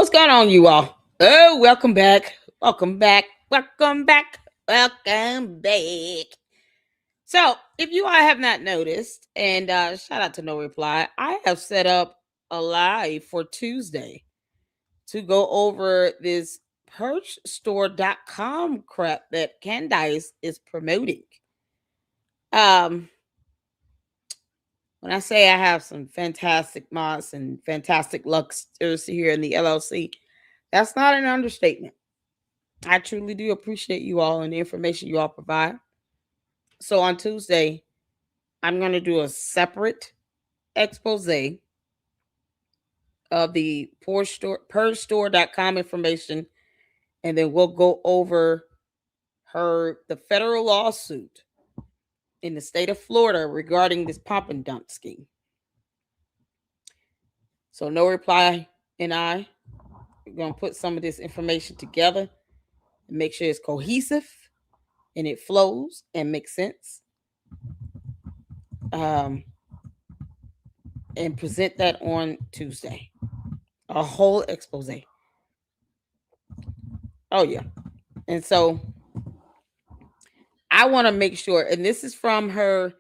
What's going on, you all? Oh, welcome back. Welcome back. Welcome back. Welcome back. So, if you all have not noticed, and shout out to No Reply, I have set up a live for Tuesday to go over this perchstore.com crap that Candace is promoting. Um, when I say I have some fantastic mods and fantastic luxers here in the LLC, that's not an understatement. I truly do appreciate you all and the information you all provide. So on Tuesday, I'm going to do a separate expose of the perstore.com information, and then we'll go over the federal lawsuit in the state of Florida regarding this pump and dump scheme. So No Reply and I are going to put some of this information together and make sure it's cohesive and it flows and makes sense. And present that on Tuesday. A whole expose. Oh, yeah. And so I want to make sure, and this is from her,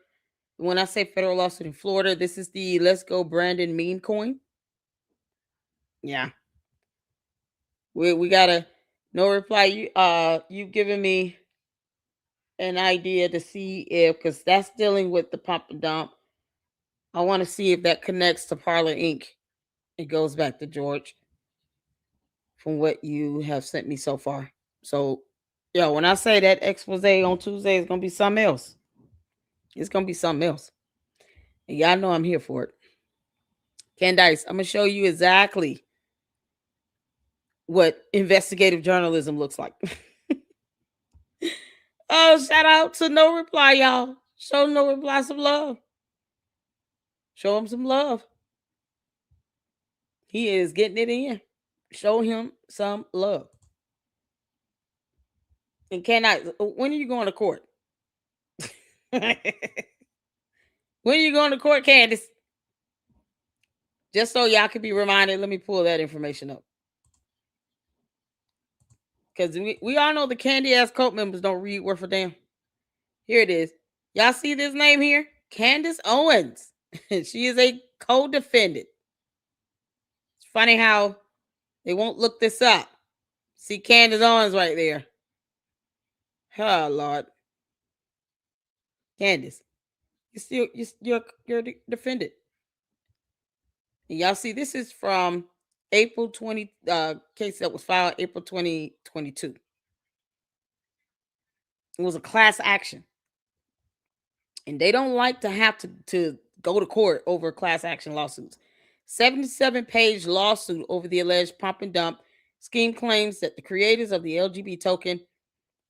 when I say federal lawsuit in Florida, this is the Let's Go Brandon meme coin. Yeah. We gotta No Reply. You've given me an idea to see if, because that's dealing with the pump and dump. I want to see if that connects to Parlor Inc. It goes back to George from what you have sent me so far. So, yeah, when I say that expose on Tuesday is gonna be something else, it's gonna be something else. And y'all know I'm here for it. Candace, I'm gonna show you exactly what investigative journalism looks like. Oh, shout out to No Reply, y'all. Show No Reply some love. Show him some love. He is getting it in. Show him some love. And Candace, when are you going to court? When are you going to court, Candace? Just so y'all can be reminded, let me pull that information up. Because we all know the candy ass cult members don't read worth a damn. Here it is. Y'all see this name here? Candace Owens. She is a co-defendant. It's funny how they won't look this up. See Candace Owens right there. Oh Lord. Candace. You're defendant. And y'all see this is from April 20 case that was filed April 2022. It was a class action. And they don't like to have to go to court over class action lawsuits. 77-page lawsuit over the alleged pump and dump scheme claims that the creators of the LGB token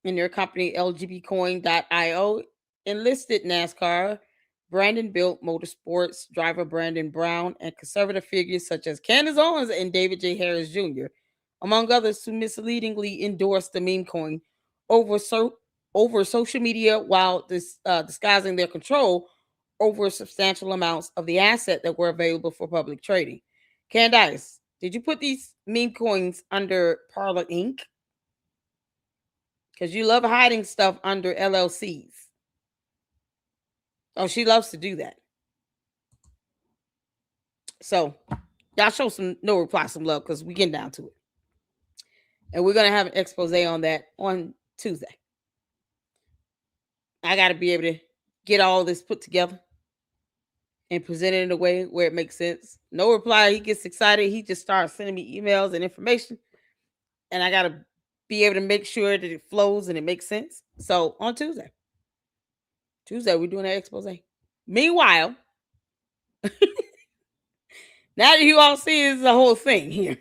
and their company LGBcoin.io enlisted NASCAR, Brandon Built Motorsports driver Brandon Brown, and conservative figures such as Candace Owens and David J. Harris Jr., among others, to misleadingly endorse the meme coin over social media while disguising their control over substantial amounts of the asset that were available for public trading. Candace, did you put these meme coins under Parlor Inc.? Because you love hiding stuff under LLCs. Oh, she loves to do that. So, y'all show some No Reply some love because we getting down to it. And we're going to have an expose on that on Tuesday. I got to be able to get all this put together and present it in a way where it makes sense. No Reply, he gets excited. He just starts sending me emails and information. And I got to be able to make sure that it flows and it makes sense. So on Tuesday, we're doing that expose. Meanwhile, now that you all see is the whole thing here.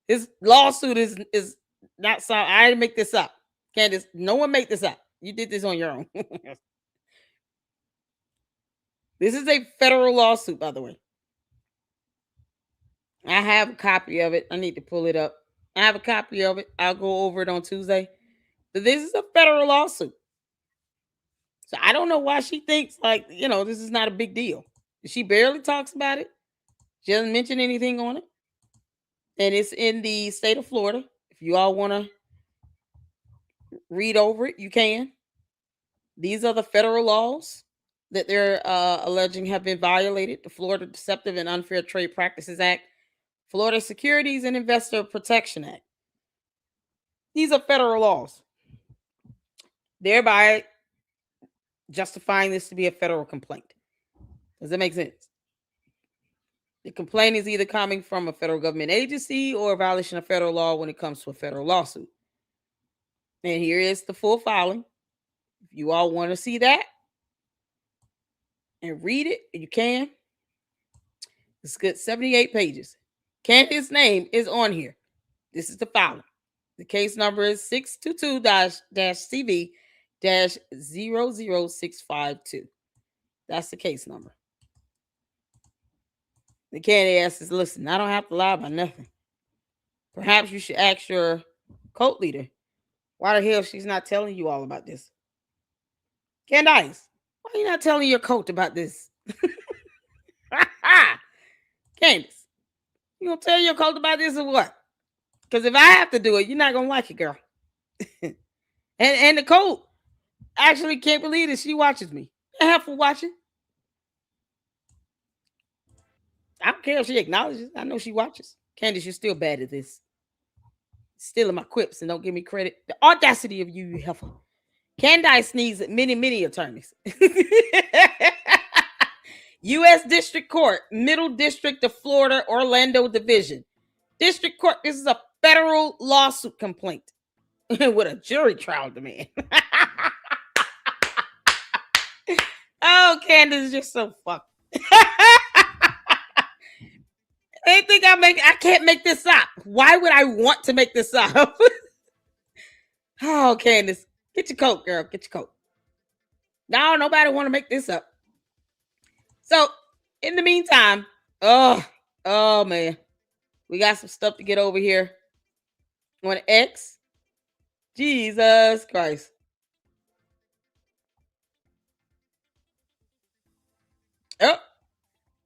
His lawsuit is not so. I didn't make this up. Candace, no one make this up. You did this on your own. This is a federal lawsuit, by the way. I have a copy of it. I need to pull it up. I have a copy of it. I'll go over it on Tuesday. But this is a federal lawsuit. So I don't know why she thinks this is not a big deal. She barely talks about it. She doesn't mention anything on it. and it's in the state of Florida. If you all want to read over it, you can. These are the federal laws that they're alleging have been violated: the Florida Deceptive and Unfair Trade Practices Act, Florida Securities and Investor Protection Act. These are federal laws, thereby justifying this to be a federal complaint. Does that make sense? The complaint is either coming from a federal government agency or a violation of federal law when it comes to a federal lawsuit. And here is the full filing. If you all want to see that and read it, you can. It's good, 78 pages. Candace's name is on here. This is the filing. The case number is 622-CV-00652. That's the case number. The Candace says, listen, I don't have to lie about nothing. Perhaps you should ask your cult leader why the hell she's not telling you all about this. Candace, why are you not telling your cult about this? Candace, you gonna tell your cult about this or what? Because if I have to do it, you're not gonna like it, girl. and the cult actually can't believe that she watches me. I have for watching. I don't care if she acknowledges. I know she watches. Candace, you're still bad at this. Stealing my quips and don't give me credit. The audacity of you, you heifer. Candace needs many, many attorneys. U.S. District Court, Middle District of Florida, Orlando Division. District Court, this is a federal lawsuit complaint with a jury trial demand. Oh, Candace, you're so fucked. They think I can't make this up. Why would I want to make this up? Oh, Candace, get your coat, girl. Get your coat. No, nobody want to make this up. So, in the meantime, oh man, we got some stuff to get over here on X. Jesus Christ. Oh,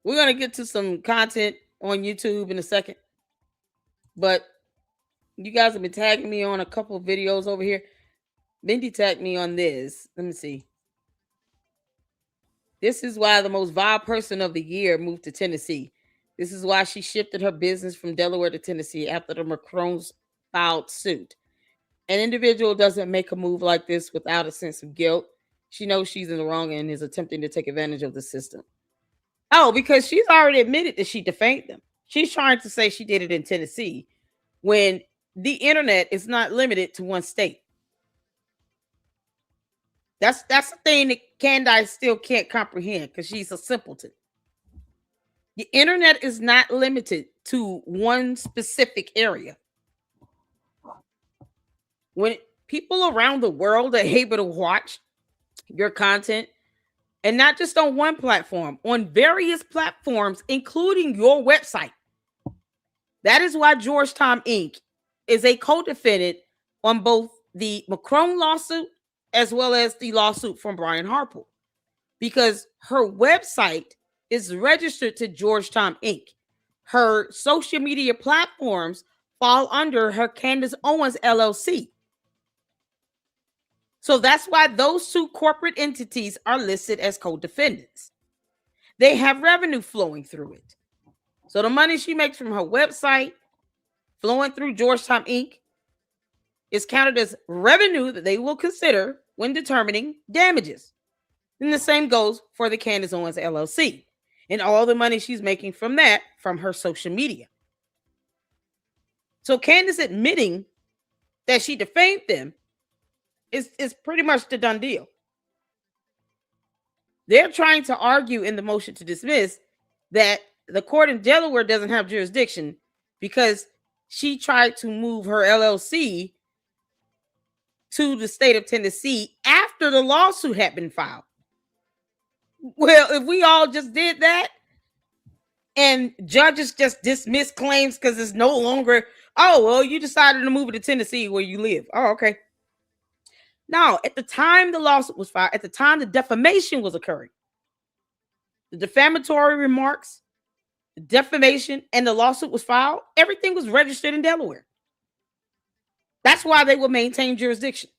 we're gonna get to some content on YouTube in a second, but you guys have been tagging me on a couple of videos over here. Mindy tagged me on this. Let me see. This is why the most vile person of the year moved to Tennessee. This is why she shifted her business from Delaware to Tennessee after the Macrons filed suit. An individual doesn't make a move like this without a sense of guilt. She knows she's in the wrong and is attempting to take advantage of the system. Oh, because she's already admitted that she defamed them. She's trying to say she did it in Tennessee when the internet is not limited to one state. That's the thing that Candace still can't comprehend because she's a simpleton. The internet is not limited to one specific area. When people around the world are able to watch your content, and not just on one platform, on various platforms, including your website. That is why Georgetown Inc. is a co-defendant on both the Macron lawsuit as well as the lawsuit from Brian Harper, because her website is registered to Georgetown Inc. Her social media platforms fall under her Candace Owens LLC. So that's why those two corporate entities are listed as co-defendants. They have revenue flowing through it. So the money she makes from her website flowing through Georgetown Inc. is counted as revenue that they will consider when determining damages. And the same goes for the Candace Owens LLC and all the money she's making from that from her social media. So Candace admitting that she defamed them is pretty much the done deal. They're trying to argue in the motion to dismiss that the court in Delaware doesn't have jurisdiction because she tried to move her LLC to the state of Tennessee after the lawsuit had been filed. Well, if we all just did that and judges just dismiss claims because it's no longer, oh, well, you decided to move it to Tennessee where you live. Oh, okay. Now, at the time the lawsuit was filed, at the time the defamation was occurring, the defamatory remarks, defamation, and the lawsuit was filed, everything was registered in Delaware. That's why they will maintain jurisdiction.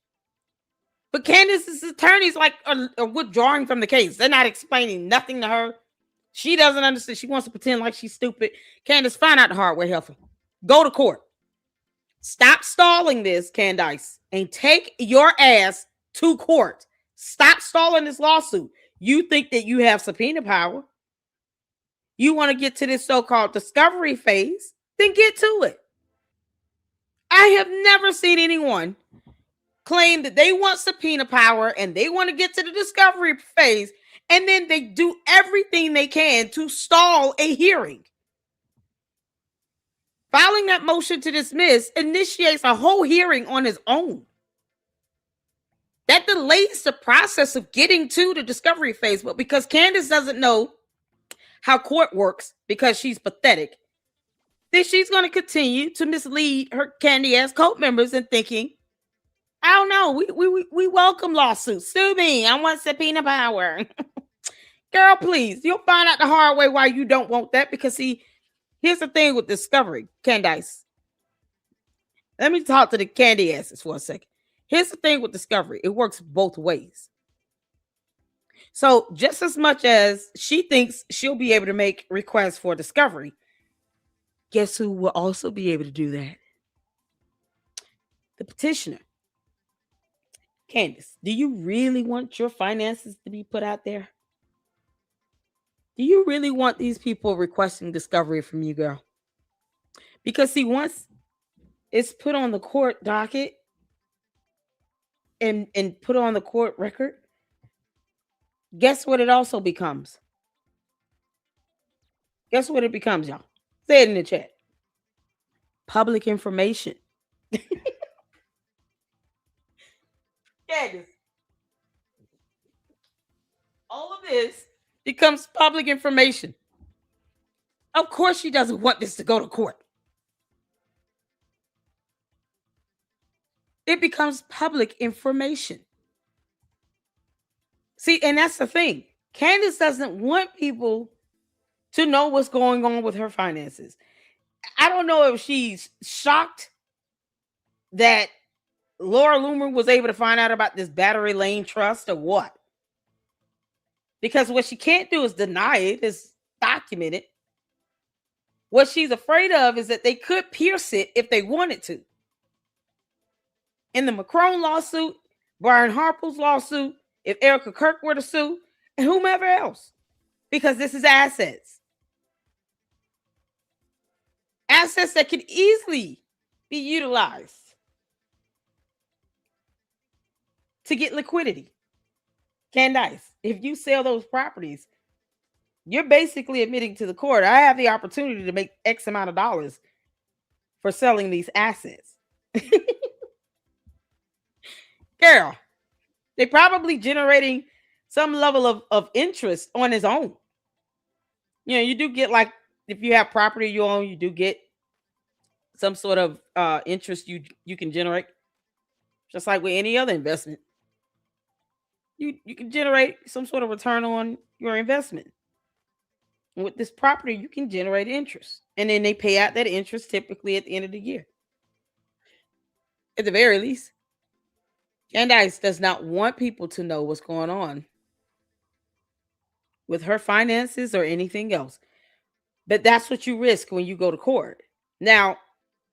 But Candace's attorneys are withdrawing from the case. They're not explaining nothing to her. She doesn't understand. She wants to pretend like she's stupid. Candace, find out the hard way, Helfer. Go to court. Stop stalling this, Candace, and take your ass to court. Stop stalling this lawsuit. You think that you have subpoena power. You want to get to this so-called discovery phase, then get to it. I have never seen anyone claim that they want subpoena power and they want to get to the discovery phase, and then they do everything they can to stall a hearing. Filing that motion to dismiss initiates a whole hearing on its own. That delays the process of getting to the discovery phase. But because Candace doesn't know how court works, because she's pathetic, then she's going to continue to mislead her candy-ass court members in thinking, I don't know, we welcome lawsuits. Sue me. I want subpoena power. Girl, please. You'll find out the hard way why you don't want that. Because, see, here's the thing with discovery, Candace. Let me talk to the candy asses for a second. Here's the thing with discovery. It works both ways. So just as much as she thinks she'll be able to make requests for discovery, guess who will also be able to do that? The petitioner. Candace, do you really want your finances to be put out there? Do you really want these people requesting discovery from you, girl? Because, see, once it's put on the court docket and put on the court record, guess what it also becomes? Guess what it becomes, y'all? Say it in the chat. Public information. Candace. All of this becomes public information. Of course she doesn't want this to go to court. It becomes public information. See, and that's the thing. Candace doesn't want people to know what's going on with her finances. I don't know if she's shocked that Laura Loomer was able to find out about this Battery Lane Trust or what. Because what she can't do is deny it. It's documented. What she's afraid of is that they could pierce it if they wanted to. In the McCrone lawsuit, Brian Harper's lawsuit, if Erica Kirk were to sue, and whomever else. Because this is assets. Assets that could easily be utilized to get liquidity. Candace, if you sell those properties, you're basically admitting to the court, I have the opportunity to make X amount of dollars for selling these assets. Girl, they're probably generating some level of interest on its own. You know, you do get, like, if you have property you own, you do get some sort of interest you can generate. Just like with any other investment. You can generate some sort of return on your investment. And with this property, you can generate interest. And then they pay out that interest typically at the end of the year. At the very least. Candace does not want people to know what's going on with her finances or anything else. But that's what you risk when you go to court. Now,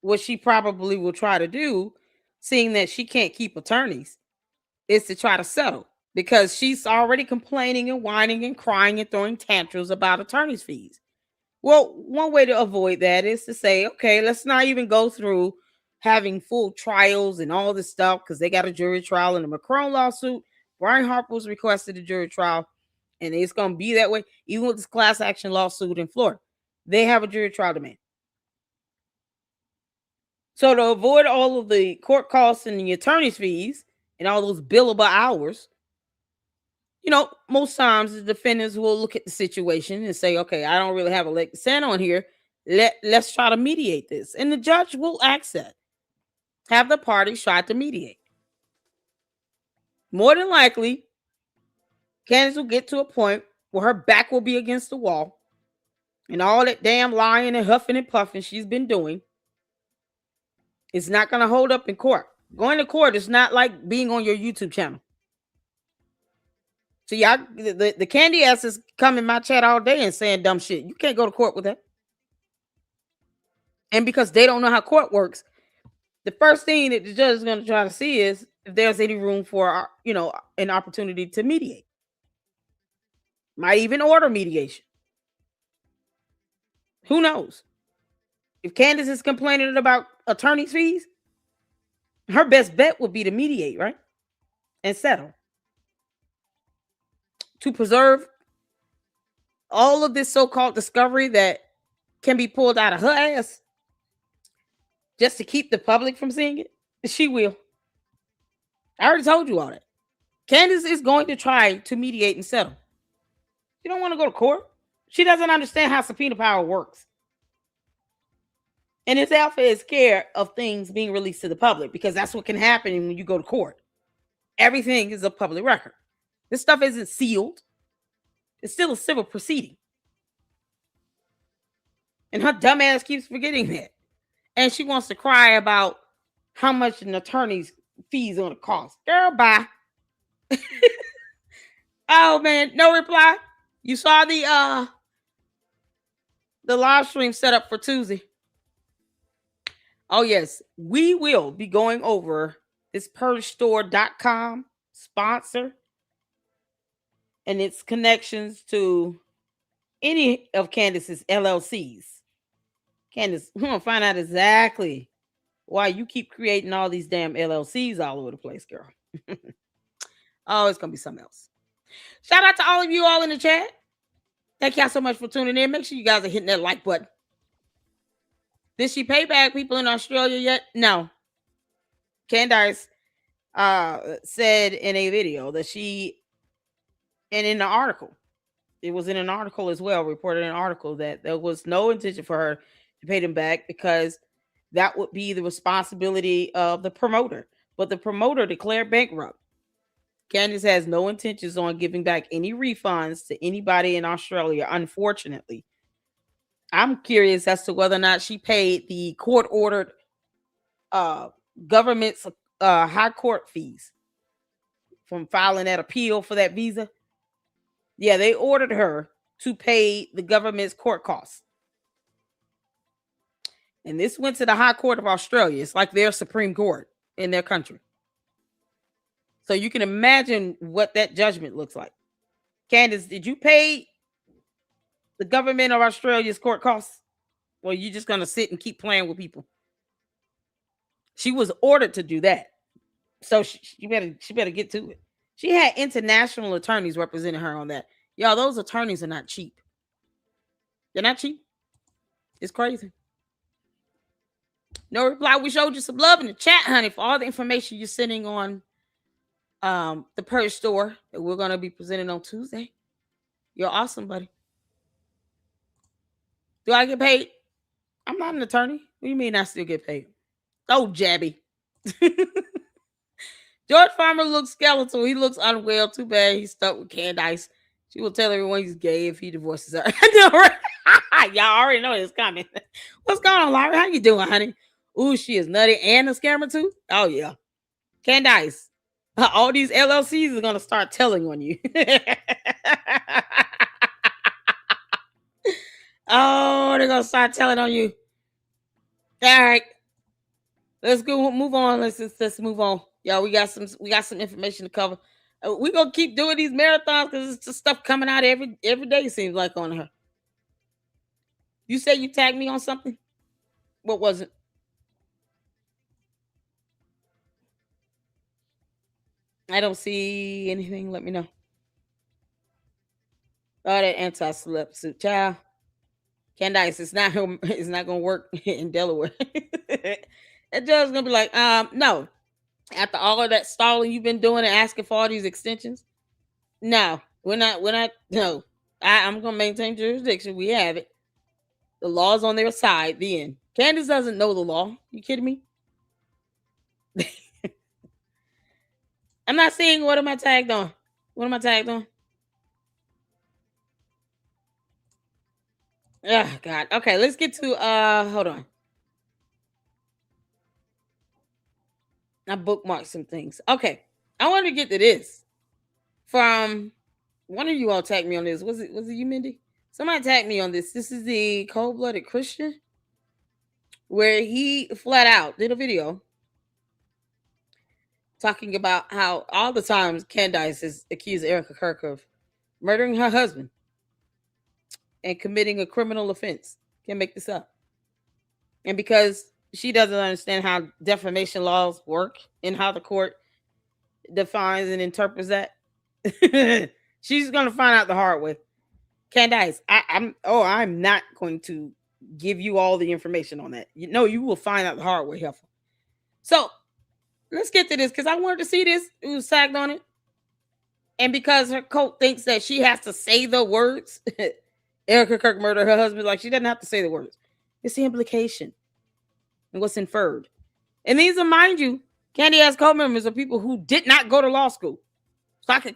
what she probably will try to do, seeing that she can't keep attorneys, is to try to settle. Because she's already complaining and whining and crying and throwing tantrums about attorney's fees. Well, one way to avoid that is to say, okay, let's not even go through having full trials and all this stuff, because they got a jury trial in the McCrone lawsuit. Brian Harper's requested a jury trial, and it's going to be that way. Even with this class action lawsuit in Florida, they have a jury trial demand. So to avoid all of the court costs and the attorney's fees and all those billable hours, you know, most times the defendants will look at the situation and say, okay, I don't really have a leg to stand on here. Let's try to mediate this. And the judge will accept. Have the parties try to mediate. More than likely, Candace will get to a point where her back will be against the wall. And all that damn lying and huffing and puffing she's been doing is not going to hold up in court. Going to court is not like being on your YouTube channel. So y'all, the candy asses come in my chat all day and saying dumb shit. You can't go to court with that. And because they don't know how court works, the first thing that the judge is going to try to see is if there's any room for, an opportunity to mediate. Might even order mediation. Who knows? If Candace is complaining about attorney's fees, her best bet would be to mediate, right? And settle. To preserve all of this so-called discovery that can be pulled out of her ass just to keep the public from seeing it, she will. I already told you all that. Candace is going to try to mediate and settle. She don't want to go to court. She doesn't understand how subpoena power works. And this alpha is scared of things being released to the public because that's what can happen when you go to court. Everything is a public record. This stuff isn't sealed. It's still a civil proceeding. And her dumb ass keeps forgetting that. And she wants to cry about how much an attorney's fees on the cost. Girl, bye. Oh man, no reply. You saw the live stream set up for Tuesday. Oh yes, we will be going over this purgestore.com sponsor and its connections to any of Candace's LLCs. Candace, we're gonna find out exactly why you keep creating all these damn LLCs all over the place, girl. Oh, it's gonna be something else. Shout out to all of you all in the chat. Thank y'all so much for tuning in. Make sure you guys are hitting that like button. Did she pay back people in Australia yet? No. Candace said in a video that and in the article, it was in an article as well, reported in an article that there was no intention for her to pay them back because that would be the responsibility of the promoter. But the promoter declared bankrupt. Candace has no intentions on giving back any refunds to anybody in Australia, unfortunately. I'm curious as to whether or not she paid the court-ordered government's high court fees from filing that appeal for that visa. Yeah, they ordered her to pay the government's court costs. And this went to the High Court of Australia. It's like their Supreme Court in their country. So you can imagine what that judgment looks like. Candace, did you pay the government of Australia's court costs? Or are you just going to sit and keep playing with people? She was ordered to do that. So she better get to it. She had international attorneys representing her on that. Y'all, those attorneys are not cheap. They're not cheap. It's crazy. No reply. We showed you some love in the chat, honey, for all the information you're sending on the Purge store that we're going to be presenting on Tuesday. You're awesome, buddy. Do I get paid? I'm not an attorney. What do you mean I still get paid? Oh, Jabby. George Farmer looks skeletal. He looks unwell. Too bad he's stuck with Candace. She will tell everyone he's gay if he divorces her. I know, right? Y'all already know it's coming. What's going on, Larry? How you doing, honey? Ooh, she is nutty and a scammer too? Oh, yeah. Candace. All these LLCs are going to start telling on you. Oh, they're going to start telling on you. All right. Let's go move on. Let's move on. Y'all, we got some information to cover. We're going to keep doing these marathons because it's just stuff coming out every day, seems like, on her. You said you tagged me on something? What was it? I don't see anything. Let me know. Oh, that anti-celeb suit, child. Candace, it's not going to work in Delaware. That judge's going to be like, no. After all of that stalling you've been doing and asking for all these extensions, no, we're not, no. I'm going to maintain jurisdiction. We have it. The law's on their side. The end. Candace doesn't know the law. You kidding me? I'm not seeing what am I tagged on. What am I tagged on? Oh God. Okay, let's get to hold on. I bookmarked some things. Okay. I want to get to this from one of you all tagged me on this. Was it you, Mindy? Somebody tagged me on this. This is the cold-blooded Christian where he flat out did a video talking about how all the times Candace has accused Erica Kirk of murdering her husband and committing a criminal offense. Can't make this up. And because she doesn't understand how defamation laws work and how the court defines and interprets that, she's gonna find out the hard way. Candace, I'm not going to give you all the information on that. You will find out the hard way, Heifer. So let's get to this because I wanted to see this. It was tagged on it. And because her cult thinks that she has to say the words, Erica Kirk murdered her husband, like she doesn't have to say the words. It's the implication and what's inferred. And these are, mind you, Candy ass cult members are people who did not go to law school. So I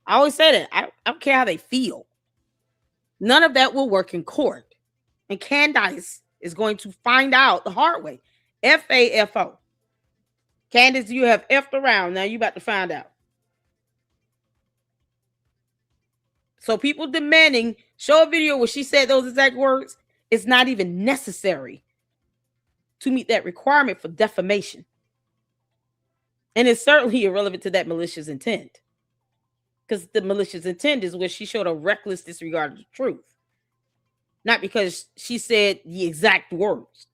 always say that. I don't care how they feel. None of that will work in court. And Candace is going to find out the hard way. F-A-F-O. Candace, you have effed around. Now you about to find out. So people demanding show a video where she said those exact words is not even necessary to meet that requirement for defamation. And it's certainly irrelevant to that malicious intent. Because the malicious intent is where she showed a reckless disregard of the truth. Not because she said the exact words.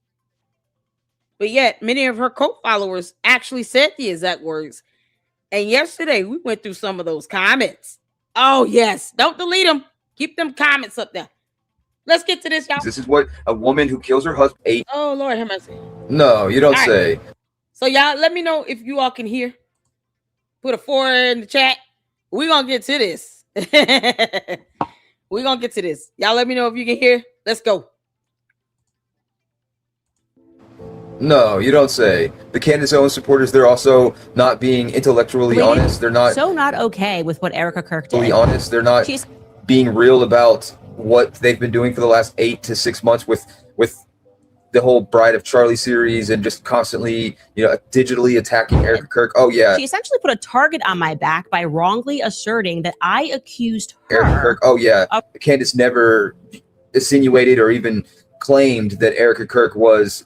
But yet, many of her cult followers actually said the exact words. And yesterday, we went through some of those comments. Oh, yes. Don't delete them. Keep them comments up there. Let's get to this, y'all. This is what a woman who kills her husband ate. Oh, Lord have mercy. No, you don't say. Right. So, y'all, let me know if you all can hear. Put a 4 in the chat. We're going to get to this. We're going to get to this. Y'all let me know if you can hear. Let's go. No, you don't say. The Candace Owens supporters, they're also not being intellectually honest. They're not okay with what Erica Kirk did. Really honest. They're not being real about what they've been doing for the last 8 to 6 months with the whole Bride of Charlie series and just constantly, digitally attacking Erica Kirk. Oh yeah. She essentially put a target on my back by wrongly asserting that I accused her. Erica Kirk. Oh yeah. Candace never insinuated or even claimed that Erica Kirk was,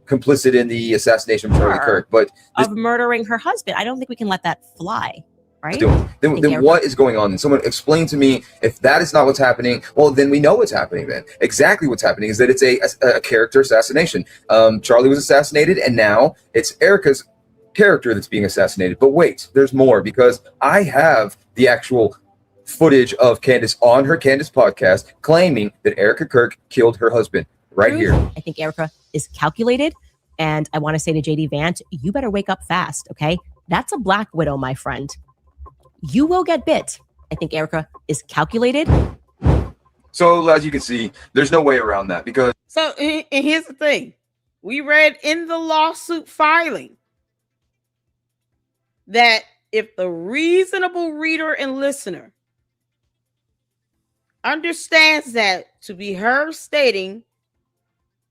complicit in the assassination of Charlie Kirk, but of murdering her husband. I don't think we can let that fly, right? Then what is going on? And someone explain to me if that is not what's happening. Well, then we know what's happening. Then exactly what's happening is that it's a character assassination. Charlie was assassinated, and now it's Erica's character that's being assassinated. But wait, there's more, because I have the actual footage of Candace on her Candace podcast claiming that Erica Kirk killed her husband. Right here. I think Erica is calculated. And I want to say to JD Vance, you better wake up fast, okay? That's a black widow, my friend. You will get bit. I think Erica is calculated. So as you can see, there's no way around that because... So, and here's the thing. We read in the lawsuit filing that if the reasonable reader and listener understands that to be her stating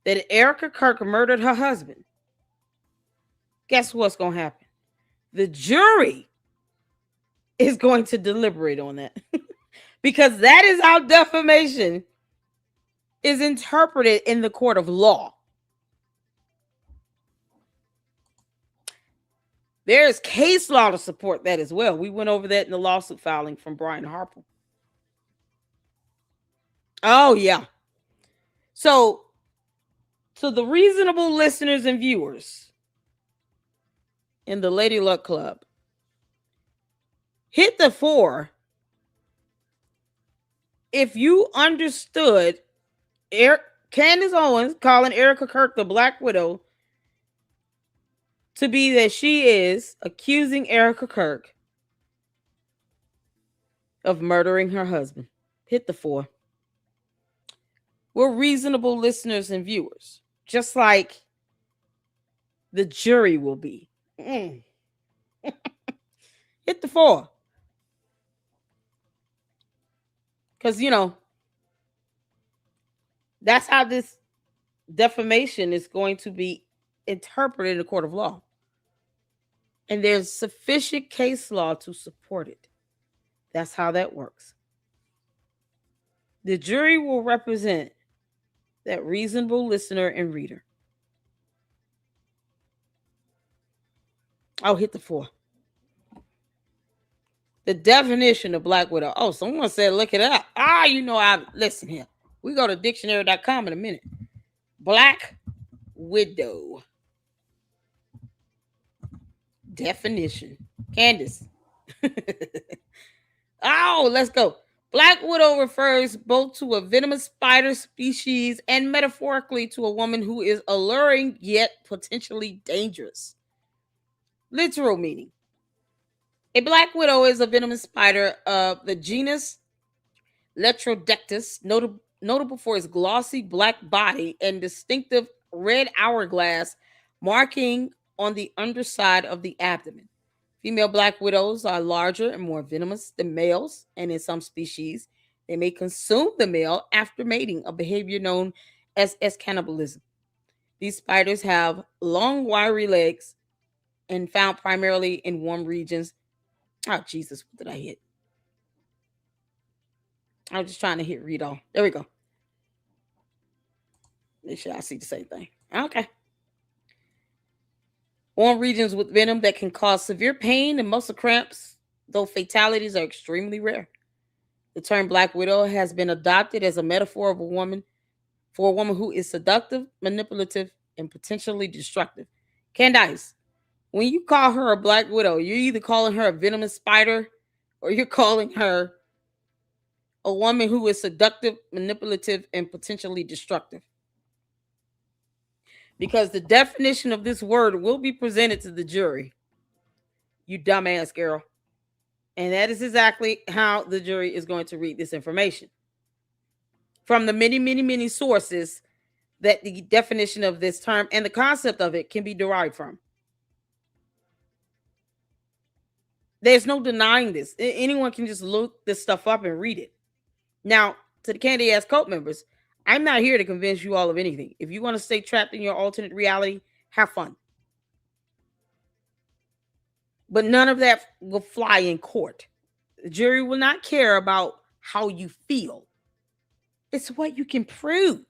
that Erica Kirk murdered her husband, guess what's going to happen? The jury is going to deliberate on that because that is how defamation is interpreted in the court of law. There's case law to support that as well. We went over that in the lawsuit filing from Brian Harper. Oh, yeah. So the reasonable listeners and viewers in the Lady Luck Club, hit the 4 if you understood Candace Owens calling Erica Kirk the Black Widow to be that she is accusing Erica Kirk of murdering her husband. Hit the 4. We're reasonable listeners and viewers, just like the jury will be. Hit the 4. Because, That's how this defamation is going to be interpreted in a court of law. And there's sufficient case law to support it. That's how that works. The jury will represent that reasonable listener and reader. I'll hit the 4. The definition of Black Widow. Oh, someone said look it up. Listen here. We go to dictionary.com in a minute. Black Widow. Definition. Candace. Let's go. Black Widow refers both to a venomous spider species and metaphorically to a woman who is alluring yet potentially dangerous. Literal meaning. A black widow is a venomous spider of the genus Leptrodectus, notable for its glossy black body and distinctive red hourglass marking on the underside of the abdomen. Female black widows are larger and more venomous than males, and in some species, they may consume the male after mating, a behavior known as cannibalism. These spiders have long, wiry legs and found primarily in warm regions. Oh, Jesus, what did I hit? I was just trying to hit read all. There we go. Make sure I see the same thing. Okay. Warm regions with venom that can cause severe pain and muscle cramps, though fatalities are extremely rare. The term Black Widow has been adopted as a metaphor of a woman who is seductive, manipulative, and potentially destructive. Candace, when you call her a Black Widow, you're either calling her a venomous spider or you're calling her a woman who is seductive, manipulative, and potentially destructive. Because the definition of this word will be presented to the jury. You dumbass girl. And that is exactly how the jury is going to read this information. From the many, many, many sources that the definition of this term and the concept of it can be derived from. There's no denying this. Anyone can just look this stuff up and read it. Now, to the Candy Ass Cult members, I'm not here to convince you all of anything. If you want to stay trapped in your alternate reality, have fun. But none of that will fly in court. The jury will not care about how you feel. It's what you can prove.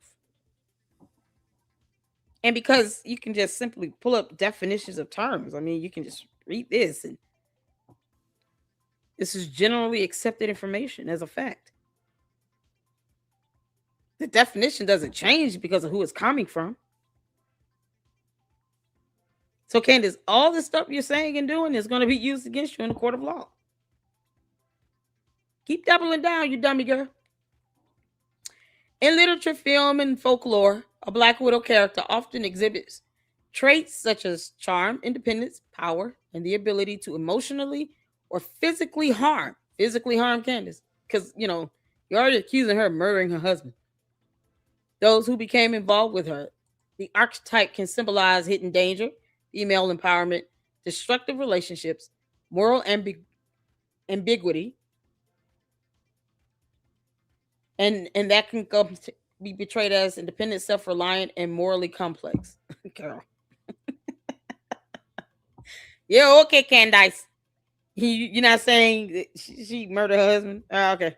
And because you can just simply pull up definitions of terms. I mean, you can just read this. And this is generally accepted information as a fact. The definition doesn't change because of who it's coming from. So, Candace, all the stuff you're saying and doing is going to be used against you in the court of law. Keep doubling down, you dummy girl. In literature, film, and folklore, a Black Widow character often exhibits traits such as charm, independence, power, and the ability to emotionally or physically harm. Physically harm Candace. Because, you're already accusing her of murdering her husband. Those who became involved with her. The archetype can symbolize hidden danger, female empowerment, destructive relationships, moral ambiguity, and that can be portrayed as independent, self-reliant, and morally complex. Girl. Yeah, okay, Candace. You're not saying that she murdered her husband? Okay.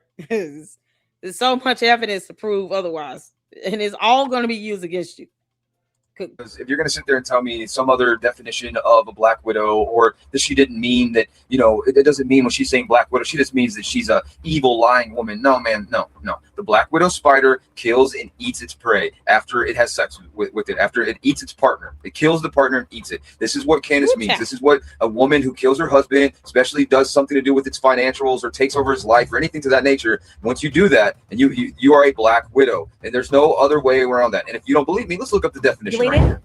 There's so much evidence to prove otherwise. And it's all going to be used against you. Because if you're going to sit there and tell me some other definition of a Black Widow, or that she didn't mean that, it doesn't mean when she's saying Black Widow, she just means that she's a evil, lying woman. No, man, no. The Black Widow spider kills and eats its prey after it has sex with it, after it eats its partner. It kills the partner and eats it. This is what Candace means. This is what a woman who kills her husband, especially does something to do with its financials or takes over his life or anything to that nature. Once you do that, and you are a Black Widow, and there's no other way around that. And if you don't believe me, let's look up the definition right here.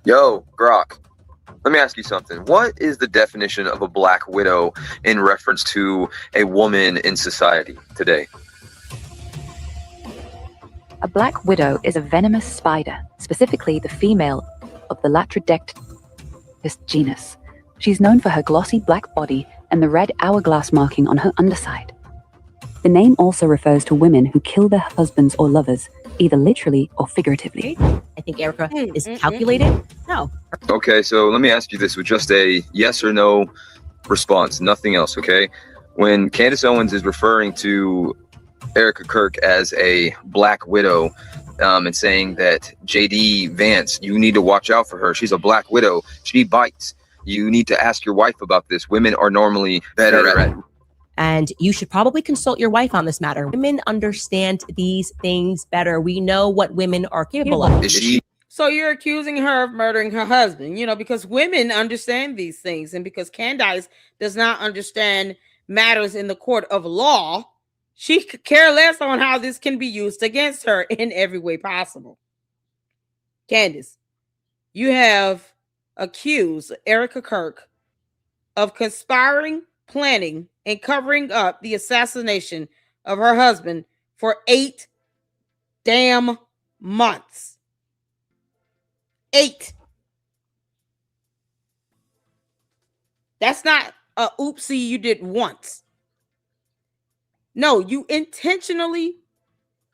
Yo, Grok, let me ask you something. What is the definition of a Black Widow in reference to a woman in society today? A Black Widow is a venomous spider, specifically the female of the Leptrodectus genus. She's known for her glossy black body and the red hourglass marking on her underside. The name also refers to women who kill their husbands or lovers, either literally or figuratively. I think Erica is calculated. No. Okay, so let me ask you this with just a yes or no response, nothing else, okay? When Candace Owens is referring to Erica Kirk as a black widow, and saying that JD Vance, you need to watch out for her. She's a black widow. She bites. You need to ask your wife about this. Women are normally better at. And you should probably consult your wife on this matter. Women understand these things better. We know what women are capable of. Is she? So you're accusing her of murdering her husband, because women understand these things. And because Candace does not understand matters in the court of law, she could care less on how this can be used against her in every way possible. Candace, you have accused Erica Kirk of conspiring, planning, and covering up the assassination of her husband for 8 damn months. 8. That's not a oopsie you did once. No, you intentionally,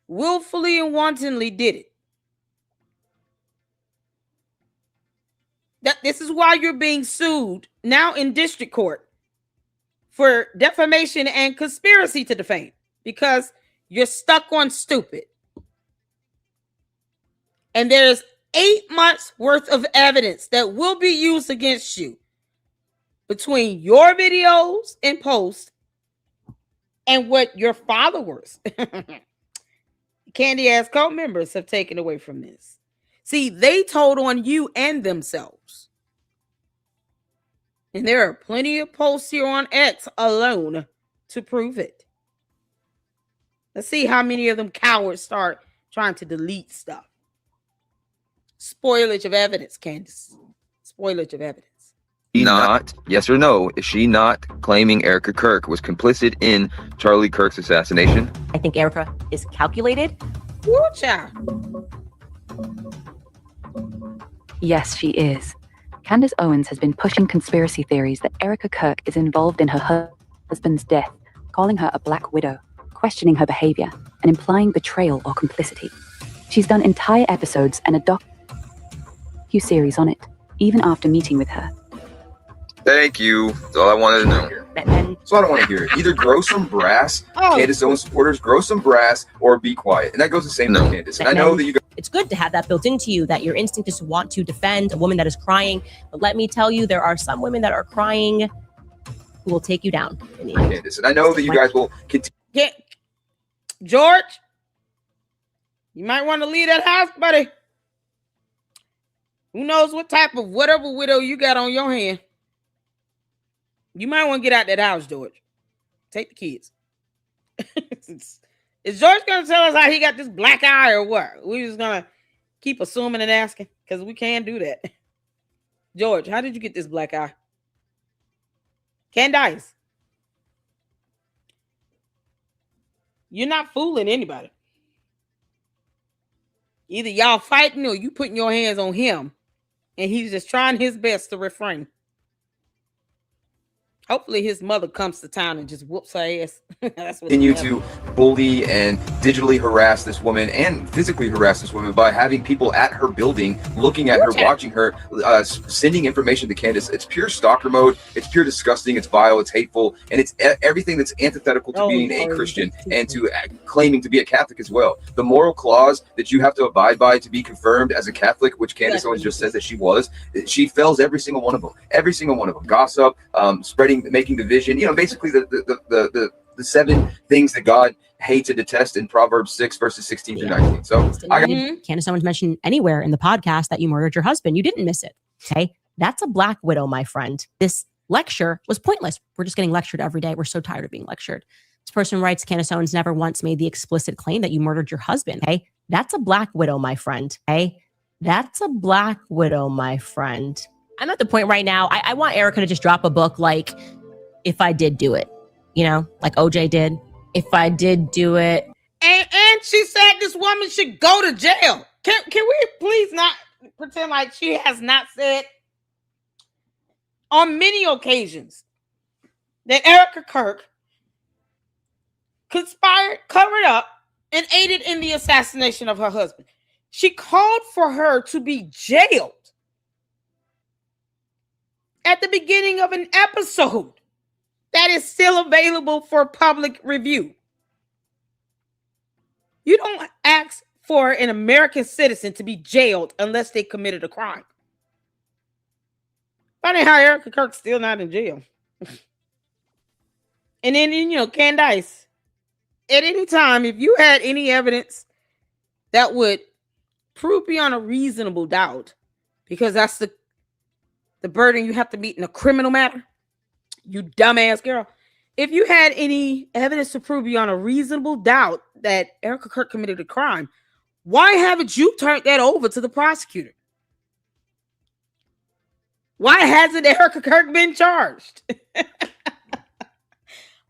willfully, and wantonly did it. This is why you're being sued now in district court for defamation and conspiracy to defame, because you're stuck on stupid. And there's 8 months worth of evidence that will be used against you between your videos and posts and what your followers, Candy ass cult members, have taken away from this. See, they told on you and themselves. And there are plenty of posts here on X alone to prove it. Let's see how many of them cowards start trying to delete stuff. Spoilage of evidence, Candace. Spoilage of evidence. Not, yes or no, is she not claiming Erica Kirk was complicit in Charlie Kirk's assassination? I think Erica is calculated. Woo, child. Yes, she is. Candace Owens has been pushing conspiracy theories that Erica Kirk is involved in her husband's death, calling her a black widow, questioning her behavior, and implying betrayal or complicity. She's done entire episodes and a docu-series on it, even after meeting with her. Thank you. That's all I wanted to know. So I don't want to hear it. Either grow some brass, Candace Owens supporters, grow some brass, or be quiet. And that goes the same to Candace. And I know that you guys. It's good to have that built into you, that your instinct is to want to defend a woman that is crying. But let me tell you, there are some women that are crying who will take you down in the end. Candace. And I know that you guys will continue. George, you might want to leave that house, buddy. Who knows what type of whatever widow you got on your hand. You might want to get out that house, George. Take the kids. Is George going to tell us how he got this black eye or what? We're just going to keep assuming and asking, because we can't do that. George, how did you get this black eye? Candace, you're not fooling anybody. Either y'all fighting or you putting your hands on him, and he's just trying his best to refrain. Hopefully his mother comes to town and just whoops her ass. That's what continue to bully and digitally harass this woman and physically harass this woman by having people at her building, looking at her, watching her, sending information to Candace. It's pure stalker mode. It's pure disgusting. It's vile. It's hateful. And it's everything that's antithetical to being a Christian and to claiming to be a Catholic as well. The moral clause that you have to abide by to be confirmed as a Catholic, which Candace Owens just said that she was, she fails every single one of them. Every single one of them. Gossip, spreading, making division, basically the 7 things that God hates and detests in Proverbs 6 verses 16 through 19. So Candace Owens mentioned anywhere in the podcast that you murdered your husband. You didn't miss it. Okay. That's a black widow, my friend. This lecture was pointless. We're just getting lectured every day. We're so tired of being lectured. This person writes, Candace Owens never once made the explicit claim that you murdered your husband. Okay. That's a black widow, my friend. Okay. That's a black widow, my friend. I'm at the point right now, I want Erica to just drop a book like, If I Did Do It, like OJ did. If I did do it. And she said this woman should go to jail. Can we please not pretend like she has not said on many occasions that Erica Kirk conspired, covered up, and aided in the assassination of her husband. She called for her to be jailed at the beginning of an episode that is still available for public review. You don't ask for an American citizen to be jailed unless they committed a crime. Funny how Erica Kirk's still not in jail. And then, Candace, at any time, if you had any evidence that would prove beyond a reasonable doubt, because that's the burden you have to meet in a criminal matter, you dumbass girl. If you had any evidence to prove beyond a reasonable doubt that Erica Kirk committed a crime, why haven't you turned that over to the prosecutor? Why hasn't Erica Kirk been charged?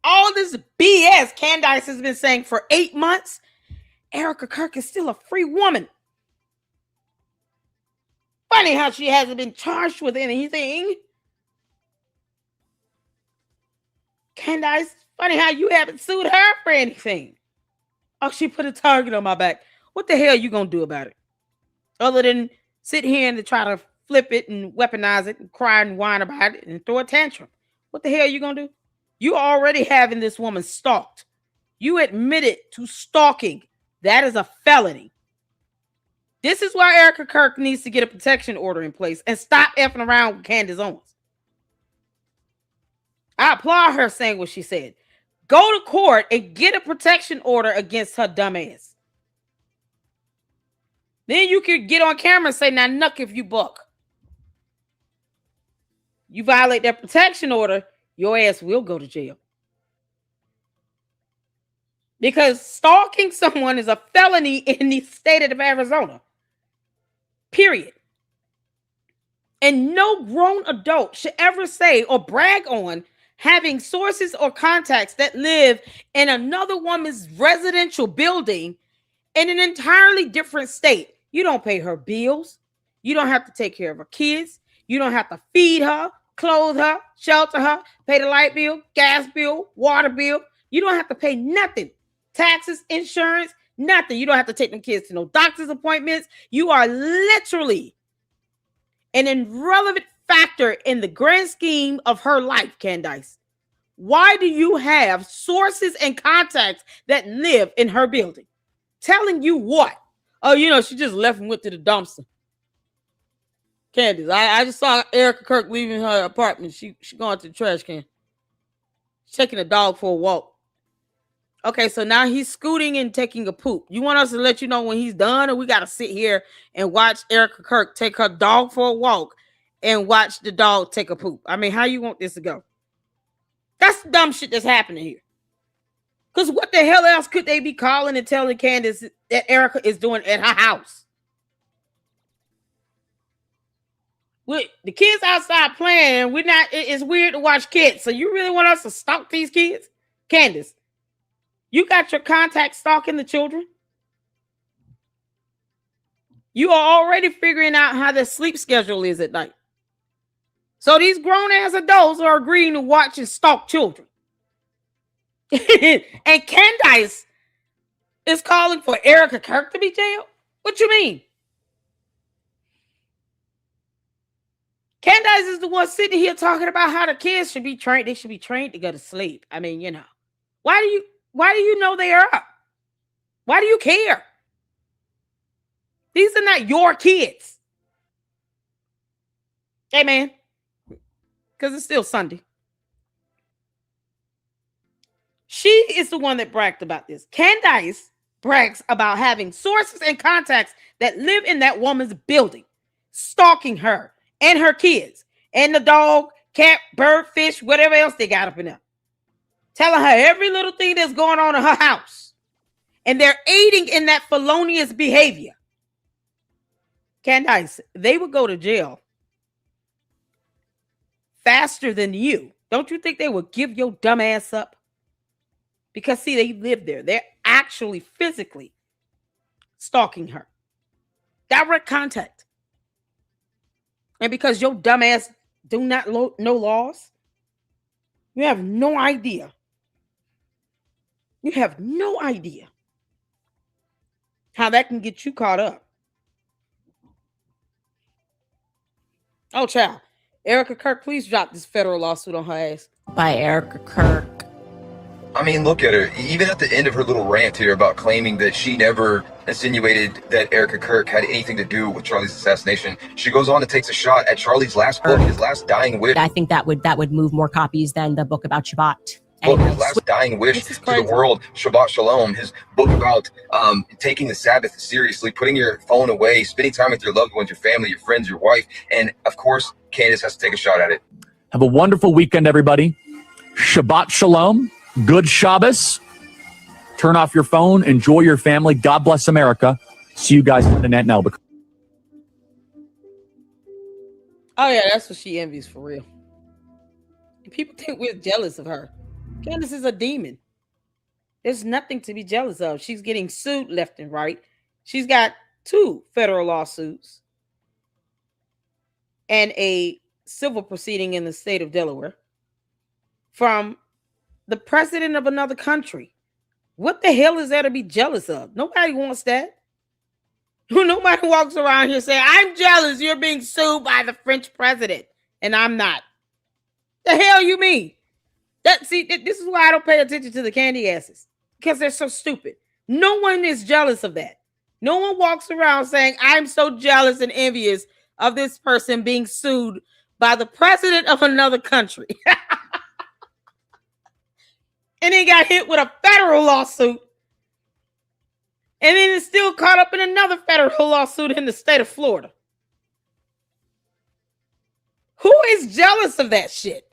All this BS Candace has been saying for 8 months, Erica Kirk is still a free woman. Funny how she hasn't been charged with anything. Candace, funny how you haven't sued her for anything. Oh, she put a target on my back. What the hell are you going to do about it? Other than sit here and try to flip it and weaponize it and cry and whine about it and throw a tantrum. What the hell are you going to do? You already having this woman stalked. You admitted to stalking. That is a felony. This is why Erica Kirk needs to get a protection order in place and stop effing around with Candace Owens. I applaud her saying what she said. Go to court and get a protection order against her dumb ass. Then you could get on camera and say, now nuck if you buck. You violate that protection order, your ass will go to jail. Because stalking someone is a felony in the state of Arizona. Period. And no grown adult should ever say or brag on having sources or contacts that live in another woman's residential building in an entirely different state. You don't pay her bills. You don't have to take care of her kids. You don't have to feed her, clothe her, shelter her, pay the light bill, gas bill, water bill. You don't have to pay nothing. Taxes, insurance, nothing. You don't have to take them kids to no doctor's appointments. You are literally an irrelevant factor in the grand scheme of her life, Candace. Why do you have sources and contacts that live in her building? Telling you what? Oh, she just left and went to the dumpster. Candace, I just saw Erica Kirk leaving her apartment. She going to the trash can. She's taking a dog for a walk. Okay, so now he's scooting and taking a poop. You want us to let you know when he's done, or we got to sit here and watch Erica Kirk take her dog for a walk and watch the dog take a poop? I mean, how you want this to go? That's dumb shit that's happening here. Because what the hell else could they be calling and telling Candace that Erica is doing at her house? The kids outside playing, it's weird to watch kids. So you really want us to stalk these kids? Candace, you got your contact stalking the children? You are already figuring out how their sleep schedule is at night. So these grown-ass adults are agreeing to watch and stalk children. And Candace is calling for Erica Kirk to be jailed? What you mean? Candace is the one sitting here talking about how the kids should be trained. They should be trained to go to sleep. I mean, why do you know they are up? Why do you care? These are not your kids. Hey, man. Because it's still Sunday. She is the one that bragged about this. Candace brags about having sources and contacts that live in that woman's building, stalking her and her kids and the dog, cat, bird, fish, whatever else they got up in there. Telling her every little thing that's going on in her house. And they're aiding in that felonious behavior. Candace, they would go to jail faster than you. Don't you think they would give your dumb ass up? Because, see, they live there. They're actually physically stalking her. Direct contact. And because your dumb ass do not know laws, you have no idea You have no idea how that can get you caught up. Oh, child. Erica Kirk, please drop this federal lawsuit on her ass. By Erica Kirk. I mean, look at her. Even at the end of her little rant here about claiming that she never insinuated that Erica Kirk had anything to do with Charlie's assassination, she goes on and takes a shot at Charlie's last book, his last dying wish. I think that would move more copies than the book about Shabbat. Book, Anyway, his last dying wish This is to crazy. the world, Shabbat Shalom, his book about taking the Sabbath seriously, putting your phone away, spending time with your loved ones, your family, your friends, your wife, and of course, Candace has to take a shot at it. Have a wonderful weekend, everybody. Shabbat Shalom. Good Shabbos. Turn off your phone. Enjoy your family. God bless America. See you guys on the net now. Oh, yeah, that's what she envies for real. And people think we're jealous of her. Candace is a demon. There's nothing to be jealous of. She's getting sued left and right. She's got 2 federal lawsuits and a civil proceeding in the state of Delaware from the president of another country. What the hell is there to be jealous of? Nobody wants that. Nobody walks around here saying, I'm jealous you're being sued by the French president, and I'm not. The hell you mean? This is why I don't pay attention to the candy asses, because they're so stupid. No one is jealous of that. No one walks around saying, I'm so jealous and envious of this person being sued by the president of another country. And then got hit with a federal lawsuit. And then is still caught up in another federal lawsuit in the state of Florida. Who is jealous of that shit?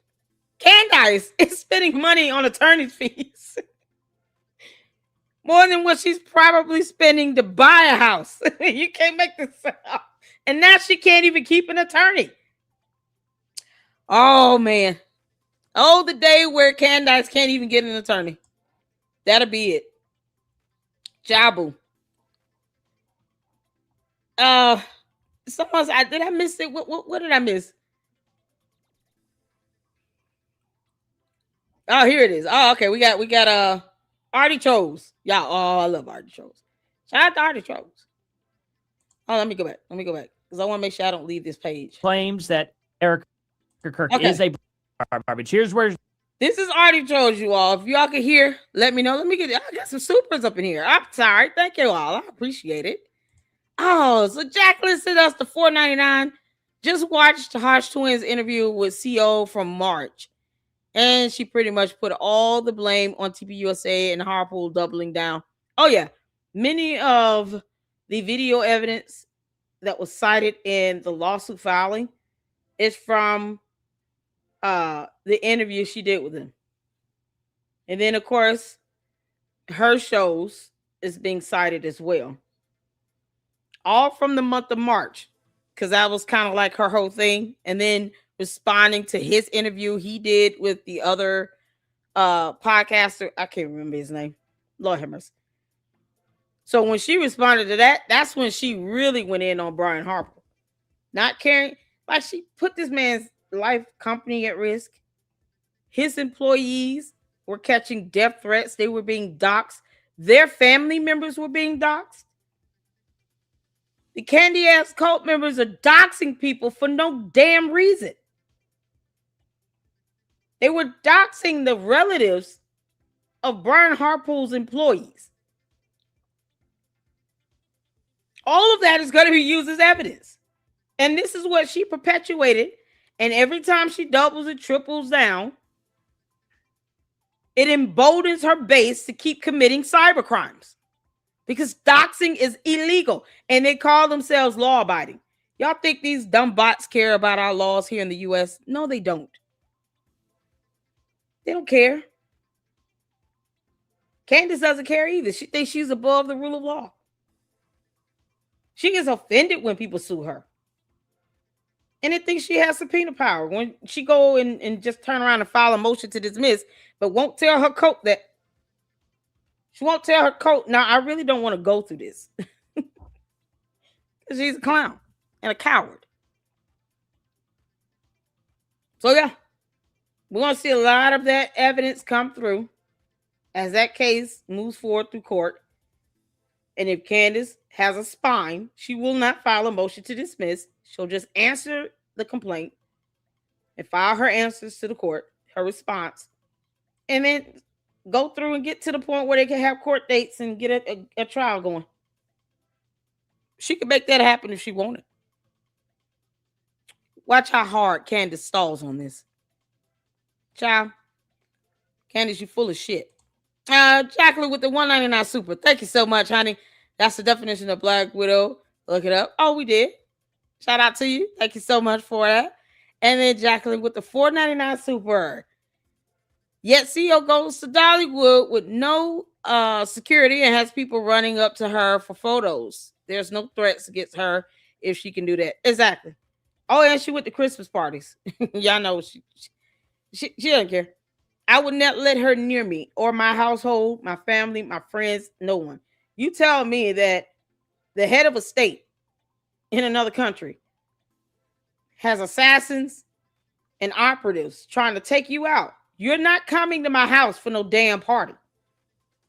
Candace is spending money on attorney fees. More than what she's probably spending to buy a house. You can't make this up. And now she can't even keep an attorney. Oh, man. Oh, the day where Candace can't even get an attorney. That'll be it. Jabu. Did I miss it? What did I miss? Oh, here it is. Oh, okay. We got artichokes. Y'all, oh, I love artichokes. Shout out to artichokes. Oh, let me go back. Because I want to make sure I don't leave this page. Claims that Erica Kirk is a garbage. Here's where this is artichokes, you all. If y'all can hear, let me know. I got some supers up in here. I'm sorry. Thank you all. I appreciate it. Oh, so Jacqueline sent us the $4.99. Just watched the Harsh Twins interview with CO from March. And she pretty much put all the blame on TPUSA and Harpool doubling down. Oh, yeah. Many of the video evidence that was cited in the lawsuit filing is from the interview she did with him. And then, of course, her shows is being cited as well. All from the month of March, because that was kind of like her whole thing. And then responding to his interview he did with the other podcaster. I can't remember his name. Lord have mercy. So when she responded to that, that's when she really went in on Brian Harper. Not caring. Like, she put this man's life company at risk. His employees were catching death threats. They were being doxxed. Their family members were being doxxed. The candy ass cult members are doxing people for no damn reason. They were doxing the relatives of Brian Harpool's employees. All of that is going to be used as evidence. And this is what she perpetuated. And every time she doubles and triples down, it emboldens her base to keep committing cyber crimes. Because doxing is illegal. And they call themselves law-abiding. Y'all think these dumb bots care about our laws here in the U.S.? No, they don't. They don't care. Candace doesn't care either. She thinks she's above the rule of law. She gets offended when people sue her. And it thinks she has subpoena power. When she go and just turn around and file a motion to dismiss, but won't tell her court that. She won't tell her court, now, I really don't want to go through this. Because she's a clown and a coward. So, yeah. We're going to see a lot of that evidence come through. as that case moves forward through court, and if Candace has a spine, she will not file a motion to dismiss. She'll just answer the complaint and file her answers to the court, her response, and then go through and get to the point where they can have court dates and get a trial going. She could make that happen if she wanted. Watch how hard Candace stalls on this. Child, Candace, you full of shit. Jacqueline with the $1.99 super. Thank you so much, honey. That's the definition of Black Widow. Look it up. Oh, we did. Shout out to you. Thank you so much for that. And then Jacqueline with the $4.99 super. Yet CEO goes to Dollywood with no security and has people running up to her for photos. There's no threats against her if she can do that. Exactly. Oh, and she went to Christmas parties. Y'all know she doesn't care. I would not let her near me or my household, my family, my friends, no one. You tell me that the head of a state in another country has assassins and operatives trying to take you out. You're not coming to my house for no damn party.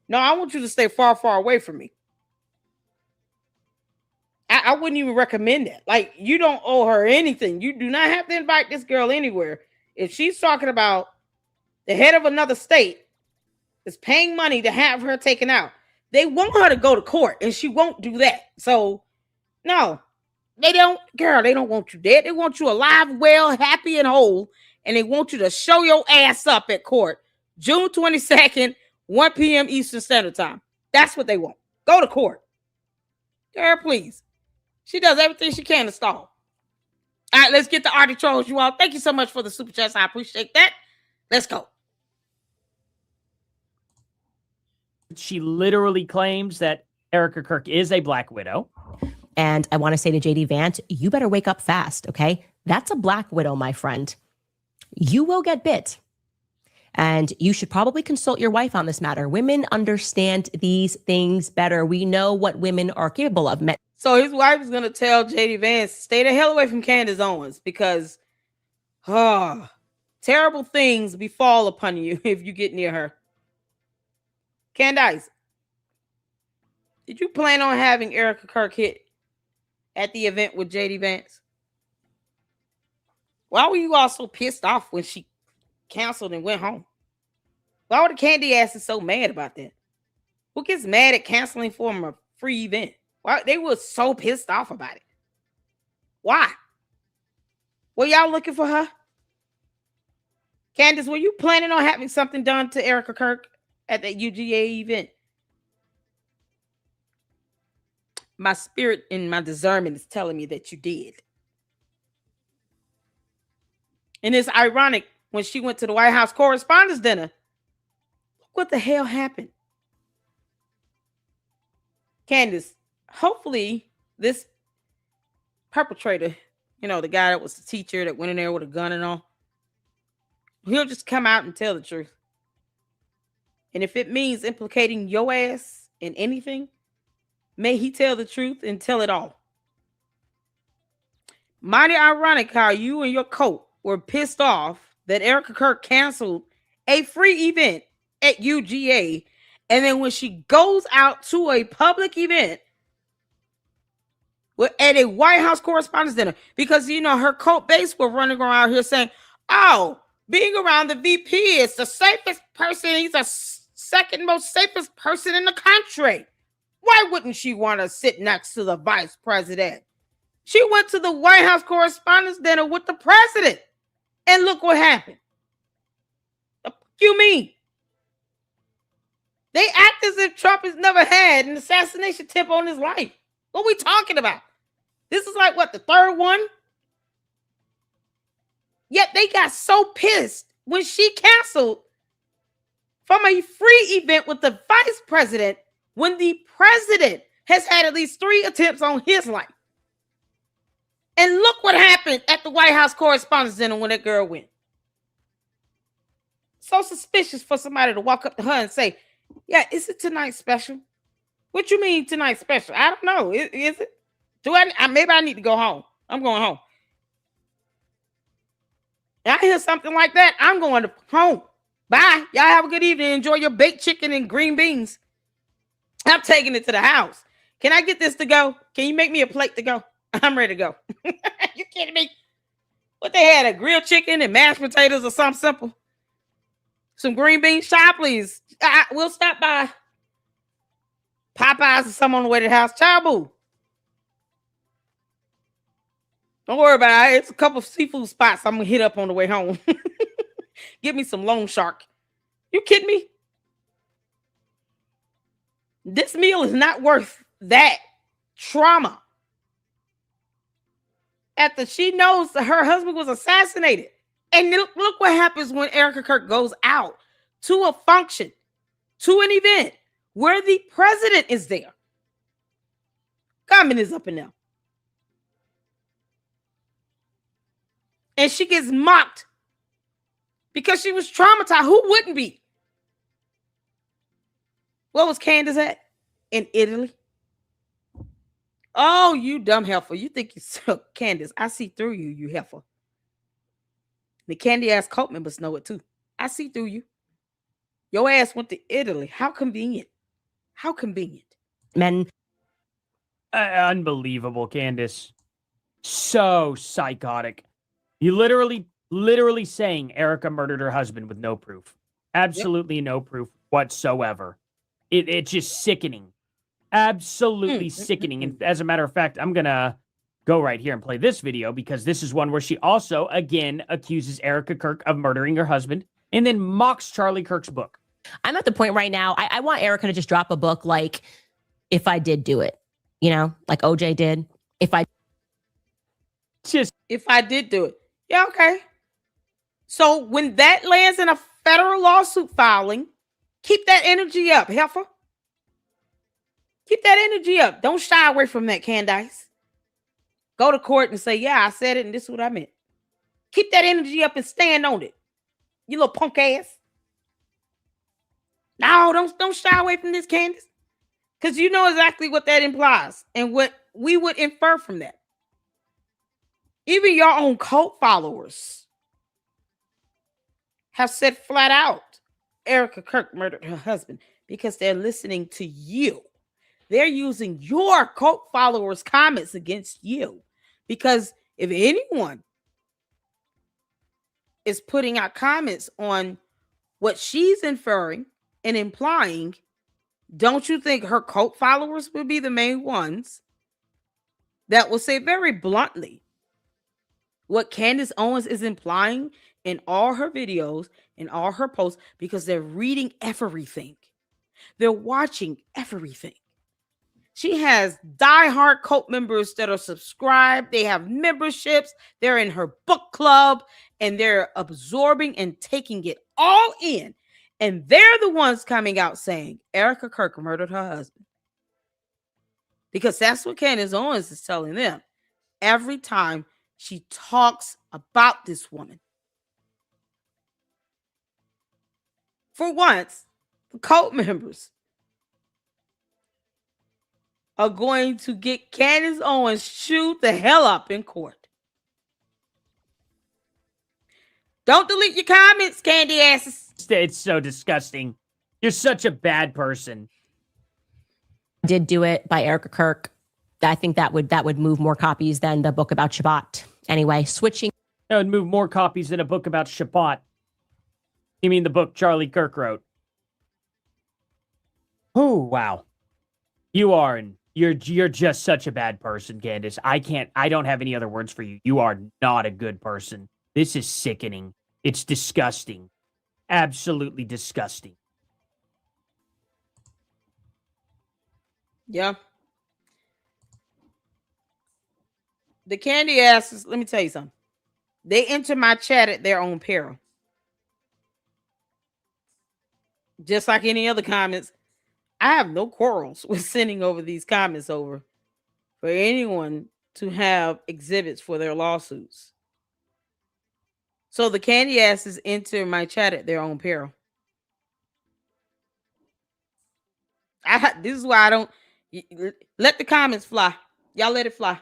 No, I want you to stay far, far away from me. I wouldn't even recommend that. Like, you don't owe her anything. You do not have to invite this girl anywhere. If she's talking about the head of another state is paying money to have her taken out, they want her to go to court, and she won't do that. So, no, they don't, girl, they don't want you dead. They want you alive, well, happy, and whole, and they want you to show your ass up at court June 22nd, 1 p.m. Eastern Standard Time. That's what they want. Go to court. Girl, please. She does everything she can to stall. All right, let's get the Artie Trolls, you all. Thank you so much for the super chats. I appreciate that. Let's go. She literally claims that Erica Kirk is a Black Widow. And I want to say to JD Vance, you better wake up fast, okay? That's a Black Widow, my friend. You will get bit. And you should probably consult your wife on this matter. Women understand these things better. We know what women are capable of. So his wife is going to tell JD Vance, stay the hell away from Candace Owens because terrible things befall upon you if you get near her. Candace, did you plan on having Erica Kirk hit at the event with JD Vance? Why were you all so pissed off when she canceled and went home? Why were the candy asses so mad about that? Who gets mad at canceling for a free event? Why they were so pissed off about it? Why? Were y'all looking for her? Candace, were you planning on having something done to Erica Kirk at that UGA event? My spirit and my discernment is telling me that you did. And it's ironic when she went to the White House Correspondents' Dinner. What the hell happened? Candace, hopefully this perpetrator, the guy that was the teacher that went in there with a gun and all, he'll just come out and tell the truth. And if it means implicating your ass in anything, may he tell the truth and tell it all. Mighty ironic how you and your coat were pissed off that Erica Kirk canceled a free event at UGA. And then when she goes out to a public event at a White House Correspondents' Dinner, because, her cult base were running around here saying, oh, being around the VP is the safest person. He's the second most safest person in the country. Why wouldn't she want to sit next to the vice president? She went to the White House Correspondents' Dinner with the president. And look what happened. What you mean? They act as if Trump has never had an assassination tip on his life. What are we talking about? This is like, what, the third one? Yet they got so pissed when she canceled from a free event with the vice president when the president has had at least 3 attempts on his life. And look what happened at the White House Correspondents' Dinner when that girl went. So suspicious for somebody to walk up to her and say, yeah, is it tonight's special? What you mean tonight's special? I don't know. Is it? Maybe I need to go home. I'm going home. And I hear something like that, I'm going home. Bye. Y'all have a good evening. Enjoy your baked chicken and green beans. I'm taking it to the house. Can I get this to go? Can you make me a plate to go? I'm ready to go. You kidding me? What they had, a grilled chicken and mashed potatoes or something simple? Some green beans, child, please. We'll stop by Popeyes or something on the way to the house. Child, boo. Don't worry about it. It's a couple of seafood spots I'm going to hit up on the way home. Give me some loan shark. You kidding me? This meal is not worth that trauma. After she knows that her husband was assassinated. And look what happens when Erica Kirk goes out to a function, to an event where the president is there. Comment is up and down. And she gets mocked because she was traumatized. Who wouldn't be? What was Candace at? In Italy? Oh, you dumb heifer. You think you're so Candace. I see through you, you heifer. The candy ass cult members know it too. I see through you. Your ass went to Italy. How convenient. How convenient. Men. Unbelievable, Candace. So psychotic. You literally saying Erica murdered her husband with no proof. Absolutely no proof whatsoever. It's just sickening. Absolutely sickening. And as a matter of fact, I'm going to go right here and play this video because this is one where she also, again, accuses Erica Kirk of murdering her husband and then mocks Charlie Kirk's book. I'm at the point right now, I want Erica to just drop a book like, If I Did Do It, you know, like OJ did. If I did do it. Yeah, okay. So when that lands in a federal lawsuit filing, keep that energy up, heifer. Keep that energy up. Don't shy away from that, Candace. Go to court and say, yeah, I said it and this is what I meant. Keep that energy up and stand on it. You little punk ass. No, don't shy away from this, Candace. Because you know exactly what that implies and what we would infer from that. Even your own cult followers have said flat out, Erica Kirk murdered her husband because they're listening to you. They're using your cult followers' comments against you. Because if anyone is putting out comments on what she's inferring and implying, don't you think her cult followers will be the main ones that will say very bluntly what Candace Owens is implying in all her videos, in all her posts, because they're reading everything. They're watching everything. She has diehard cult members that are subscribed. They have memberships. They're in her book club and they're absorbing and taking it all in. And they're the ones coming out saying Erica Kirk murdered her husband. Because that's what Candace Owens is telling them every time she talks about this woman. For once, the cult members are going to get Candace Owens chewed the hell up in court. Don't delete your comments, candy asses. It's so disgusting. You're such a bad person. Did Do It by Erica Kirk. I think that would move more copies than the book about Shabbat. Anyway, switching. That would move more copies than a book about Shabbat. You mean the book Charlie Kirk wrote? Oh, wow. You're just such a bad person, Candace. I don't have any other words for you. You are not a good person. This is sickening. It's disgusting. Absolutely disgusting. Yeah. The candy asses, let me tell you something. They enter my chat at their own peril. Just like any other comments, I have no quarrels with sending over these comments over for anyone to have exhibits for their lawsuits. So the candy asses enter my chat at their own peril. This is why I don't let the comments fly. Y'all let it fly.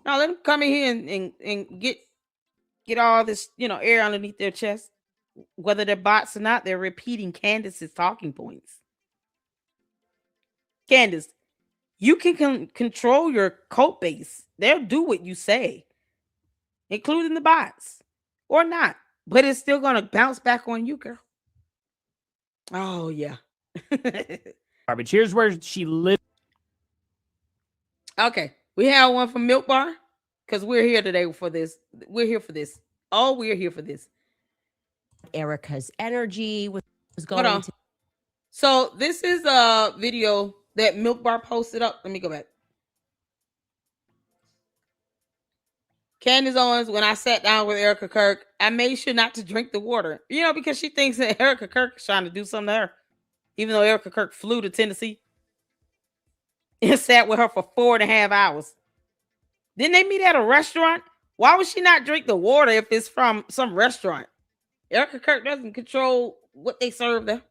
No, let them come in here and get all this, air underneath their chest. whether they're bots or not, they're repeating Candace's talking points. Candace, you can control your code base. They'll do what you say, including the bots, or not. But it's still going to bounce back on you, girl. Oh, yeah. Garbage. Here's where she lives. Okay. We have one from Milk Bar because we're here today for this. We're here for this. Oh, we're here for this. Erica's energy was Hold going on. to. So this is a video that Milk Bar posted up. Let me go back. Candace Owens, when I sat down with Erica Kirk, I made sure not to drink the water. You know, because she thinks that Erica Kirk is trying to do something to her. Even though Erica Kirk flew to Tennessee and sat with her for 4.5 hours. Didn't they meet at a restaurant? Why would she not drink the water if it's from some restaurant? Erica Kirk doesn't control what they serve there.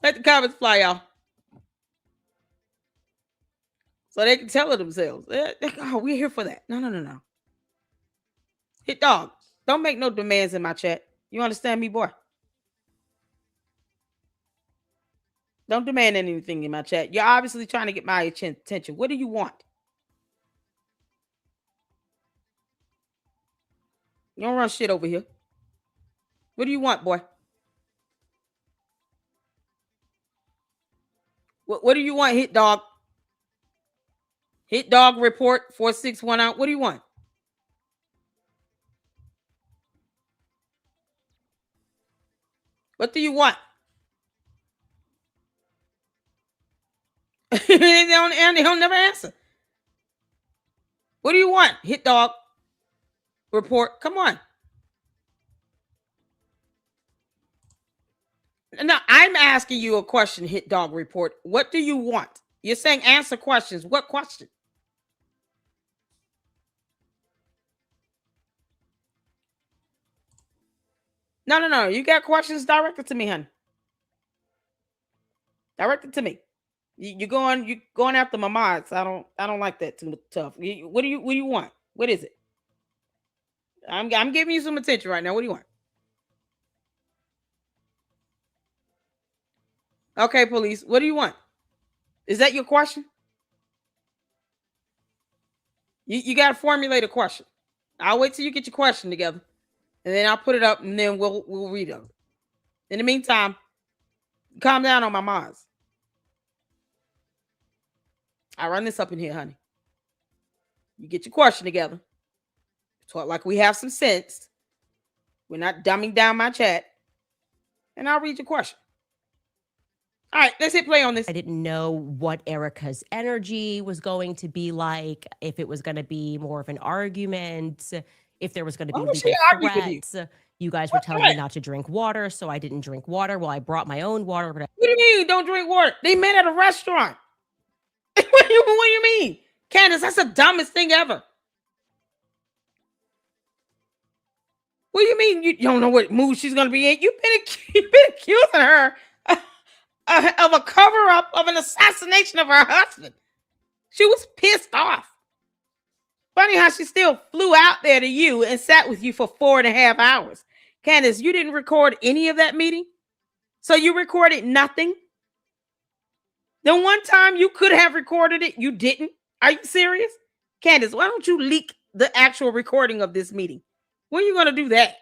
Let the comments fly, y'all. So they can tell it themselves. Oh, we're here for that. No. Hit dog. Don't make no demands in my chat. You understand me, boy? Don't demand anything in my chat. You're obviously trying to get my attention. What do you want? You don't run shit over here. What do you want, boy? What do you want, hit dog? Hit dog report 461 out. What do you want? What do you want? they don't never answer. What do you want? Hit dog report. Come on. Now I'm asking you a question, hit dog report. What do you want? You're saying answer questions. What question? No. You got questions directed to me, honey. Directed to me. You going after my mods. I don't like that too tough. What do you want? What is it? I'm giving you some attention right now. What do you want? Okay, police. What do you want? Is that your question? You got to formulate a question. I'll wait till you get your question together, and then I'll put it up, and then we'll read it. In the meantime, calm down on my mods. I run this up in here, honey. You get your question together. Talk like we have some sense. We're not dumbing down my chat. And I'll read your question. All right, let's hit play on this. I didn't know what Erica's energy was going to be like, if it was going to be more of an argument, if there was going to be legal threats. You guys were telling me not to drink water, so I didn't drink water. Well, I brought my own water. But What do you mean you don't drink water? They met at a restaurant. What do you mean? Candace, that's the dumbest thing ever. What do you mean you don't know what mood she's going to be in? You've been accusing her of a cover-up of an assassination of her husband. She was pissed off. Funny how she still flew out there to you and sat with you for 4.5 hours. Candace, you didn't record any of that meeting? So you recorded nothing? The one time you could have recorded it, you didn't? Are you serious? Candace, why don't you leak the actual recording of this meeting? When are you going to do that?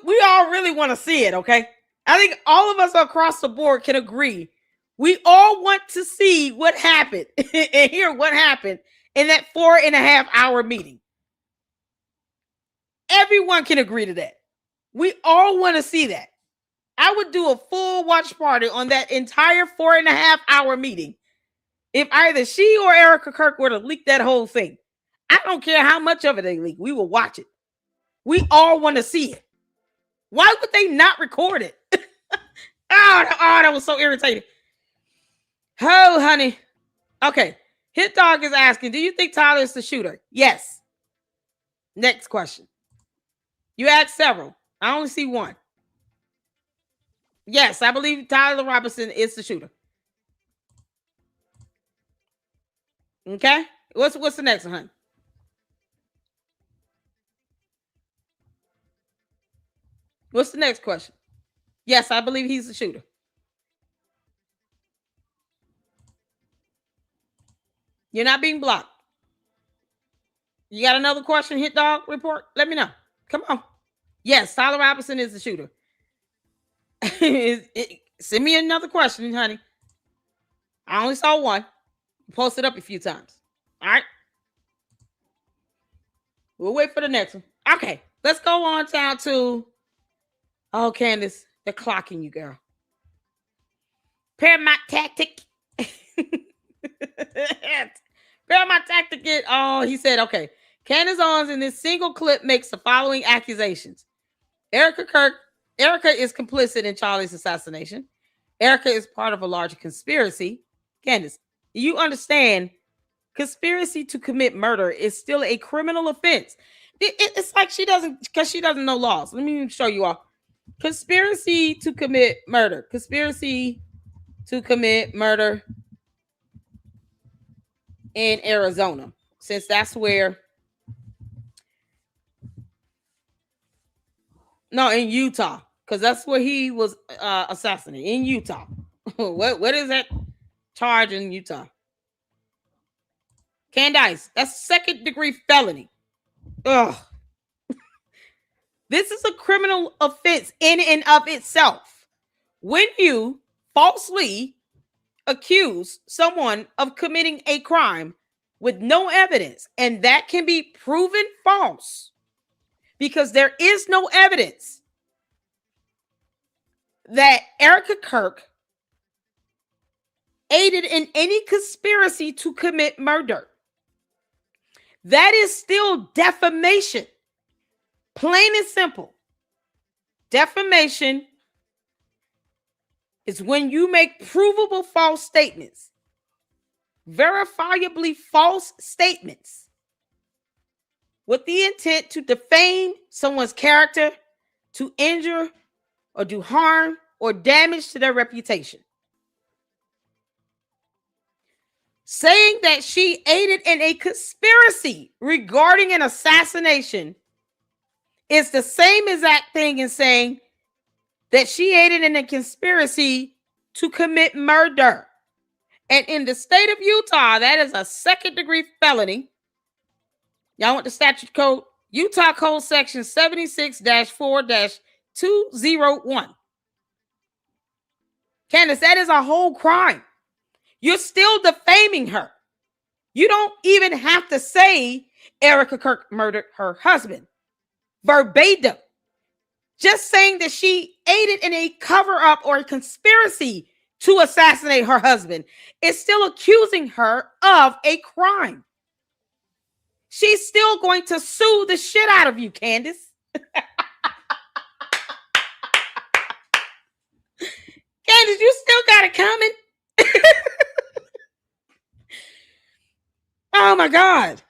We all really want to see it, okay? I think all of us across the board can agree. We all want to see what happened and hear what happened in that 4.5 hour meeting. Everyone can agree to that. We all want to see that. I would do a full watch party on that entire 4.5 hour meeting if either she or Erica Kirk were to leak that whole thing. I don't care how much of it they leak. We will watch it. We all want to see it. Why would they not record it? That was so irritating. Oh, honey. Okay. Hit Dog is asking, do you think Tyler is the shooter? Yes. Next question. You asked several. I only see one. Yes, I believe Tyler Robinson is the shooter. Okay. What's the next one, honey? What's the next question? Yes, I believe he's the shooter. You're not being blocked. You got another question, Hit Dog Report? Let me know. Come on. Yes, Tyler Robinson is the shooter. Send me another question, honey. I only saw one. Post it up a few times. All right. We'll wait for the next one. Okay. Let's go on down to, oh, Candace, they're clocking you, girl. Paramount Tactic. Paramount Tactic. He said, okay. Candace Owens in this single clip makes the following accusations. Erica is complicit in Charlie's assassination. Erica is part of a larger conspiracy. Candace, you understand conspiracy to commit murder is still a criminal offense. It's like she doesn't know laws. Let me show you all. Conspiracy to commit murder. Conspiracy to commit murder in Arizona, since that's where. No, in Utah, because that's where he was assassinated, in Utah. What is that charge in Utah? Candace, that's second-degree felony. Ugh. This is a criminal offense in and of itself. When you falsely accuse someone of committing a crime with no evidence, and that can be proven false, because there is no evidence that Erica Kirk aided in any conspiracy to commit murder. That is still defamation. Plain and simple. Defamation is when you make provable false statements, verifiably false statements, with the intent to defame someone's character, to injure or do harm or damage to their reputation. Saying that she aided in a conspiracy regarding an assassination is the same exact thing as saying that she aided in a conspiracy to commit murder. And in the state of Utah, that is a second-degree felony. Y'all want the statute code? Utah Code Section 76-4-201. Candace, that is a whole crime. You're still defaming her. You don't even have to say Erica Kirk murdered her husband. Verbatim. Just saying that she aided in a cover-up or a conspiracy to assassinate her husband is still accusing her of a crime. She's still going to sue the shit out of you, Candace. Candace, you still got it coming. Oh my God.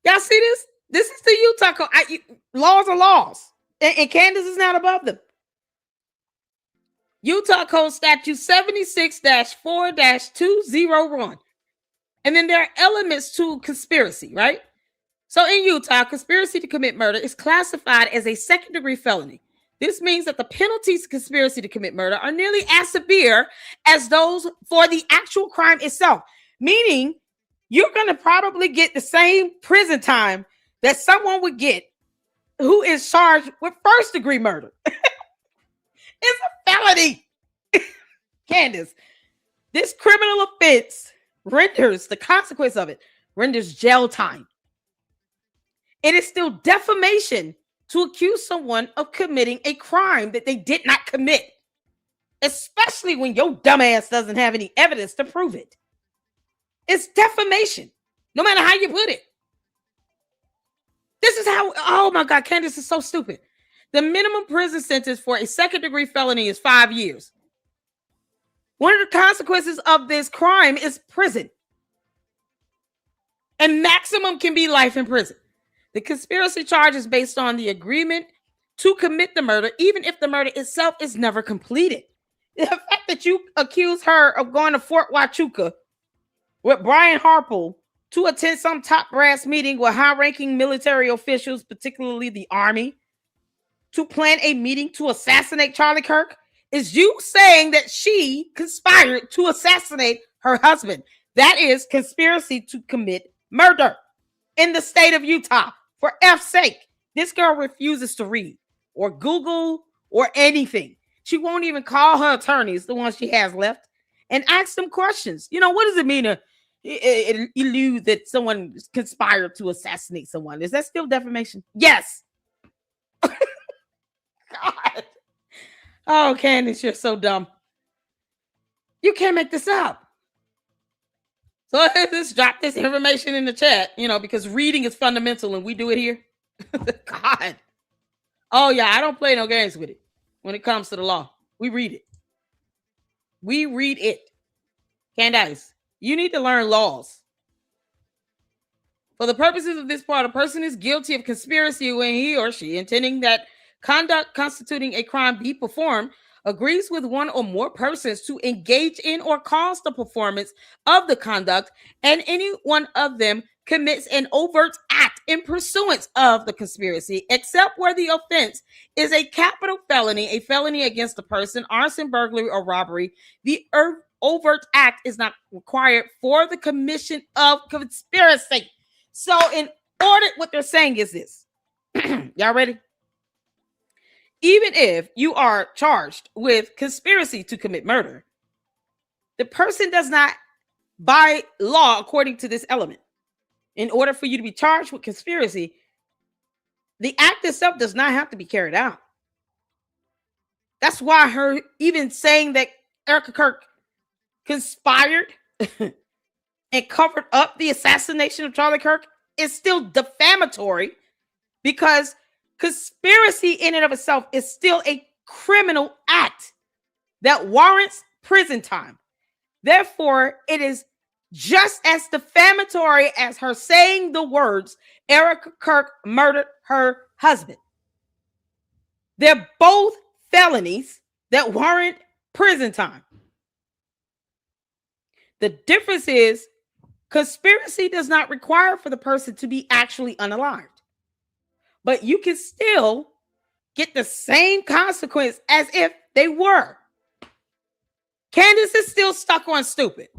Y'all see this? This is the Utah code. Laws are laws. And Candace is not above them. Utah Code Statute 76-4-201. And then there are elements to conspiracy, right? So in Utah, conspiracy to commit murder is classified as a second-degree felony. This means that the penalties of conspiracy to commit murder are nearly as severe as those for the actual crime itself. Meaning, you're going to probably get the same prison time that someone would get who is charged with first-degree murder. It's a felony. Candace, this criminal offense renders the consequence of it, renders jail time. It is still defamation to accuse someone of committing a crime that they did not commit, especially when your dumbass doesn't have any evidence to prove it. It's defamation, no matter how you put it. This is how, oh my God, Candace is so stupid. The minimum prison sentence for a second-degree felony is 5 years. One of the consequences of this crime is prison. And maximum can be life in prison. The conspiracy charge is based on the agreement to commit the murder, even if the murder itself is never completed. The fact that you accuse her of going to Fort Huachuca with Brian Harple to attend some top brass meeting with high-ranking military officials, particularly the Army, to plan a meeting to assassinate Charlie Kirk? Is you saying that she conspired to assassinate her husband? That is conspiracy to commit murder in the state of Utah. For F's sake, this girl refuses to read or Google or anything. She won't even call her attorneys, the ones she has left, and ask them questions. You know, what does it mean to elude that someone conspired to assassinate someone? Is that still defamation? Yes. God. Oh, Candace, you're so dumb. You can't make this up. So let's drop this information in the chat, because reading is fundamental and we do it here. God. Oh, yeah, I don't play no games with it when it comes to the law. We read it. We read it. Candace, you need to learn laws. For the purposes of this part, a person is guilty of conspiracy when he or she, intending that conduct constituting a crime be performed, agrees with one or more persons to engage in or cause the performance of the conduct, and any one of them commits an overt act in pursuance of the conspiracy, except where the offense is a capital felony, a felony against a person, arson, burglary, or robbery. The overt act is not required for the commission of conspiracy. So in order, what they're saying is this. Y'all ready? Even if you are charged with conspiracy to commit murder, the person does not, by law, according to this element, in order for you to be charged with conspiracy, the act itself does not have to be carried out. That's why her even saying that Erica Kirk conspired and covered up the assassination of Charlie Kirk is still defamatory, because conspiracy in and of itself is still a criminal act that warrants prison time. Therefore, it is just as defamatory as her saying the words, Erica Kirk murdered her husband. They're both felonies that warrant prison time. The difference is conspiracy does not require for the person to be actually unalived. But you can still get the same consequence as if they were. Candace is still stuck on stupid.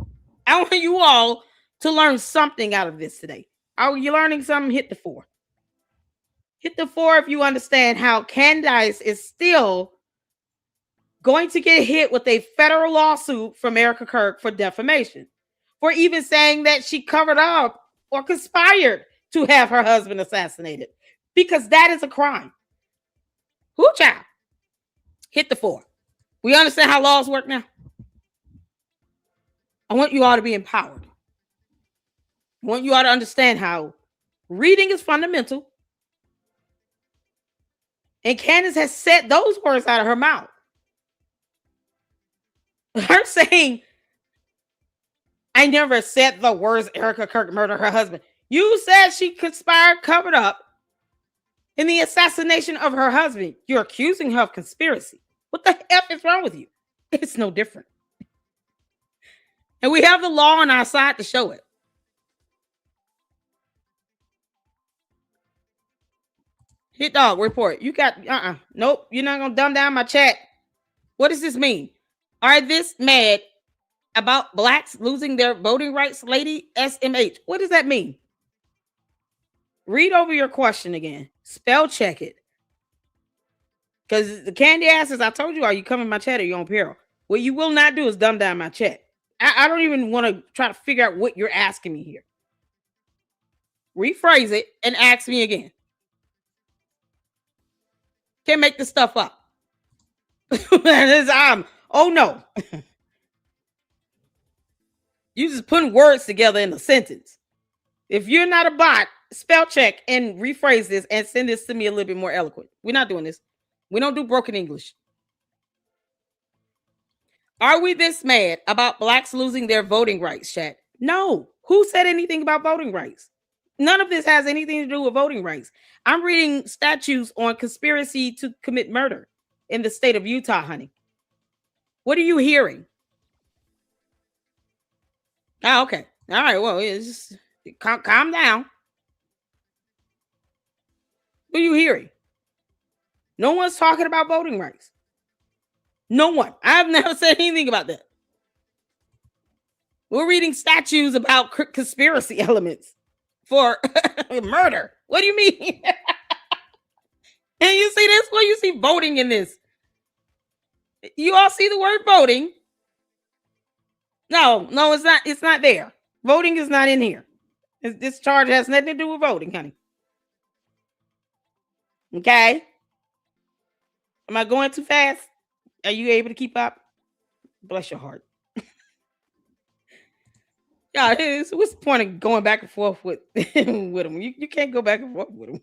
I want you all to learn something out of this today. Are you learning something? Hit the 4. Hit the 4 if you understand how Candace is still going to get hit with a federal lawsuit from Erica Kirk for defamation, for even saying that she covered up or conspired to have her husband assassinated, because that is a crime. Who child? Hit the 4. We understand how laws work now. I want you all to be empowered. I want you all to understand how reading is fundamental. And Candace has said those words out of her mouth. Her saying, I never said the words Erica Kirk murdered her husband. You said she conspired, covered up in the assassination of her husband. You're accusing her of conspiracy. What the F is wrong with you? It's no different. And we have the law on our side to show it. Hit dog report. You got nope. You're not gonna dumb down my chat. What does this mean? Are this mad about blacks losing their voting rights, lady SMH? What does that mean? Read over your question again. Spell check it. Because the candy asses, I told you, are you coming my chat or you on peril? What you will not do is dumb down my chat. I don't even want to try to figure out what you're asking me here. Rephrase it and ask me again. Can't make this stuff up. Oh no. You just putting words together in a sentence. If you're not a bot, spell check and rephrase this and send this to me a little bit more eloquent. We're not doing this. We don't do broken English. Are we this mad about blacks losing their voting rights, chat? No. Who said anything about voting rights? None of this has anything to do with voting rights. I'm reading statutes on conspiracy to commit murder in the state of Utah, honey. What are you hearing? Oh, okay. All right, well, it's just calm down. What are you hearing? No one's talking about voting rights. No one. I've never said anything about that. We're reading statutes about conspiracy elements for murder. What do you mean? And you see this? Well, you see voting in this. You all see the word voting? No, it's not. It's not there. Voting is not in here. This charge has nothing to do with voting, honey. Okay. Am I going too fast? Are you able to keep up? Bless your heart. Yeah, what's the point of going back and forth with with him? You can't go back and forth with him.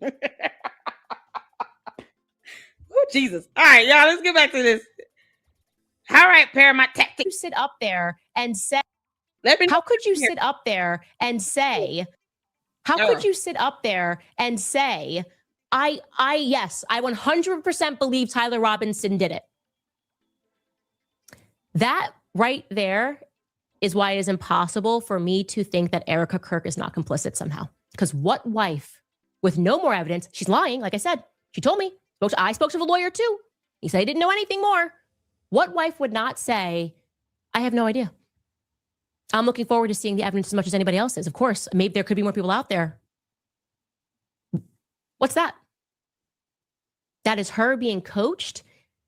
Oh, Jesus. All right, y'all, let's get back to this. All right, Paramount Tactics. You sit up there and say, Let me know. how could you sit up there and say, yes, I 100% believe Tyler Robinson did it. That right there is why it is impossible for me to think that Erica Kirk is not complicit somehow. Because what wife with no more evidence, she's lying, like I said, she told me, I spoke to the lawyer too. He said he didn't know anything more. What wife would not say, I have no idea? I'm looking forward to seeing the evidence as much as anybody else is. Of course, maybe there could be more people out there. What's that? That is her being coached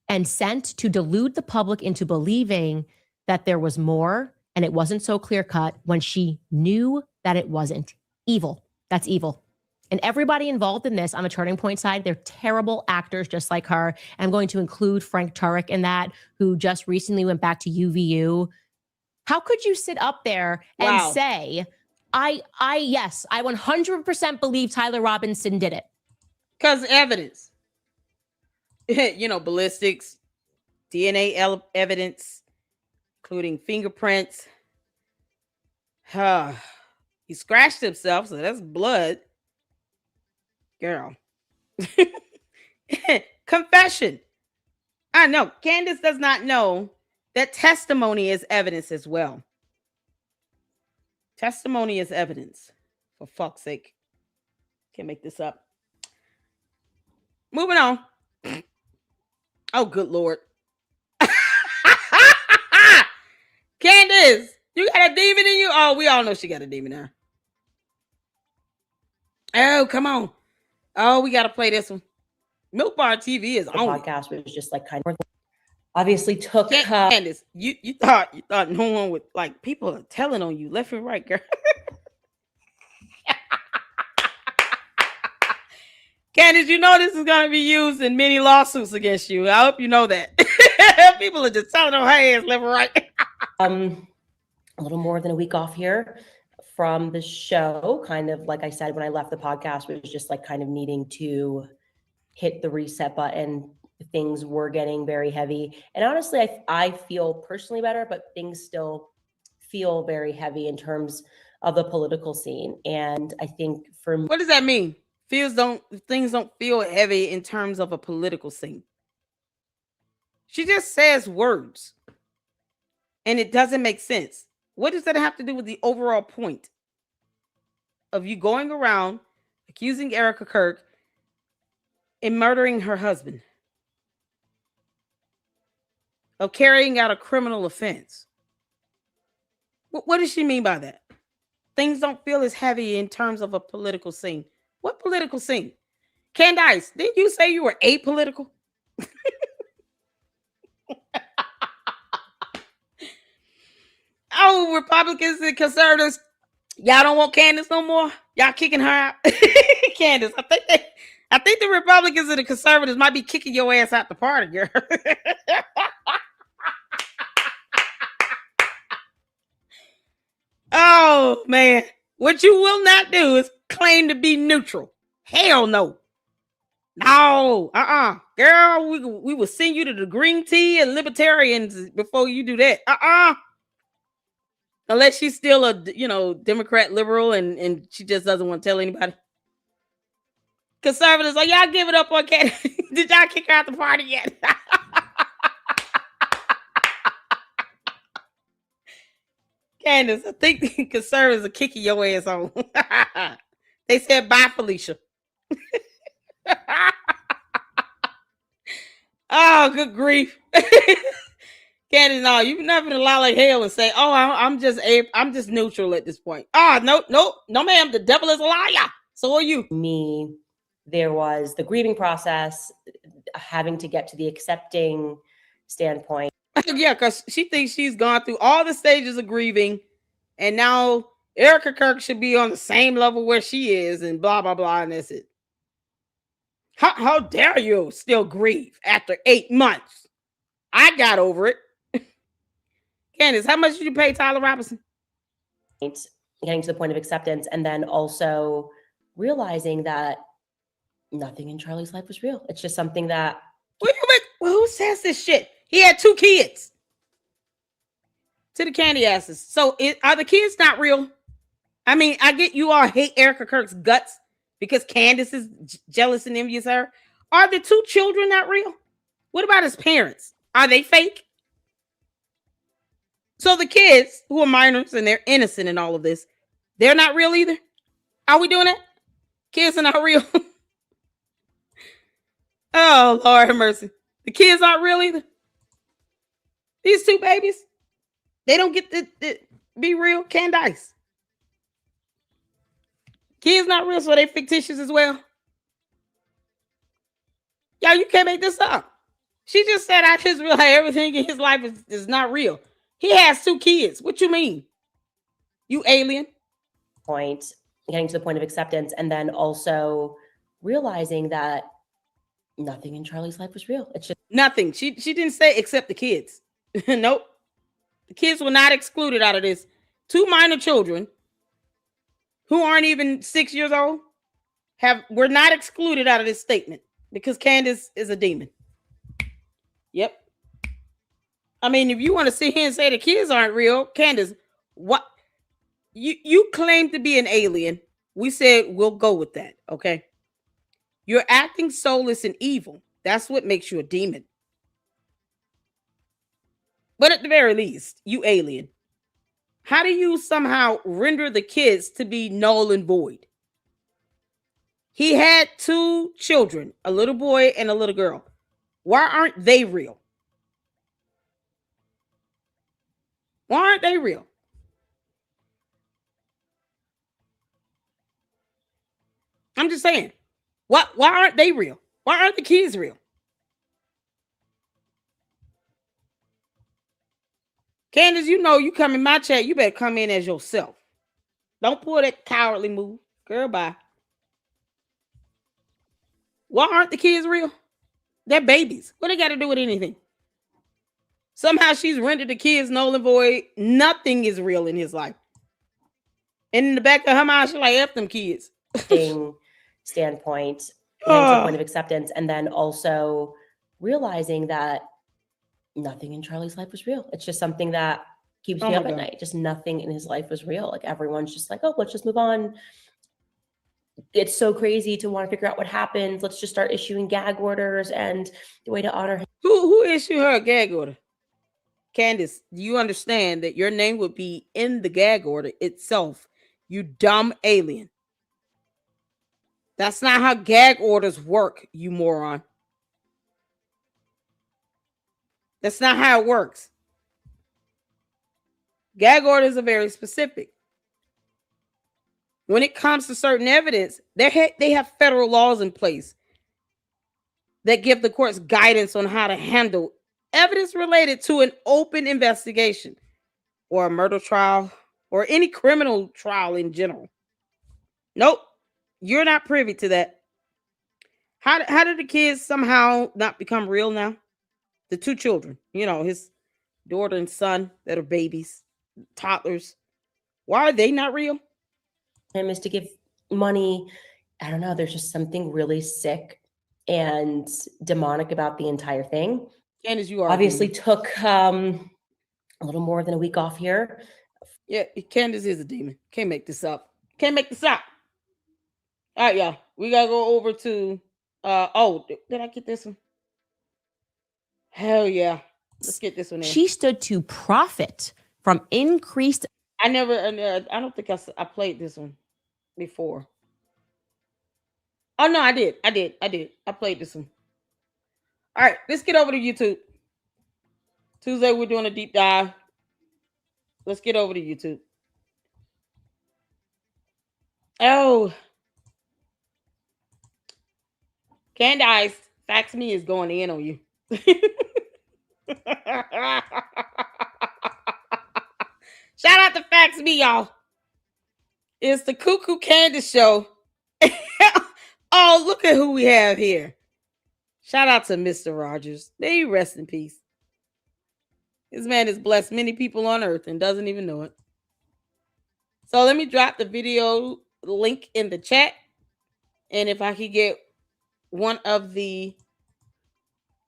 and sent to delude the public into believing that there was more and it wasn't so clear cut when she knew that it wasn't. Evil. That's evil. And everybody involved in this on the Turning Point side, they're terrible actors just like her. I'm going to include Frank Turek in that, who just recently went back to UVU. How could you sit up there and say, yes, I 100% believe Tyler Robinson did it? Because evidence. Ballistics, DNA evidence, including fingerprints. He scratched himself, so that's blood. Girl. Confession. I know. Candace does not know that testimony is evidence as well. Testimony is evidence. For fuck's sake. Can't make this up. Moving on. Oh, good Lord. Candace, you got a demon in you? Oh, we all know she got a demon now. Oh, come on. Oh, we got to play this one. Milk Bar TV is on. The podcast was just like kind of obviously took Candace, you thought no one would, like, people are telling on you left and right, girl. Candace, you know this is going to be used in many lawsuits against you. I hope you know that. People are just telling on her ass left and right. A little more than a week off here from the show. Kind of like I said, when I left the podcast, it was just like kind of needing to hit the reset button. Things were getting very heavy. And honestly, I feel personally better, but things still feel very heavy in terms of the political scene. And I think for me, what does that mean? Things don't feel heavy in terms of a political scene. She just says words. And it doesn't make sense. What does that have to do with the overall point of you going around accusing Erica Kirk and murdering her husband? Of carrying out a criminal offense? What does she mean by that? Things don't feel as heavy in terms of a political scene. What political scene? Candace, didn't you say you were apolitical? Oh, Republicans and conservatives, y'all don't want Candace no more? Y'all kicking her out? Candace, I think the Republicans and the conservatives might be kicking your ass out the party, girl. Oh, man. What you will not do is claim to be neutral. Hell no. No. Girl, we will send you to the green tea and libertarians before you do that. Unless she's still a, Democrat liberal and she just doesn't want to tell anybody. Conservatives, y'all give it up on Candace. Did y'all kick her out the party yet? Candace, I think the conservatives are kicking your ass on. They said bye, Felicia. Oh, good grief. Candace, no, you've never lie like hell and say, "Oh, I'm just neutral at this point." Oh, no, ma'am. The devil is a liar. So are you. Me, there was the grieving process, having to get to the accepting standpoint. Yeah, because she thinks she's gone through all the stages of grieving, and now Erica Kirk should be on the same level where she is, and blah blah blah, and that's it. How dare you still grieve after 8 months? I got over it. Candace, how much did you pay Tyler Robinson? Getting to the point of acceptance, and then also realizing that nothing in Charlie's life was real. It's just something that. Well, who says this shit? He had 2 kids. To the candy asses. So are the kids not real? I mean, I get you all hate Erica Kirk's guts because Candace is jealous and envious her. Are the 2 children not real? What about his parents? Are they fake? So the kids who are minors and they're innocent in all of this, they're not real either? Are we doing that? Kids are not real. Oh, Lord have mercy. The kids aren't real either. These 2 babies, they don't get to be real. Candace. Kids not real, so they fictitious as well. Y'all, you can't make this up. She just said, I just realized everything in his life is not real. He has 2 kids. What you mean? You alien? Point, getting to the point of acceptance, and then also realizing that nothing in Charlie's life was real. It's just nothing. She didn't say except the kids. Nope. The kids were not excluded out of this. 2 minor children who aren't even 6 years old were not excluded out of this statement because Candace is a demon. Yep. I mean, if you want to sit here and say the kids aren't real, Candace, what you claim to be an alien. We said we'll go with that, okay? You're acting soulless and evil. That's what makes you a demon. But at the very least, you alien. How do you somehow render the kids to be null and void? He had 2 children, a little boy and a little girl. Why aren't they real? Why aren't they real? I'm just saying. Why aren't they real? Why aren't the kids real? Candace, you know you come in my chat, you better come in as yourself. Don't pull that cowardly move. Girl, bye. Why aren't the kids real? They're babies. What they got to do with anything? Somehow she's rendered the kids null and void. Nothing is real in his life. And in the back of her mind, she's like, F them kids. Standpoint, getting to the point of acceptance, and then also realizing that nothing in Charlie's life was real. It's just something that keeps me up at night. Just nothing in his life was real. Like everyone's just like, oh, let's just move on. It's so crazy to want to figure out what happened. Let's just start issuing gag orders and the way to honor him. Who issued her a gag order? Candace, do you understand that your name would be in the gag order itself? You dumb alien. That's not how gag orders work, you moron. That's not how it works. Gag orders are very specific. When it comes to certain evidence, they have federal laws in place that give the courts guidance on how to handle evidence related to an open investigation or a murder trial or any criminal trial in general. Nope. You're not privy to that. How did the kids somehow not become real now? The 2 children, you know, his daughter and son that are babies, toddlers. Why are they not real? Him is to give money. I don't know. There's just something really sick and demonic about the entire thing. Candace, you are obviously took a little more than a week off here. Yeah, Candace is a demon. Can't make this up. Can't make this up. All right, y'all. We gotta go over to oh, did I get this one? Hell yeah. Let's get this one in. She stood to profit from increased I never. I don't think I played this one before. Oh no, I did. I played this one. All right, let's get over to YouTube. Tuesday, we're doing a deep dive. Let's get over to YouTube. Oh, Candace, Fax Me is going in on you. Shout out to Fax Me, y'all. It's the Cuckoo Candace show. Oh, look at who we have here. Shout out to Mr. Rogers. May he rest in peace. This man has blessed many people on earth and doesn't even know it. So let me drop the video link in the chat. And if I could get one of the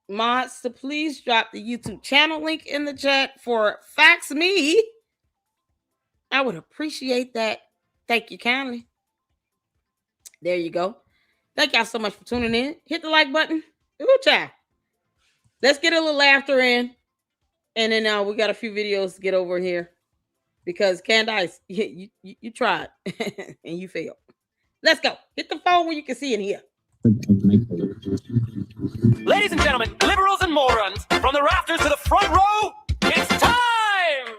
mods to please drop the YouTube channel link in the chat for Fax Me, I would appreciate that. Thank you kindly. There you go. Thank y'all so much for tuning in. Hit the like button. Ooh, child. Let's get a little laughter in. And then we got a few videos to get over here. Because Candace, you tried. And you failed. Let's go. Hit the phone where you can see and hear. Ladies and gentlemen, liberals and morons, from the rafters to the front row, it's time!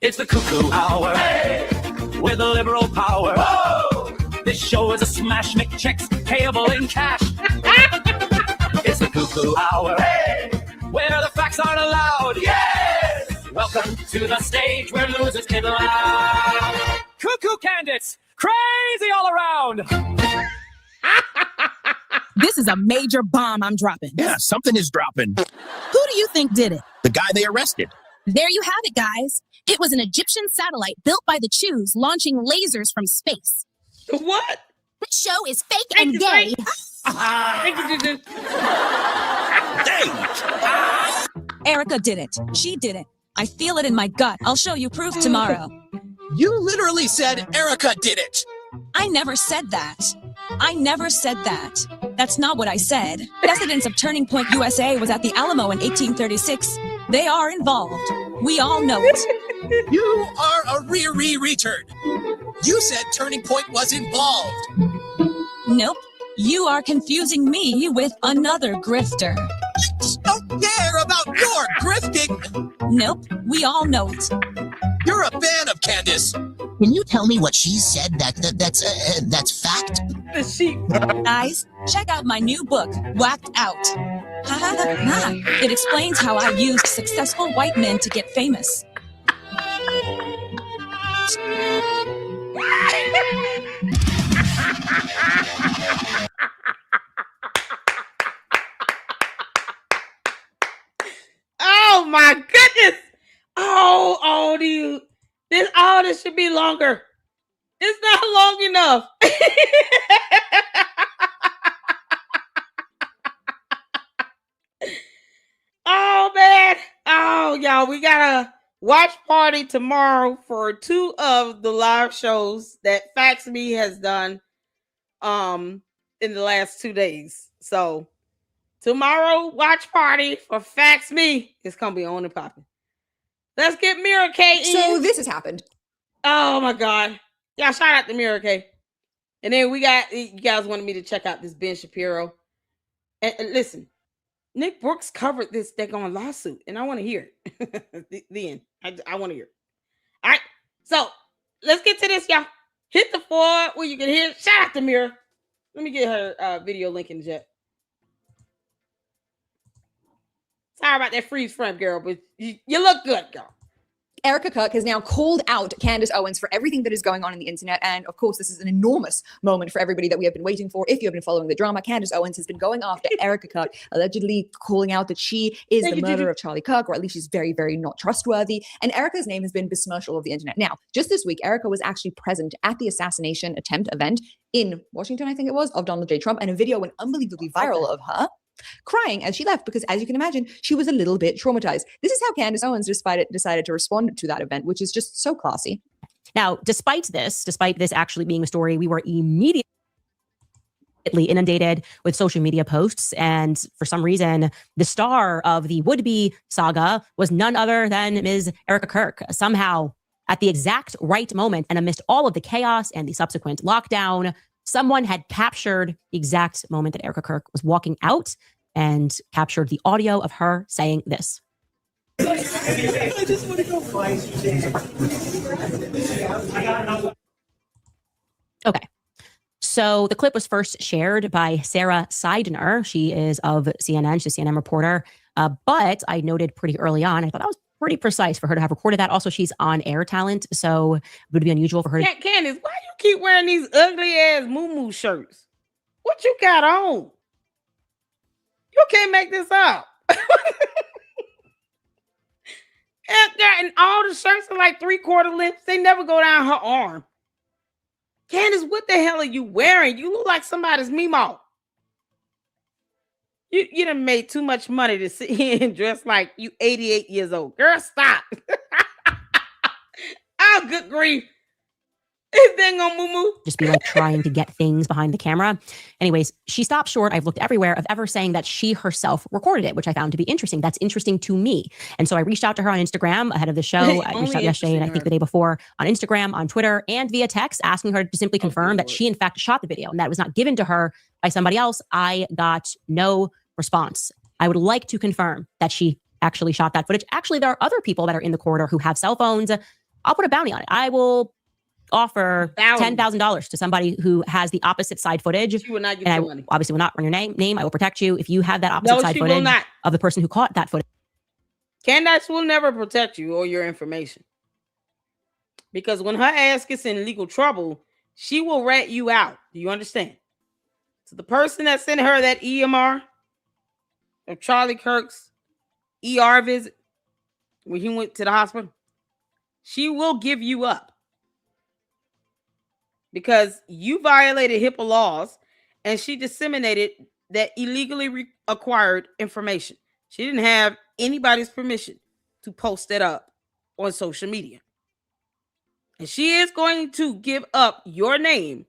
It's the cuckoo hour, hey! With the liberal power. Whoa! This show is a smash, make checks payable in cash. It's the cuckoo hour, hey! Where the facts aren't allowed. Yes! Welcome to the stage where losers can laugh. Cuckoo Candace, crazy all around. This is a major bomb I'm dropping. Yeah, something is dropping. Who do you think did it? The guy they arrested. There you have it, guys. It was an Egyptian satellite built by the Chews launching lasers from space. What? This show is fake and gay. Thank you, Juju. Erica did it. She did it. I feel it in my gut. I'll show you proof tomorrow. You literally said Erica did it. I never said that. I never said that. That's not what I said. Residents of Turning Point, USA was at the Alamo in 1836. They are involved. We all know it. You are a re-re-return. You said Turning Point was involved. Nope. You are confusing me with another grifter. Don't care about your grifting. Nope. We all know it. You're a fan of Candace. Can you tell me what she said that's fact? The sheep. Guys, check out my new book, Whacked Out. Ha ha ha ha. It explains how I used successful white men to get famous. Oh my goodness! Oh, this should be longer. It's not long enough. Oh man! Oh y'all, we got a watch party tomorrow for 2 of the live shows that Fax Me has done in the last 2 days. So tomorrow, watch party for Fax Me. It's gonna be on and popping. Let's get Mira K in. So this has happened. Oh my God. Yeah, shout out to Mira K. And then you guys wanted me to check out this Ben Shapiro. And listen, Nick Brooks covered this daggone lawsuit, and I want to hear it. the end. I want to hear it. All right. So let's get to this, y'all. Hit the 4 where you can hear it. Shout out to Mira. Let me get her video link in the chat. Sorry about that freeze frame, girl, but you look good, girl. Erica Kirk has now called out Candace Owens for everything that is going on in the internet. And of course, this is an enormous moment for everybody that we have been waiting for. If you have been following the drama, Candace Owens has been going after Erica Kirk, allegedly calling out that she is the murderer of Charlie Kirk, or at least she's very, very not trustworthy. And Erica's name has been besmirched all over the internet. Now, just this week, Erica was actually present at the assassination attempt event in Washington, I think it was, of Donald J. Trump, and a video went unbelievably viral of her crying as she left because, as you can imagine, she was a little bit traumatized. This is how Candace Owens decided to respond to that event, which is just so classy. Now, despite this actually being a story, we were immediately inundated with social media posts. And for some reason, the star of the would-be saga was none other than Ms. Erica Kirk. Somehow, At the exact right moment, and amidst all of the chaos and the subsequent lockdown, someone had captured the exact moment that Erica Kirk was walking out and captured the audio of her saying this. I just want to go fly. Okay. So the clip was first shared by Sarah Seidner. She is of CNN. She's a CNN reporter. But I noted pretty early on, I thought that was pretty precise for her to have recorded that. Also, she's on air talent, so it would be unusual for her to... Candace, why you keep wearing these ugly ass moo shirts? What you got on? You can't make this up. And all the shirts are like 3/4 lengths. They never go down her arm. Candace, what the hell are you wearing? You look like somebody's Mimo. You done made too much money to sit here and dress like you 88 years old. Girl, stop. Oh, good grief. This thing on moo. Just be like trying to get things behind the camera. Anyways, she stopped short. I've looked everywhere of ever saying that she herself recorded it, which I found to be interesting. That's interesting to me. And so I reached out to her on Instagram ahead of the show. I reached out yesterday and I think the day before on Instagram, on Twitter, and via text, asking her to simply confirm that she in fact shot the video and that was not given to her by somebody else. I got no response. I would like to confirm that she actually shot that footage. Actually, there are other people that are in the corridor who have cell phones. I'll put a bounty on it. I will offer $10,000 to somebody who has the opposite side footage. She will not give and you I money. obviously will not run your name. I will protect you if you have that opposite side footage of the person who caught that footage. Candace will never protect you or your information. Because when her ass gets in legal trouble, she will rat you out. Do you understand? So the person that sent her that EMR of Charlie Kirk's ER visit when he went to the hospital, she will give you up. Because you violated HIPAA laws and she disseminated that illegally acquired information. She didn't have anybody's permission to post that up on social media. And she is going to give up your name.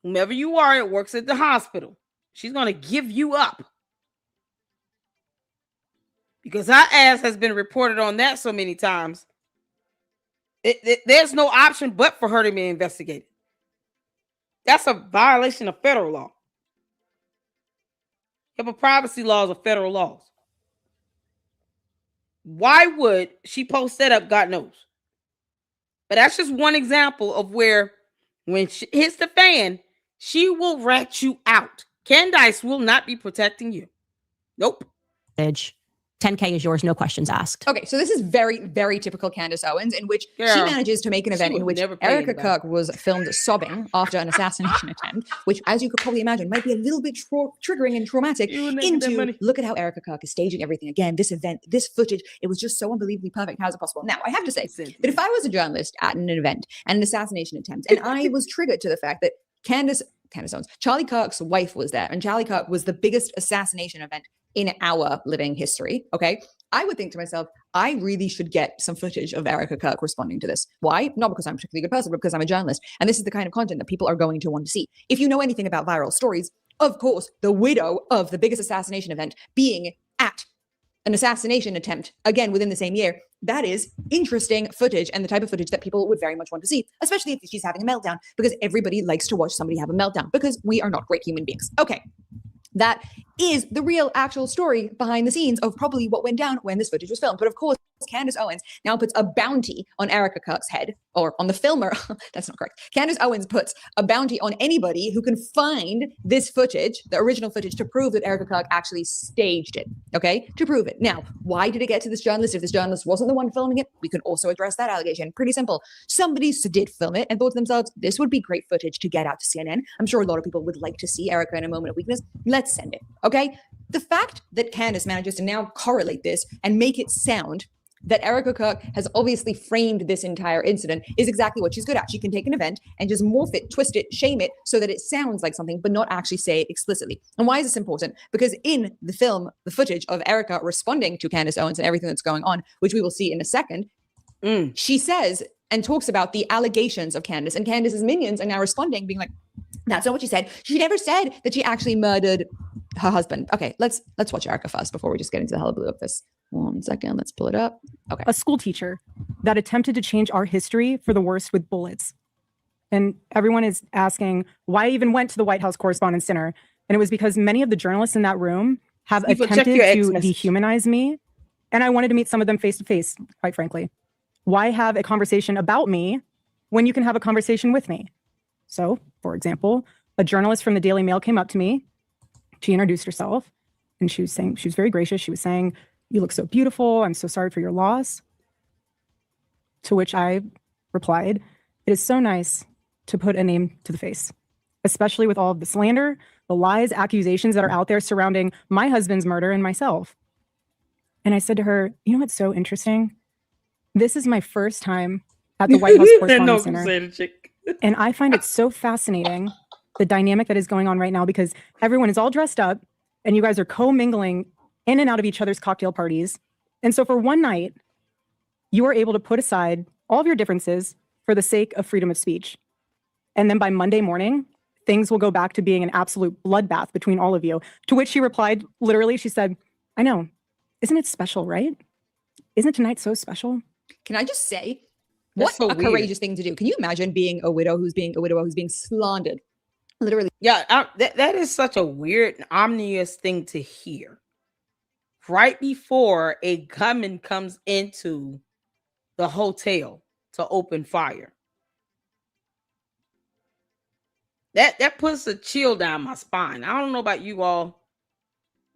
Whomever you are that works at the hospital, she's going to give you up. Because her ass has been reported on that so many times. There's no option but for her to be investigated. That's a violation of federal law. HIPAA privacy laws are federal laws. Why would she post that up? God knows. But that's just one example of where when she hits the fan, she will rat you out. Candace will not be protecting you. Nope. 10K is yours, no questions asked. Okay, so this is very, very typical Candace Owens, in which she manages to make an event in which Erica Kirk was filmed sobbing after an assassination attempt, which, as you could probably imagine, might be a little bit triggering and traumatic, into look at how Erica Kirk is staging everything again. This event, this footage, it was just so unbelievably perfect. How is it possible? Now, I have to say that if I was a journalist at an event and an assassination attempt, and I was triggered to the fact that Candace Owens, Charlie Kirk's wife was there, and Charlie Kirk was the biggest assassination event in our living history, okay? I would think to myself, I really should get some footage of Erica Kirk responding to this. Why? Not because I'm a particularly good person, but because I'm a journalist. And this is the kind of content that people are going to want to see. If you know anything about viral stories, of course, the widow of the biggest assassination event being at an assassination attempt, again, within the same year, that is interesting footage and the type of footage that people would very much want to see, especially if she's having a meltdown, because everybody likes to watch somebody have a meltdown because we are not great human beings. Okay. That is the real actual story behind the scenes of probably what went down when this footage was filmed. But of course, Candace Owens now puts a bounty on Erica Kirk's head, or on the filmer. That's not correct. Candace Owens puts a bounty on anybody who can find this footage, the original footage, to prove that Erica Kirk actually staged it, okay? To prove it. Now, why did it get to this journalist? If this journalist wasn't the one filming it, we can also address that allegation. Pretty simple. Somebody did film it and thought to themselves, this would be great footage to get out to CNN. I'm sure a lot of people would like to see Erica in a moment of weakness. Let's send it, okay? The fact that Candace manages to now correlate this and make it sound that Erica Kirk has obviously framed this entire incident is exactly what she's good at. She can take an event and just morph it, twist it, shame it so that it sounds like something, but not actually say it explicitly. And why is this important? Because in the film, the footage of Erica responding to Candace Owens and everything that's going on, which we will see in a second, she says and talks about the allegations of Candace, and Candace's minions are now responding, being like, that's not what she said. She never said that she actually murdered her husband. Okay, let's watch Erica first before we just get into the hullabaloo of this. 1 second, let's pull it up. Okay. A school teacher that attempted to change our history for the worst with bullets. And everyone is asking why I even went to the White House Correspondents' Dinner. And it was because many of the journalists in that room have Steve, check attempted your to ex message. dehumanize me. And I wanted to meet some of them face to face, quite frankly. Why have a conversation about me when you can have a conversation with me? So, for example, a journalist from the Daily Mail came up to me. She introduced herself and she was very gracious. She was saying, "You look so beautiful. I'm so sorry for your loss." To which I replied, "It is so nice to put a name to the face, especially with all of the slander, the lies, accusations that are out there surrounding my husband's murder and myself." And I said to her, "You know what's so interesting? This is my first time at the White House Correspondents' Dinner. And I find it so fascinating, the dynamic that is going on right now, because everyone is all dressed up and you guys are co-mingling in and out of each other's cocktail parties. And so for one night, you are able to put aside all of your differences for the sake of freedom of speech. And then by Monday morning, things will go back to being an absolute bloodbath between all of you." To which she replied, literally, she said, "I know. Isn't it special, right? Isn't tonight so special?" Can I just say, That's what so a weird. courageous thing to do? Can you imagine being a widow who's being slandered? Literally. Yeah, that is such a weird, ominous thing to hear. Right before a gunman comes into the hotel to open fire. That puts a chill down my spine. I don't know about you all,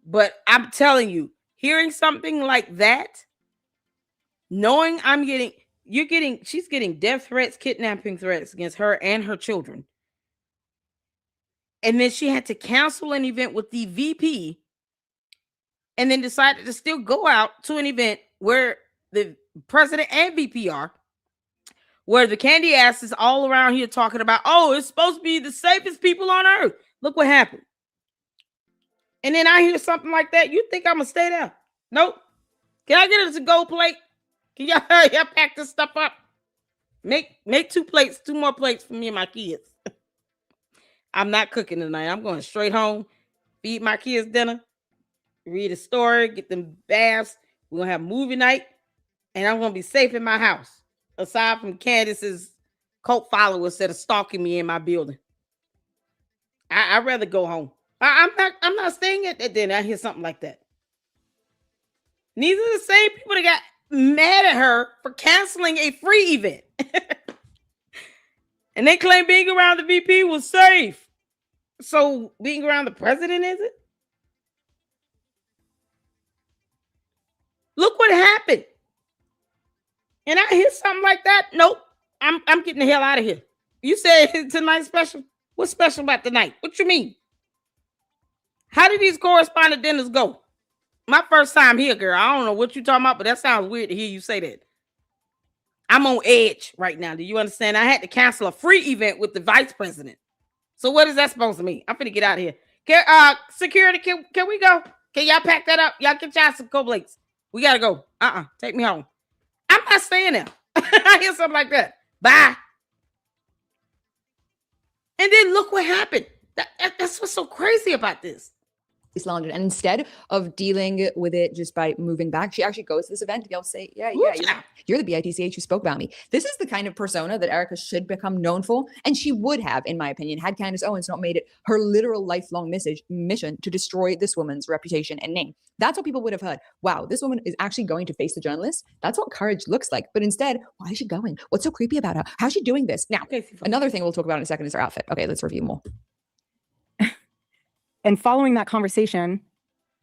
but I'm telling you, hearing something like that, knowing she's getting death threats, kidnapping threats against her and her children. And then she had to cancel an event with the VP and then decided to still go out to an event where the president and VP are, where the candy ass is all around here talking about, "Oh, it's supposed to be the safest people on earth. Look what happened." And then I hear something like that. You think I'm going to stay there? Nope. Can I get a to-go plate? Can y'all pack this stuff up? Make 2 plates, 2 more plates for me and my kids. I'm not cooking tonight. I'm going straight home, feed my kids dinner, read a story, get them baths. We're going to have movie night, and I'm going to be safe in my house, aside from Candace's cult followers that are stalking me in my building. I'd rather go home. I'm not staying at that dinner. I hear something like that. And these are the same people that got mad at her for canceling a free event. And they claim being around the VP was safe. So being around the president isn't? Look what happened. And I hear something like that. Nope. I'm getting the hell out of here. You said tonight's special? What's special about tonight? What you mean? How did these correspondent dinners go? My first time here, girl. I don't know what you're talking about, but that sounds weird to hear you say that. I'm on edge right now. Do you understand? I had to cancel a free event with the vice president. So what is that supposed to mean? I'm finna get out of here. Security, can we go? Can y'all pack that up? Y'all get y'all some co-plates. We gotta go. Take me home. I'm not staying there. I hear something like that. Bye. And then look what happened. That's what's so crazy about this. Slandered. And instead of dealing with it just by moving back, she actually goes to this event to be able to say, yeah, you're the BITCH who spoke about me. This is the kind of persona that Erica should become known for. And she would have, in my opinion, had Candace Owens not made it her literal lifelong mission to destroy this woman's reputation and name. That's what people would have heard. Wow, this woman is actually going to face the journalist. That's what courage looks like. But instead, why is she going? What's so creepy about her? How's she doing this? Now, another thing we'll talk about in a second is her outfit. Okay, let's review more. And following that conversation,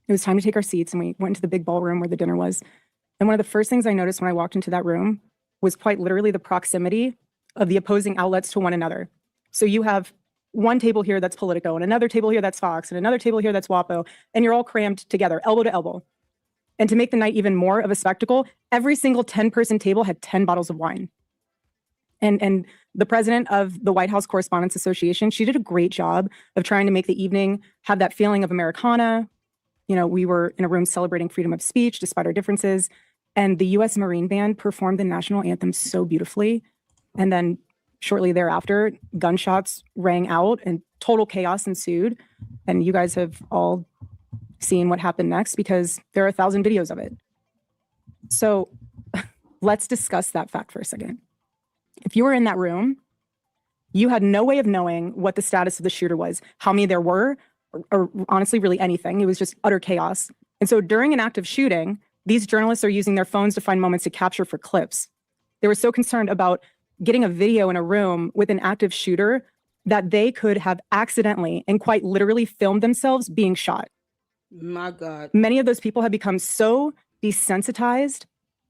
it was time to take our seats and we went into the big ballroom where the dinner was. And one of the first things I noticed when I walked into that room was quite literally the proximity of the opposing outlets to one another. So you have one table here that's Politico and another table here that's Fox and another table here that's WAPO, and you're all crammed together, elbow to elbow. And to make the night even more of a spectacle, every single 10-person table had 10 bottles of wine. And the president of the White House Correspondents Association, she did a great job of trying to make the evening have that feeling of Americana. You know, we were in a room celebrating freedom of speech despite our differences. And the U.S. Marine Band performed the national anthem so beautifully. And then shortly thereafter, gunshots rang out and total chaos ensued. And you guys have all seeing what happened next because there are 1,000 videos of it. So let's discuss that fact for a second. If you were in that room, you had no way of knowing what the status of the shooter was, how many there were, or honestly, really anything. It was just utter chaos. And so during an active shooting, these journalists are using their phones to find moments to capture for clips. They were so concerned about getting a video in a room with an active shooter that they could have accidentally and quite literally filmed themselves being shot. My God. Many of those people have become so desensitized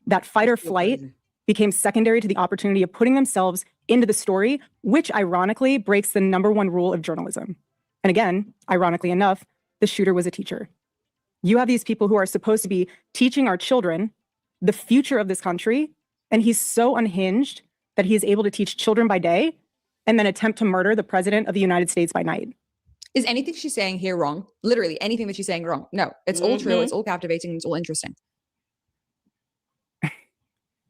that fight or flight became secondary to the opportunity of putting themselves into the story, which ironically breaks the #1 rule of journalism. And again, ironically enough, the shooter was a teacher. You have these people who are supposed to be teaching our children the future of this country, and he's so unhinged that he is able to teach children by day and then attempt to murder the president of the United States by night. Is anything she's saying here wrong? Literally anything that she's saying wrong? No, it's all true. It's all captivating. It's all interesting.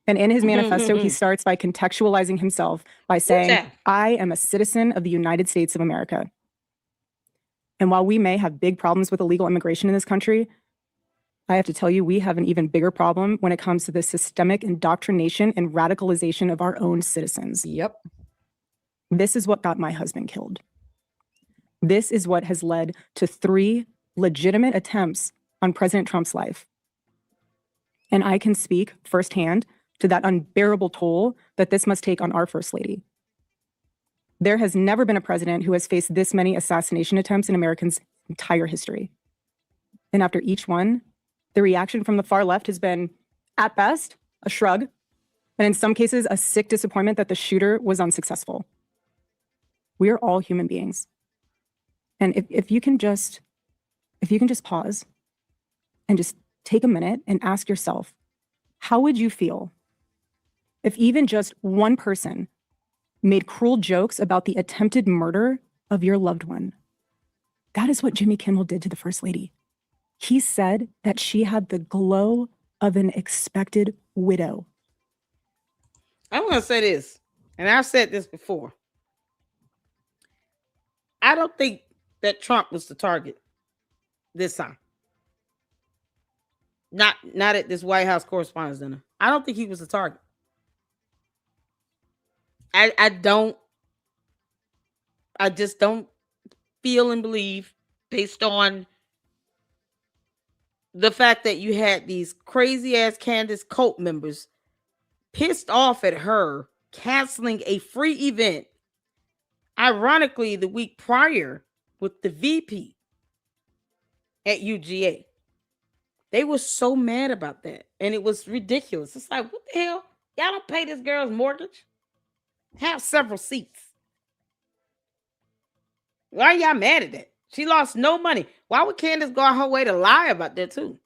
And in his manifesto, he starts by contextualizing himself by saying, I am a citizen of the United States of America. And while we may have big problems with illegal immigration in this country, I have to tell you, we have an even bigger problem when it comes to the systemic indoctrination and radicalization of our own citizens. Yep. This is what got my husband killed. This is what has led to 3 legitimate attempts on President Trump's life. And I can speak firsthand to that unbearable toll that this must take on our First Lady. There has never been a president who has faced this many assassination attempts in Americans' entire history. And after each one, the reaction from the far left has been, at best, a shrug, and in some cases, a sick disappointment that the shooter was unsuccessful. We are all human beings. And if you can just pause and just take a minute and ask yourself, how would you feel if even just one person made cruel jokes about the attempted murder of your loved one? That is what Jimmy Kimmel did to the First Lady. He said that she had the glow of an expected widow. I'm going to say this, and I've said this before. I don't think that Trump was the target this time. Not at this White House Correspondents' Dinner. I don't think he was the target. I just don't feel and believe, based on the fact that you had these crazy ass Candace cult members pissed off at her canceling a free event, ironically the week prior, with the VP at UGA. They were so mad about that, and it was ridiculous. It's like, what the hell? Y'all don't pay this girl's mortgage? Have several seats. Why are y'all mad at that? She lost no money. Why would Candace go out her way to lie about that too?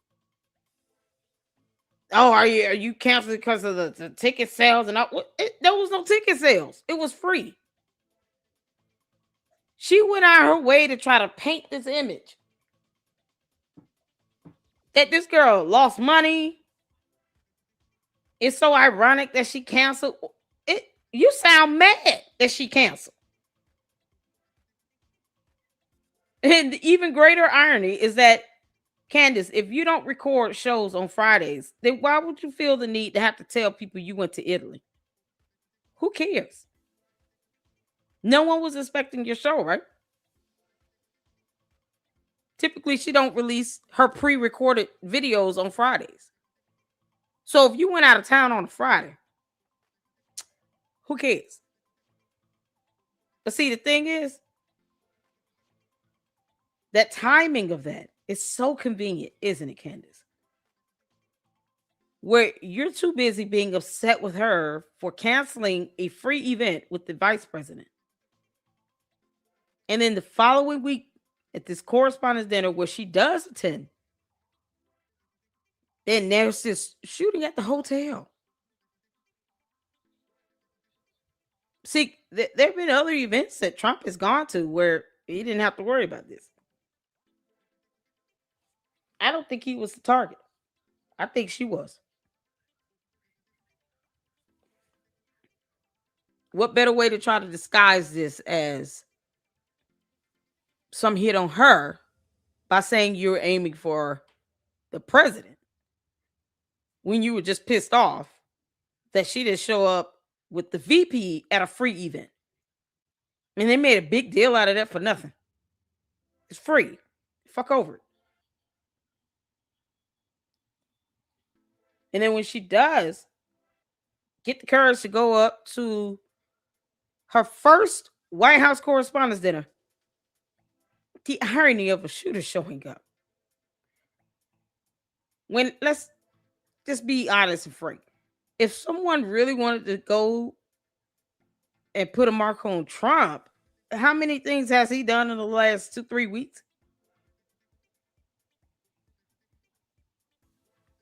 Oh, are you canceling because of the ticket sales and all? There was no ticket sales. It was free. She went out her way to try to paint this image that this girl lost money. It's so ironic that she canceled. You sound mad that she canceled. And the even greater irony is that, Candace, if you don't record shows on Fridays, then why would you feel the need to have to tell people you went to Italy? Who cares? No one was expecting your show, right? Typically, she don't release her pre-recorded videos on Fridays. So if you went out of town on a Friday, who cares? But see, the thing is, that timing of that is so convenient, isn't it, Candace? Where you're too busy being upset with her for canceling a free event with the vice president. And then the following week at this correspondence dinner where she does attend, then there's this shooting at the hotel. See, there have been other events that Trump has gone to where he didn't have to worry about this. I don't think he was the target. I think she was. What better way to try to disguise this as some hit on her by saying you're aiming for the president when you were just pissed off that she didn't show up with the VP at a free event. And they made a big deal out of that for nothing. It's free. Fuck over it. And then when she does get the courage to go up to her first White House Correspondents' Dinner, the irony of a shooter showing up. When, let's just be honest and frank. If someone really wanted to go and put a mark on Trump, how many things has he done in the last 2-3 weeks?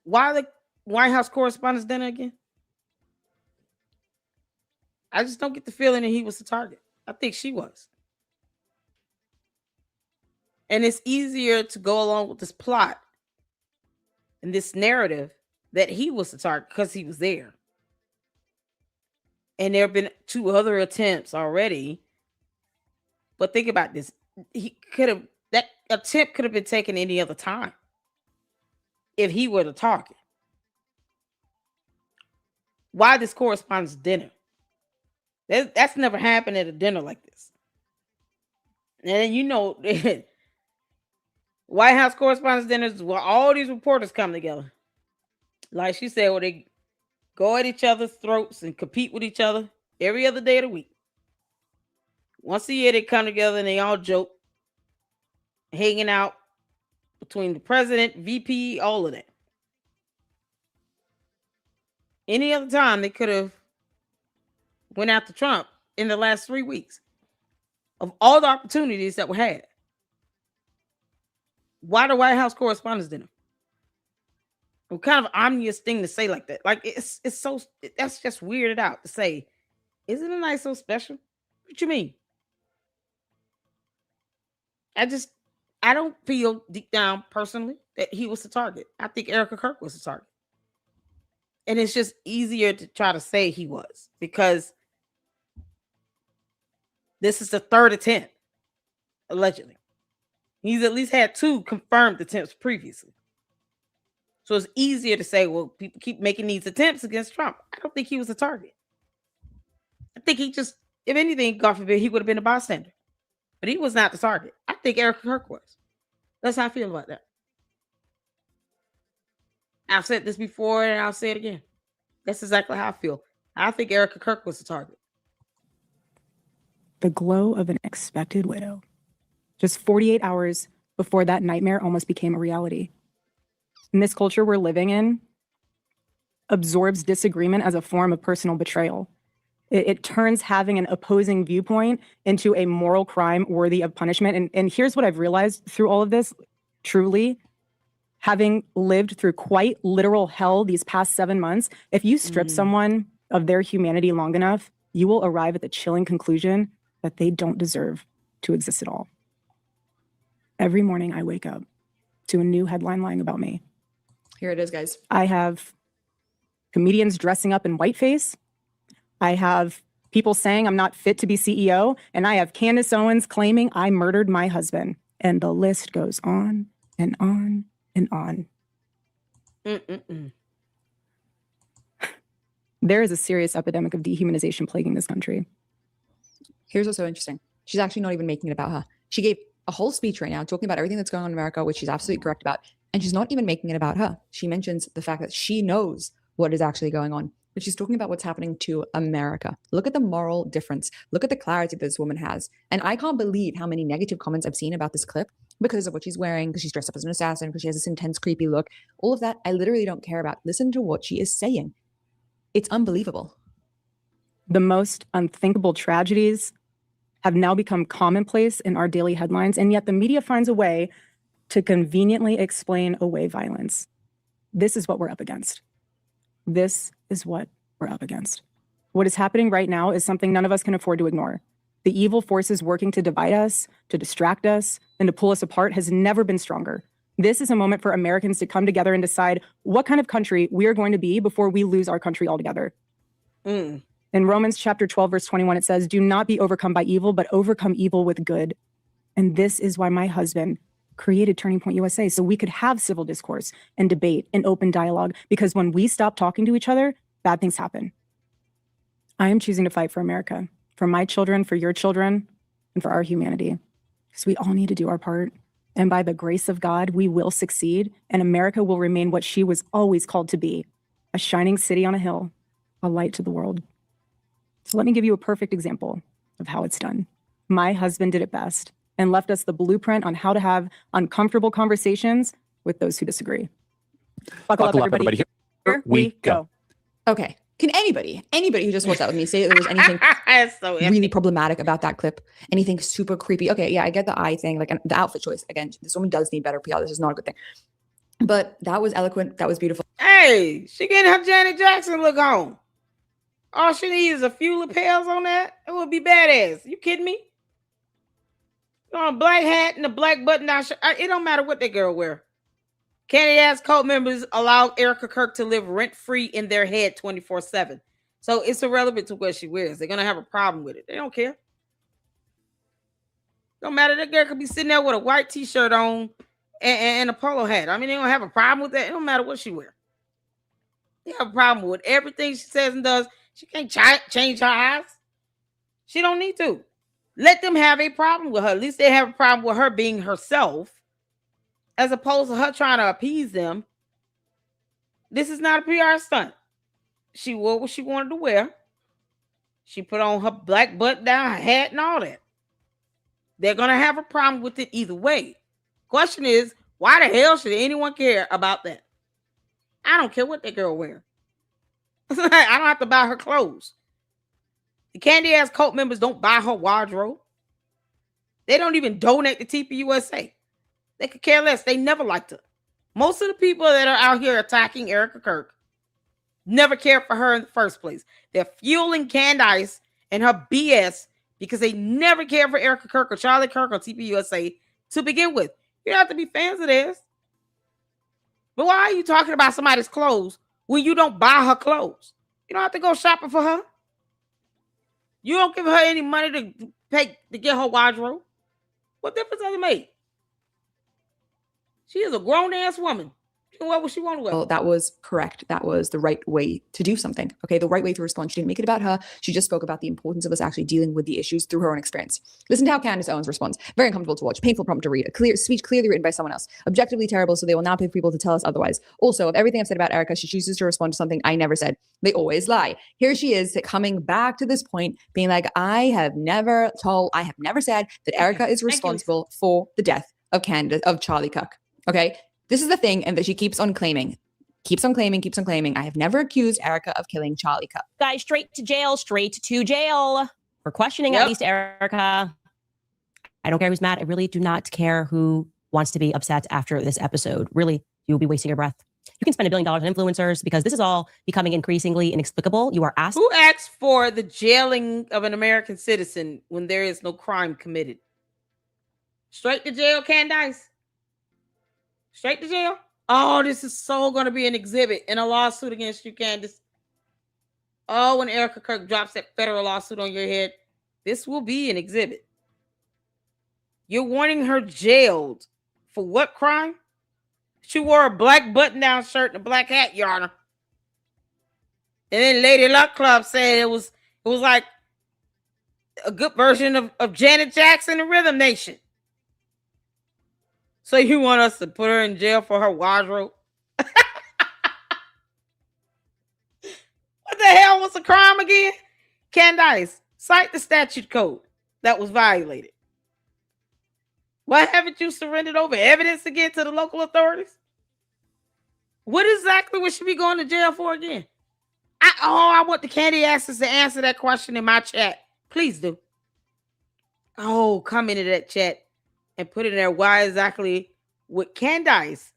Why the White House Correspondents' Dinner again? I just don't get the feeling that he was the target. I think she was. And it's easier to go along with this plot and this narrative that he was the target because he was there. And there have been 2 other attempts already. But think about this. That attempt could have been taken any other time if he were the target. Why this correspondence dinner? That's never happened at a dinner like this. And you know, White House Correspondents' Dinners where all these reporters come together. Like she said, where they go at each other's throats and compete with each other every other day of the week. Once a year, they come together and they all joke, hanging out between the president, VP, all of that. Any other time, they could have went after Trump in the last 3 weeks of all the opportunities that were had. Why the White House Correspondents' Dinner? What kind of ominous thing to say like that? Like it's so, that's just weirded out to say. Isn't it nice so special? What you mean? I don't feel deep down personally that he was the target. I think Erica Kirk was the target. And it's just easier to try to say he was because this is the 3rd attempt, allegedly. He's at least had 2 confirmed attempts previously. So it's easier to say, well, people keep making these attempts against Trump. I don't think he was the target. I think he just, if anything, God forbid, he would have been a bystander. But he was not the target. I think Erica Kirk was. That's how I feel about that. I've said this before and I'll say it again. That's exactly how I feel. I think Erica Kirk was the target. The glow of an expected widow. Just 48 hours before that nightmare almost became a reality. In this culture we're living in, absorbs disagreement as a form of personal betrayal. It turns having an opposing viewpoint into a moral crime worthy of punishment. And here's what I've realized through all of this, truly, having lived through quite literal hell these past 7 months, if you strip someone of their humanity long enough, you will arrive at the chilling conclusion that they don't deserve to exist at all. Every morning I wake up to a new headline lying about me. Here it is, guys. I have comedians dressing up in whiteface. I have people saying I'm not fit to be CEO. And I have Candace Owens claiming I murdered my husband. And the list goes on and on and on. There is a serious epidemic of dehumanization plaguing this country. Here's what's so interesting. She's actually not even making it about her. She gave a whole speech right now talking about everything that's going on in America, which she's absolutely correct about. And she's not even making it about her. She mentions the fact that she knows what is actually going on. But she's talking about what's happening to America. Look at the moral difference. Look at the clarity that this woman has. And I can't believe how many negative comments I've seen about this clip because of what she's wearing, because she's dressed up as an assassin, because she has this intense, creepy look. All of that, I literally don't care about. Listen to what she is saying. It's unbelievable. The most unthinkable tragedies have now become commonplace in our daily headlines, and yet the media finds a way to conveniently explain away violence. This is what we're up against. This is what we're up against. What is happening right now is something none of us can afford to ignore. The evil forces working to divide us, to distract us, and to pull us apart has never been stronger. This is a moment for Americans to come together and decide what kind of country we are going to be before we lose our country altogether. In Romans chapter 12, verse 21, it says, "Do not be overcome by evil, but overcome evil with good." And this is why my husband created Turning Point USA so we could have civil discourse and debate and open dialogue, because when we stop talking to each other, bad things happen. I am choosing to fight for America, for my children, for your children, and for our humanity, because we all need to do our part. And by the grace of God, we will succeed, and America will remain what she was always called to be, a shining city on a hill, a light to the world. So let me give you a perfect example of how it's done. My husband did it best and left us the blueprint on how to have uncomfortable conversations with those who disagree. Buckle up, everybody. Here we go. Okay. Can anybody who just watched that with me say that there was anything so really problematic about that clip? Anything super creepy? Okay, yeah, I get the eye thing, like, and the outfit choice. Again, this woman does need better PR. This is not a good thing. But that was eloquent. That was beautiful. Hey, she getting her Janet Jackson look on. All she needs is a few lapels on that. It would be badass. You kidding me? On a black hat and a black button-down shirt. It don't matter what that girl wear. Candace cult members allow Erica Kirk to live rent-free in their head 24/7. So it's irrelevant to what she wears. They're going to have a problem with it. They don't care. Don't matter. That girl could be sitting there with a white t-shirt on and a polo hat. I mean, they don't have a problem with that. It don't matter what she wears. They have a problem with everything she says and does. She can't change her eyes. She don't need to. Let them have a problem with her. At least they have a problem with her being herself, as opposed to her trying to appease them. This is not a PR stunt. She wore what she wanted to wear. She put on her black button-down, her hat, and all that. They're going to have a problem with it either way. Question is, why the hell should anyone care about that? I don't care what that girl wears. I don't have to buy her clothes. The Candace cult members don't buy her wardrobe. They don't even donate to TPUSA. They could care less. They never liked her. Most of the people that are out here attacking Erica Kirk never cared for her in the first place. They're fueling Candace and her BS because they never cared for Erica Kirk or Charlie Kirk or TPUSA to begin with. You don't have to be fans of theirs. But why are you talking about somebody's clothes when you don't buy her clothes? You don't have to go shopping for her. You don't give her any money to pay to get her wardrobe. What difference does it make? She is a grown-ass woman. She can wear what she want to wear. Well, that was correct. That was the right way to do something. Okay, the right way to respond. She didn't make it about her. She just spoke about the importance of us actually dealing with the issues through her own experience. Listen to how Candace Owens responds. Very uncomfortable to watch. Painful prompt to read. A clear speech clearly written by someone else. Objectively terrible, so they will not pay for people to tell us otherwise. Also, of everything I've said about Erica, she chooses to respond to something I never said. They always lie. Here she is coming back to this point, being like, I have never said that Erica is responsible for the death of Charlie Kirk. Okay? This is the thing, and that she keeps on claiming. I have never accused Erica of killing Charlie Kirk. Guys, straight to jail for questioning at least Erica. I don't care who's mad. I really do not care who wants to be upset after this episode. Really, you'll be wasting your breath. You can spend $1 billion on influencers because this is all becoming increasingly inexplicable. You are asked. Who asked for the jailing of an American citizen when there is no crime committed? Straight to jail, Candace? Straight to jail? Oh, this is so going to be an exhibit in a lawsuit against you, Candace. Oh, when Erica Kirk drops that federal lawsuit on your head, this will be an exhibit. You're wanting her jailed for what crime? She wore a black button-down shirt and a black hat, Your Honor. And then Lady Luck Club said it was like a good version of Janet Jackson and Rhythm Nation. So you want us to put her in jail for her wardrobe? What the hell was the crime again? Candace, cite the statute code that was violated. Why haven't you surrendered over evidence again to the local authorities? What exactly would she be going to jail for again? I want the Candy Asses to answer that question in my chat. Please do. Oh, come into that chat and put in there why exactly would Candace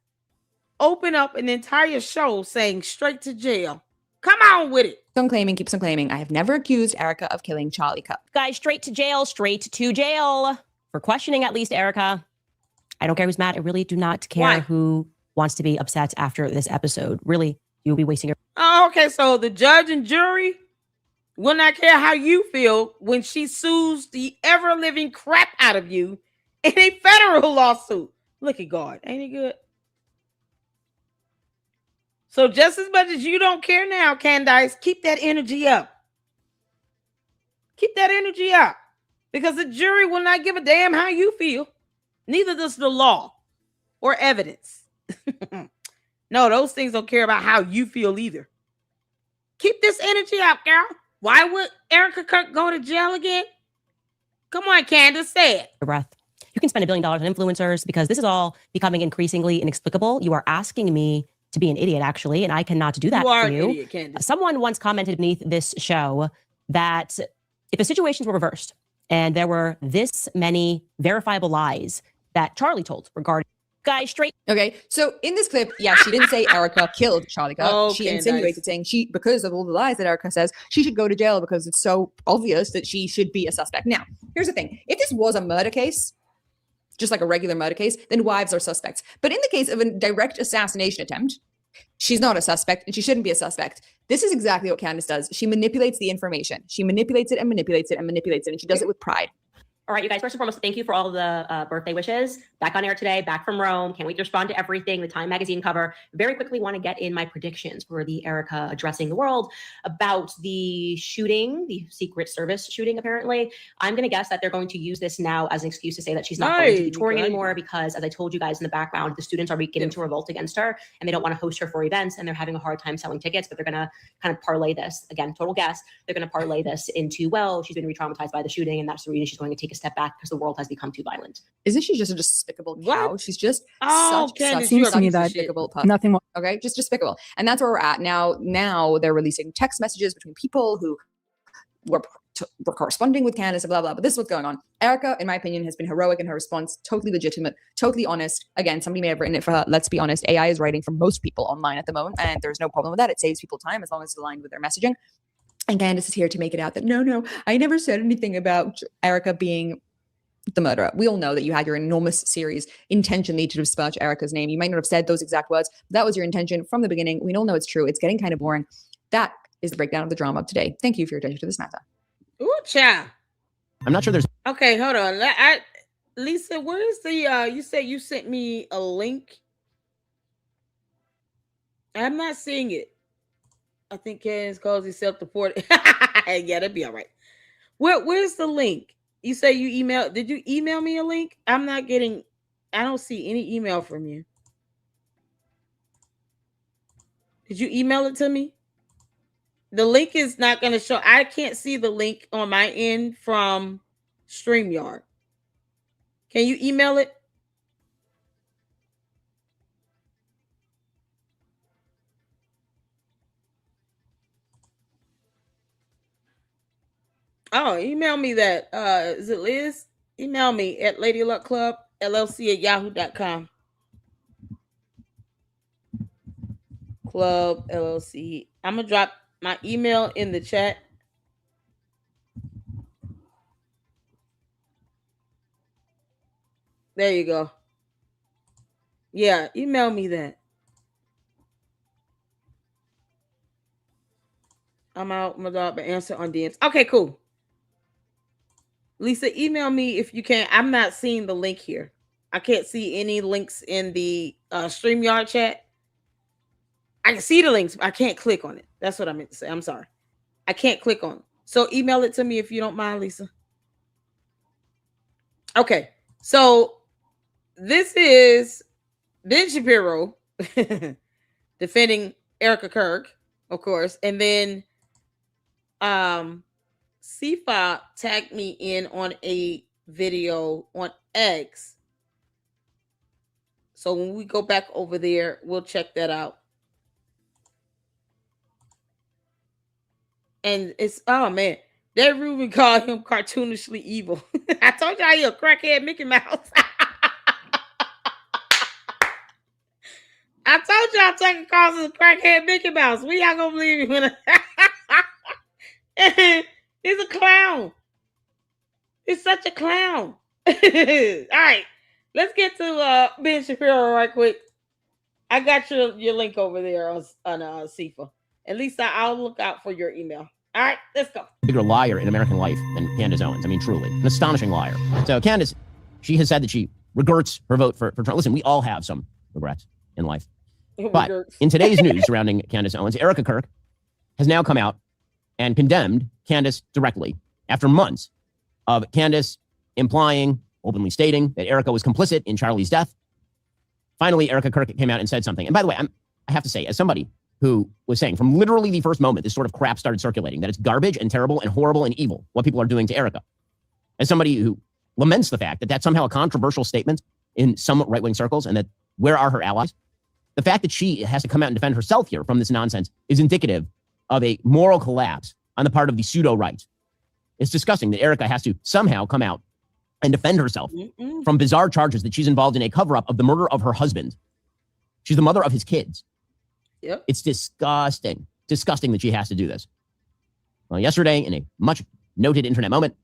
open up an entire show saying straight to jail? Come on with it. Keeps on claiming. I have never accused Erica of killing Charlie Kirk. Guys, straight to jail for questioning at least Erica. I don't care who's mad. I really do not care who wants to be upset after this episode. Really, you'll be wasting your... Oh, okay, so the judge and jury will not care how you feel when she sues the ever-living crap out of you in a federal lawsuit. Look at God. Ain't he good? So just as much as you don't care now, Candace, keep that energy up. Keep that energy up. Because the jury will not give a damn how you feel. Neither does the law or evidence. No, those things don't care about how you feel either. Keep this energy up, girl. Why would Erica Kirk go to jail again? Come on, Candace, say it. Your breath. You can spend $1 billion on influencers because this is all becoming increasingly inexplicable. You are asking me to be an idiot, actually, and I cannot do that You are for an you. idiot, Candace. Someone once commented beneath this show that if the situations were reversed and there were this many verifiable lies that Charlie told regarding guys straight. Okay, so in this clip, yeah, she didn't say Erica killed Charlie Kirk. Oh, She Candace. insinuated saying because of all the lies that Erica says, she should go to jail because it's so obvious that she should be a suspect. Now, here's the thing. If this was a murder case, just like a regular murder case, then wives are suspects. But in the case of a direct assassination attempt, she's not a suspect and she shouldn't be a suspect. This is exactly what Candace does. She manipulates the information. She manipulates it and manipulates it and manipulates it, and she does it with pride. All right, you guys, first and foremost, thank you for all of the birthday wishes. Back on air today, back from Rome. Can't wait to respond to everything. The Time magazine cover. Very quickly want to get in my predictions for the Erica addressing the world about the shooting, the Secret Service shooting, apparently. I'm going to guess that they're going to use this now as an excuse to say that she's not going to be touring anymore because, as I told you guys in the background, the students are beginning to revolt against her and they don't want to host her for events and they're having a hard time selling tickets, but they're going to kind of parlay this, again, total guess, they're going to parlay this into, well, she's been re-traumatized by the shooting and that's the reason she's going to take a step back because the world has become too violent. Isn't she just a despicable cow? She's just such Candace, seems to me that despicable pup. nothing more. Okay, just despicable. And that's where we're at now. Now they're releasing text messages between people were corresponding with Candace, blah, blah. But this is what's going on. Erica, in my opinion, has been heroic in her response, totally legitimate, totally honest. Again, somebody may have written it for her. Let's be honest. AI is writing for most people online at the moment, and there's no problem with that. It saves people time as long as it's aligned with their messaging. And Candace is here to make it out that no, I never said anything about Erica being the murderer. We all know that you had your enormous series intentionally to besmirch Erica's name. You might not have said those exact words, but that was your intention from the beginning. We all know it's true. It's getting kind of boring. That is the breakdown of the drama of today. Thank you for your attention to this matter. Ooh, child. I'm not sure there's. Okay, hold on. Lisa, where is the you said you sent me a link? I'm not seeing it. I think Candace calls himself deported. Yeah, that'd be all right. Where's the link? You say you emailed. Did you email me a link? I'm not getting. I don't see any email from you. Did you email it to me? The link is not going to show. I can't see the link on my end from StreamYard. Can you email it? Oh, email me that. Is it Liz? Email me at ladyluckclub.llc@yahoo.com. Club LLC. I'm gonna drop my email in the chat. There you go. Yeah, email me that. I'm out, my dog, but answer on DMs. Okay, cool. Lisa, email me if you can. I'm not seeing the link here. I can't see any links in the StreamYard chat. I can see the links, but I can't click on it. That's what I meant to say. I'm sorry. I can't click on it. So email it to me if you don't mind, Lisa. Okay. So this is Ben Shapiro defending Erica Kirk, of course. And then CFA tagged me in on a video on X. So when we go back over there, we'll check that out. And it's, oh man, that Ruben called him cartoonishly evil. I told y'all he a crackhead Mickey Mouse. I told y'all Tucker Carlson a crackhead Mickey Mouse. We y'all gonna believe me when he's a clown. He's such a clown. All right, let's get to Ben Shapiro right quick. I got your link over there on CFA. At least I'll look out for your email. All right, let's go. Bigger liar in American life than Candace Owens. I mean, truly, an astonishing liar. So Candace, she has said that she regrets her vote for Trump. Listen, we all have some regrets in life. But Regrets. in today's news surrounding Candace Owens, Erica Kirk has now come out and condemned Candace directly after months of Candace implying, openly stating that Erica was complicit in Charlie's death. Finally, Erica Kirk came out and said something. And by the way, I have to say, as somebody who was saying from literally the first moment this sort of crap started circulating, that it's garbage and terrible and horrible and evil what people are doing to Erica, as somebody who laments the fact that that's somehow a controversial statement in some right-wing circles and that where are her allies? The fact that she has to come out and defend herself here from this nonsense is indicative of a moral collapse on the part of the pseudo-right. It's disgusting that Erica has to somehow come out and defend herself from bizarre charges that she's involved in a cover-up of the murder of her husband. She's the mother of his kids. Yep. It's disgusting. Disgusting that she has to do this. Well, yesterday, in a much noted internet moment,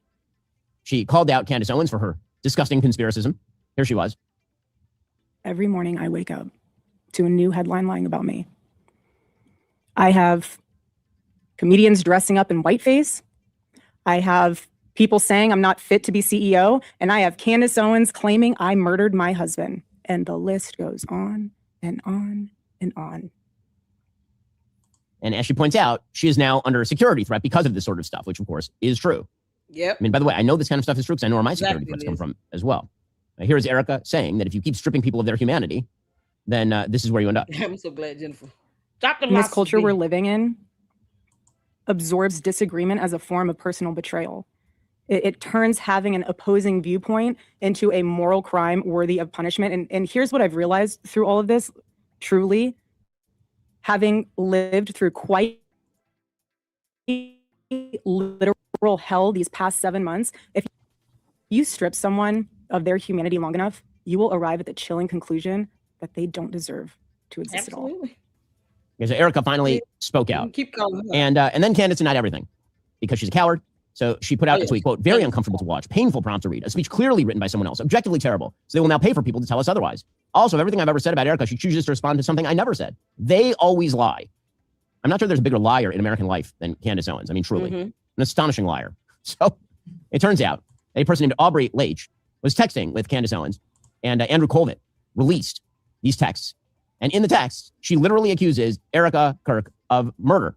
she called out Candace Owens for her disgusting conspiracism. Here she was. Every morning I wake up to a new headline lying about me. I have comedians dressing up in whiteface. I have people saying I'm not fit to be CEO. And I have Candace Owens claiming I murdered my husband. And the list goes on and on and on. And as she points out, she is now under a security threat because of this sort of stuff, which of course is true. Yep. I mean, by the way, I know this kind of stuff is true because I know where my security Exactly threats come from as well. Here is Erica saying that if you keep stripping people of their humanity, then this is where you end up. I'm so glad, Jennifer. Dr. And this culture we're living in absorbs disagreement as a form of personal betrayal. It turns having an opposing viewpoint into a moral crime worthy of punishment. And here's what I've realized through all of this, truly, having lived through quite literal hell these past 7 months, if you strip someone of their humanity long enough, you will arrive at the chilling conclusion that they don't deserve to exist at all. Because Erica finally spoke out. Keep calling her. And then Candace denied everything because she's a coward. So she put out a tweet, quote, very uncomfortable to watch, painful prompt to read, a speech clearly written by someone else, objectively terrible. So they will now pay for people to tell us otherwise. Also, everything I've ever said about Erica, she chooses to respond to something I never said. They always lie. I'm not sure there's a bigger liar in American life than Candace Owens. I mean, truly, an astonishing liar. So it turns out a person named Aubrey Leitch was texting with Candace Owens, and Andrew Colvett released these texts. And in the text, she literally accuses Erica Kirk of murder.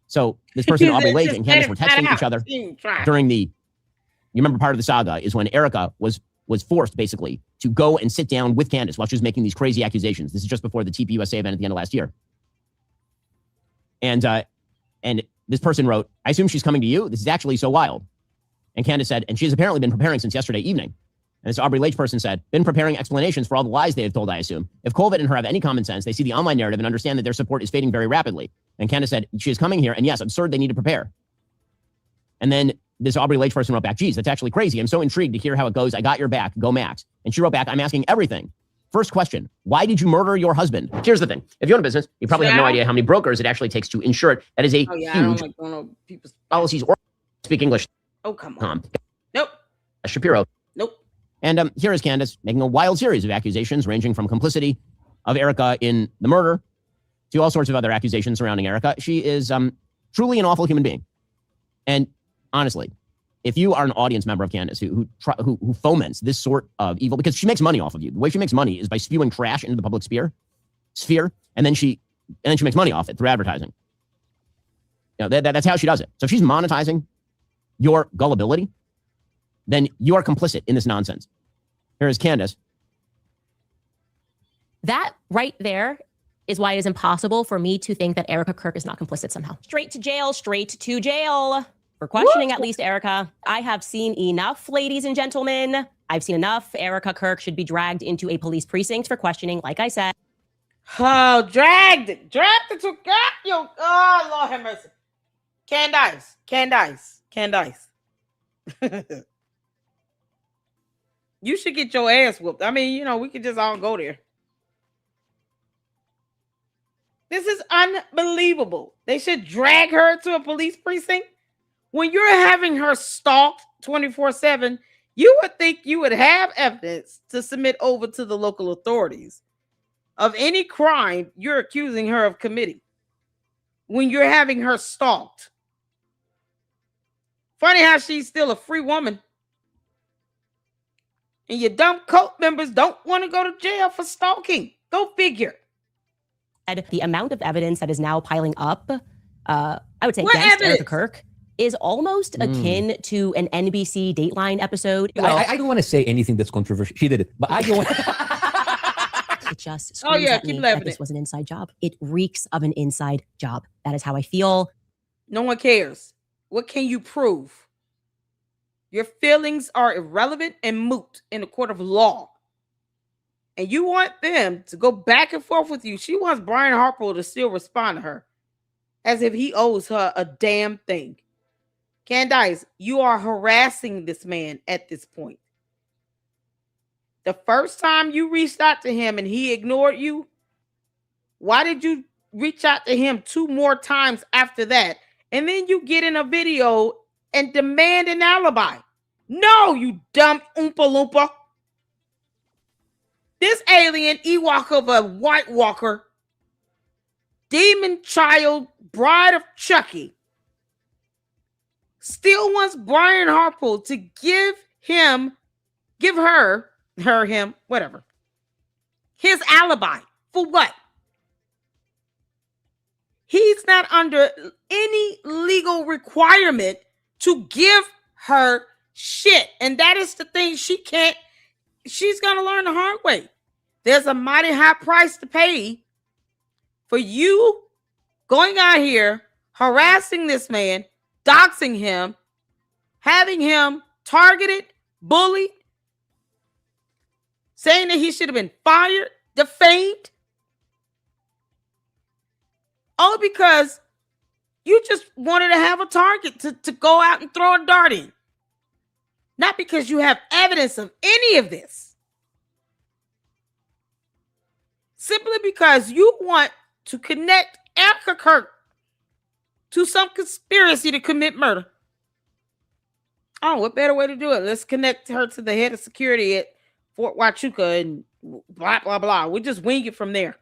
So this person, Aubrey Leitch, and Candace were texting each other during the, you remember part of the saga is when Erica was forced basically to go and sit down with Candace while she was making these crazy accusations. This is just before the TPUSA event at the end of last year. And this person wrote, I assume she's coming to you. This is actually so wild. And Candace said, and she's apparently been preparing since yesterday evening. And this Aubrey Leitch person said, been preparing explanations for all the lies they have told, I assume. If Colvett and her have any common sense, they see the online narrative and understand that their support is fading very rapidly. And Candace said, she is coming here, and yes, absurd, they need to prepare. And then this Aubrey Leitch person wrote back, geez, that's actually crazy. I'm so intrigued to hear how it goes. I got your back. Go Max. And she wrote back, I'm asking everything. First question, why did you murder your husband? Here's the thing. If you own a business, you probably have no idea how many brokers it actually takes to insure it. That is a huge policies or speak English. Oh, come on. Nope. Shapiro. Nope. And here is Candace making a wild series of accusations ranging from complicity of Erica in the murder to all sorts of other accusations surrounding Erica. She is truly an awful human being. And honestly, if you are an audience member of Candace who foments this sort of evil, because she makes money off of you. The way she makes money is by spewing trash into the public sphere, and then she makes money off it through advertising. You know, that's how she does it. So if she's monetizing your gullibility, then you are complicit in this nonsense. Here is Candace. That right there is why it is impossible for me to think that Erica Kirk is not complicit somehow. Straight to jail. For questioning at least Erica. I have seen enough, ladies and gentlemen. I've seen enough. Erica Kirk should be dragged into a police precinct for questioning, like I said. Oh, dragged it to yo. Oh, Lord have mercy. Candace. You should get your ass whooped. I mean, you know, we could just all go there. This is unbelievable. They should drag her to a police precinct. When you're having her stalked 24/7, you would think you would have evidence to submit over to the local authorities of any crime you're accusing her of committing. When you're having her stalked. Funny how she's still a free woman. And your dumb cult members don't want to go to jail for stalking. Go figure. The amount of evidence that is now piling up, I would say, What against evidence? Erica Kirk is almost akin to an NBC Dateline episode. I don't want to say anything that's controversial. She did it, but I don't want It just Oh, screams yeah, at keep me laughing that this it. was an inside job. It reeks of an inside job. That is how I feel. No one cares. What can you prove? Your feelings are irrelevant and moot in the court of law. And you want them to go back and forth with you. She wants Brian Harper to still respond to her as if he owes her a damn thing. Candace, you are harassing this man at this point. The first time you reached out to him and he ignored you, why did you reach out to him 2 more times after that? And then you get in a video and demand an alibi. No, you dumb Oompa Loompa. This alien Ewok of a White Walker, demon child, bride of Chucky, still wants Brian Harper to give him, whatever, his alibi. For what? He's not under any legal requirement to give her shit. And that is the thing she's going to learn the hard way. There's a mighty high price to pay for you going out here, harassing this man, doxing him, having him targeted, bullied, saying that he should have been fired, defamed, all because you just wanted to have a target to go out and throw a dart in. Not because you have evidence of any of this. Simply because you want to connect Erica Kirk to some conspiracy to commit murder. Oh, what better way to do it? Let's connect her to the head of security at Fort Huachuca and blah, blah, blah. We'll just wing it from there.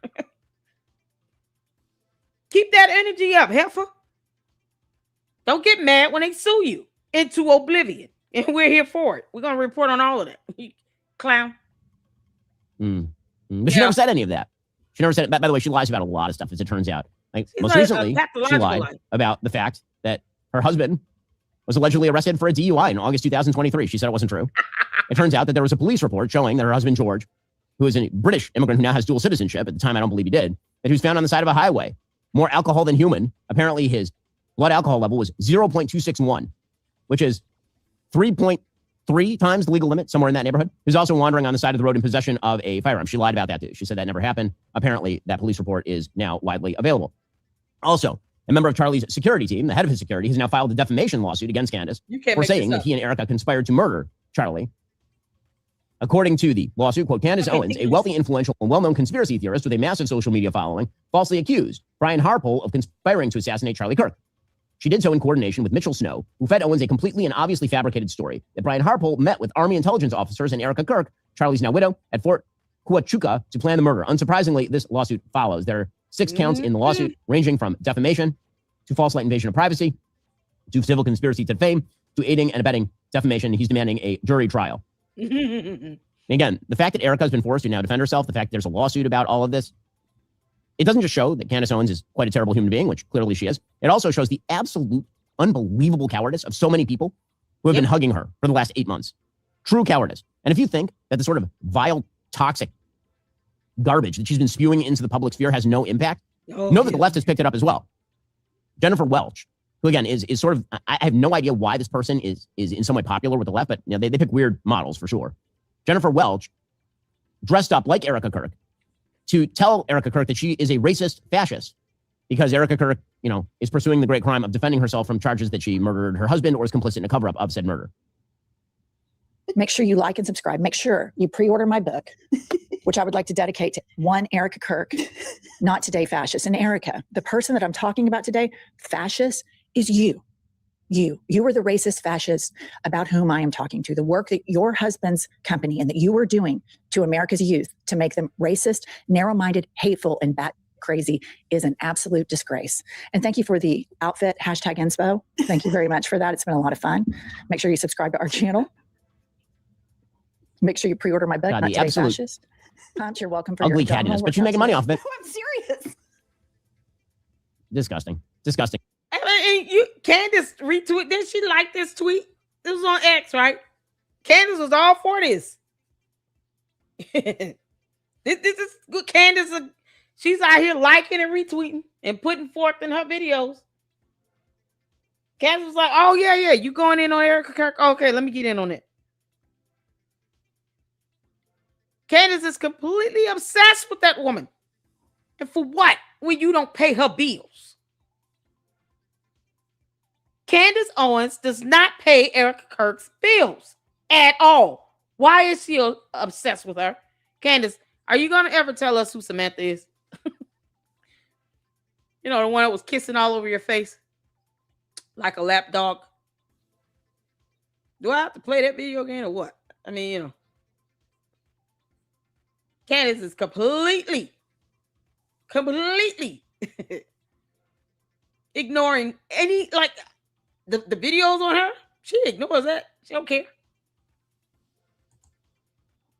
Keep that energy up, heifer. Don't get mad when they sue you into oblivion. And we're here for it. We're going to report on all of that. Clown. But she never said any of that. She never said it. By the way, she lies about a lot of stuff, as it turns out. Like, most recently, she lied about the fact that her husband was allegedly arrested for a DUI in August 2023. She said it wasn't true. It turns out that there was a police report showing that her husband, George, who is a British immigrant who now has dual citizenship, at the time I don't believe he did, that he was found on the side of a highway. More alcohol than human. Apparently his blood alcohol level was 0.261, which is 3.3 times the legal limit, somewhere in that neighborhood. He was also wandering on the side of the road in possession of a firearm. She lied about that too. She said that never happened. Apparently that police report is now widely available. Also, a member of Charlie's security team, the head of his security, has now filed a defamation lawsuit against Candace for saying that he and Erica conspired to murder Charlie. According to the lawsuit, quote, Candace Owens, a wealthy, influential, and well-known conspiracy theorist with a massive social media following, falsely accused Brian Harper of conspiring to assassinate Charlie Kirk. She did so in coordination with Mitchell Snow, who fed Owens a completely and obviously fabricated story that Brian Harper met with Army intelligence officers and Erica Kirk, Charlie's now widow, at Fort Huachuca to plan the murder. Unsurprisingly, this lawsuit follows. There are 6 counts in the lawsuit, ranging from defamation to false light invasion of privacy, to civil conspiracy to defame, to aiding and abetting defamation. He's demanding a jury trial. Again, the fact that Erica has been forced to now defend herself, the fact that there's a lawsuit about all of this, it doesn't just show that Candace Owens is quite a terrible human being, which clearly she is. It also shows the absolute unbelievable cowardice of so many people who have been hugging her for the last 8 months. True cowardice. And if you think that the sort of vile, toxic garbage that she's been spewing into the public sphere has no impact, know that the left has picked it up as well. Jennifer Welch, who again is sort of, I have no idea why this person is in some way popular with the left, but you know, they pick weird models for sure. Jennifer Welch dressed up like Erica Kirk to tell Erica Kirk that she is a racist fascist because Erica Kirk, you know, is pursuing the great crime of defending herself from charges that she murdered her husband or is complicit in a cover-up of said murder. Make sure you like and subscribe. Make sure you pre-order my book, which I would like to dedicate to one Erica Kirk, not today fascist. And Erica, the person that I'm talking about today, fascist, is you. You are the racist fascist about whom I am talking to. The work that your husband's company and that you are doing to America's youth to make them racist, narrow-minded, hateful, and bat crazy is an absolute disgrace. And thank you for the outfit, #inspo. Thank you very much for that. It's been a lot of fun. Make sure you subscribe to our channel. Make sure you pre-order my book, God, Not the Today absolute Fascist. Punch, you're welcome for your ugly abdominal cattiness, but she's workout making money today. off of it. I'm serious. Disgusting. Disgusting. And Candace retweet. Didn't she like this tweet? This was on X, right? Candace was all for this. this is good. Candace, she's out here liking and retweeting and putting forth in her videos. Candace was like, "Oh yeah, you going in on Erica Kirk? Okay, let me get in on it." Candace is completely obsessed with that woman. And for what? When you don't pay her bills. Candace Owens does not pay Erica Kirk's bills at all. Why is she obsessed with her? Candace, are you going to ever tell us who Samantha is? You know, the one that was kissing all over your face like a lap dog. Do I have to play that video again or what? I mean, you know. Candace is completely ignoring any, like, the videos on her. She ignores that. She don't care.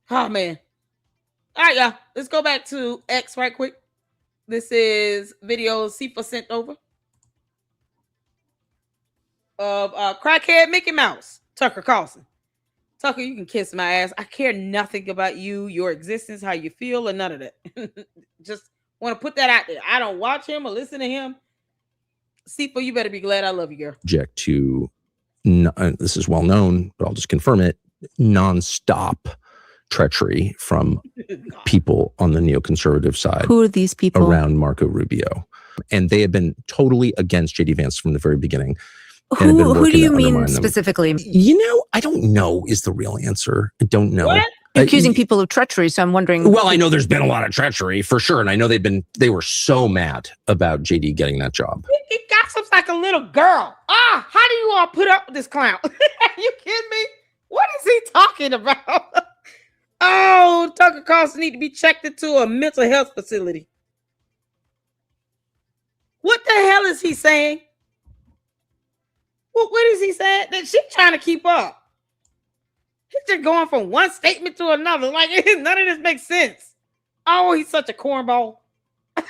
Oh, man. All right, y'all. Let's go back to X right quick. This is video Sifa sent over of crackhead Mickey Mouse, Tucker Carlson. Tucker, you can kiss my ass. I care nothing about you, your existence, how you feel, or none of that. Just want to put that out there. I don't watch him or listen to him. Sifa, you better be glad I love you, girl. Subject to, this is well known, but I'll just confirm it, nonstop treachery from people on the neoconservative side. Who are these people? Around Marco Rubio. And they have been totally against JD Vance from the very beginning. And have been Who do working you to mean undermine them. specifically? You know, I don't know is the real answer. I don't know. What? Accusing people of treachery, so I'm wondering. Well, I know there's been a lot of treachery for sure. And I know they were so mad about JD getting that job. He gossips like a little girl. How do you all put up with this clown? Are you kidding me? What is he talking about? Oh, Tucker Carlson need to be checked into a mental health facility. What the hell is he saying? What is he saying? That she's trying to keep up. He's just going from one statement to another. Like, none of this makes sense. Oh, he's such a cornball.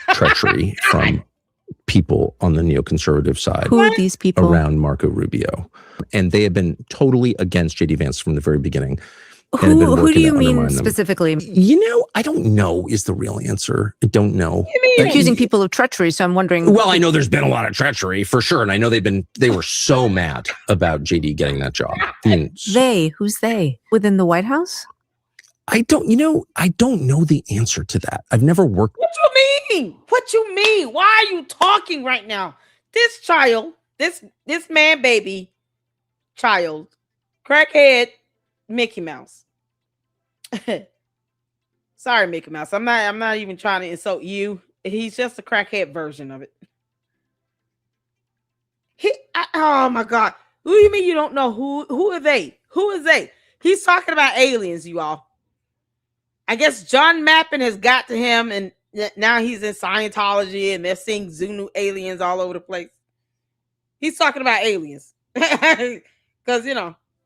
Treachery from people on the neoconservative side. Who are these people? Around Marco Rubio. And they have been totally against JD Vance from the very beginning. And have been Who do working you to mean undermine them. specifically? You know, I don't know is the real answer. I don't know. Accusing people of treachery, so I'm wondering. Well, I know there's been a lot of treachery for sure. And I know they were so mad about JD getting that job. I mean, Who's they? Within the White House? I don't know the answer to that. I've never worked. What you mean? What you mean? Why are you talking right now? This child, this man baby child, crackhead Mickey Mouse. Sorry, Mickey Mouse. I'm not even trying to insult you. He's just a crackhead version of it. Oh my God. Who do you mean you don't know? Who are they? Who is they? He's talking about aliens, you all. I guess John Mappin has got to him, and now he's in Scientology, and they're seeing Zulu aliens all over the place. He's talking about aliens. Because,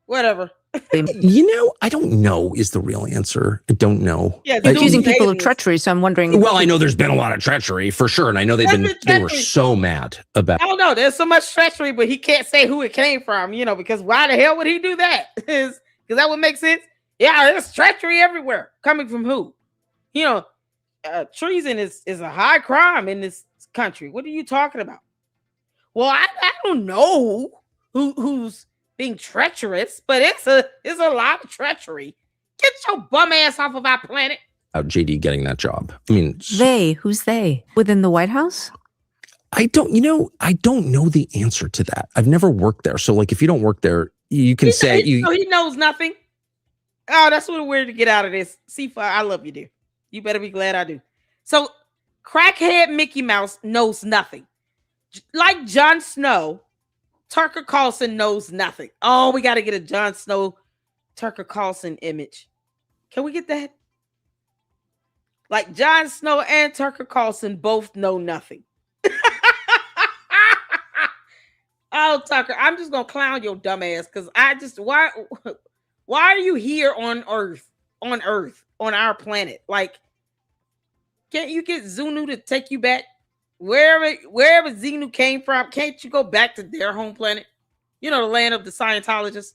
whatever. You know, I don't know is the real answer. I don't know. Yeah, accusing people of treachery, so I'm wondering. Well, I know there's been a lot of treachery for sure. And I know they were so mad about. I don't know. There's so much treachery, but he can't say who it came from, because why the hell would he do that? Because that would make sense. Yeah, there's treachery everywhere. Coming from who? Treason is a high crime in this country. What are you talking about? Well, I don't know who's being treacherous, but it's a lot of treachery. Get your bum ass off of our planet. About JD getting that job. I mean, Who's they? Within the White House? I don't know the answer to that. I've never worked there. So like, if you don't work there, you can say he knows nothing. Oh, that's what weird to get out of this. Sifa, I love you, dear. You better be glad I do. So crackhead Mickey Mouse knows nothing. Like Jon Snow, Tucker Carlson knows nothing. Oh, we got to get a Jon Snow, Tucker Carlson image. Can we get that? Like Jon Snow and Tucker Carlson both know nothing. Oh, Tucker, I'm just going to clown your dumb ass because why are you here on Earth on Earth, on our planet. Like, can't you get Zenu to take you back wherever Zenu came from? Can't you go back to their home planet? You know, the land of the Scientologists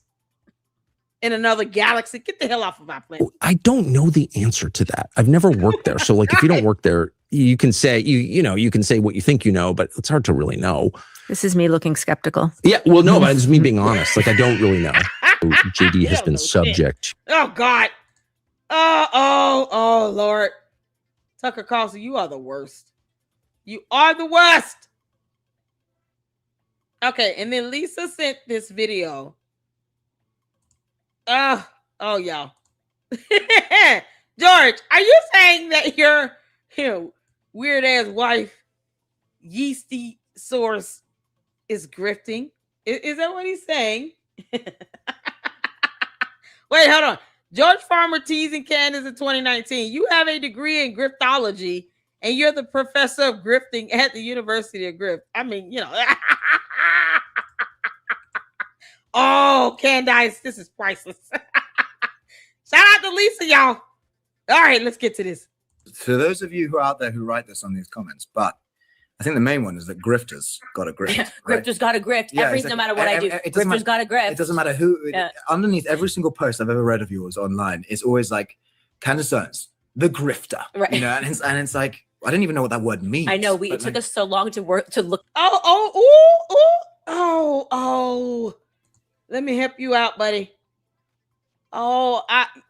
in another galaxy. Get the hell off of our planet. I don't know the answer to that. I've never worked there. So like, if you don't work there, you can say, you can say what you think you know, but it's hard to really know. This is me looking skeptical. Yeah, well, no, but it's me being honest. Like, I don't really know. JD has been subject. Oh, God. Oh, Lord. Tucker Carlson, you are the worst. You are the worst. Okay, and then Lisa sent this video. Oh, y'all. George, are you saying that your weird ass wife, Yeasty Source, is grifting? Is that what he's saying? Wait, hold on. George Farmer teasing Candace in 2019. You have a degree in griftology, and you're the professor of grifting at the University of Grift. I mean, Oh, Candace, this is priceless. Shout out to Lisa, y'all. All right, let's get to this. For those of you who are out there who write this on these comments, but I think the main one is that grifters got to grift. Right? Grifters got to grift. Yeah, Every, no matter what I do, grifters got to grift. It doesn't matter who. Yeah. Underneath every single post I've ever read of yours online, it's always like Candace Owens, the grifter. Right. And it's like, I didn't even know what that word means. I know. It took us so long to look. Oh. Let me help you out, buddy.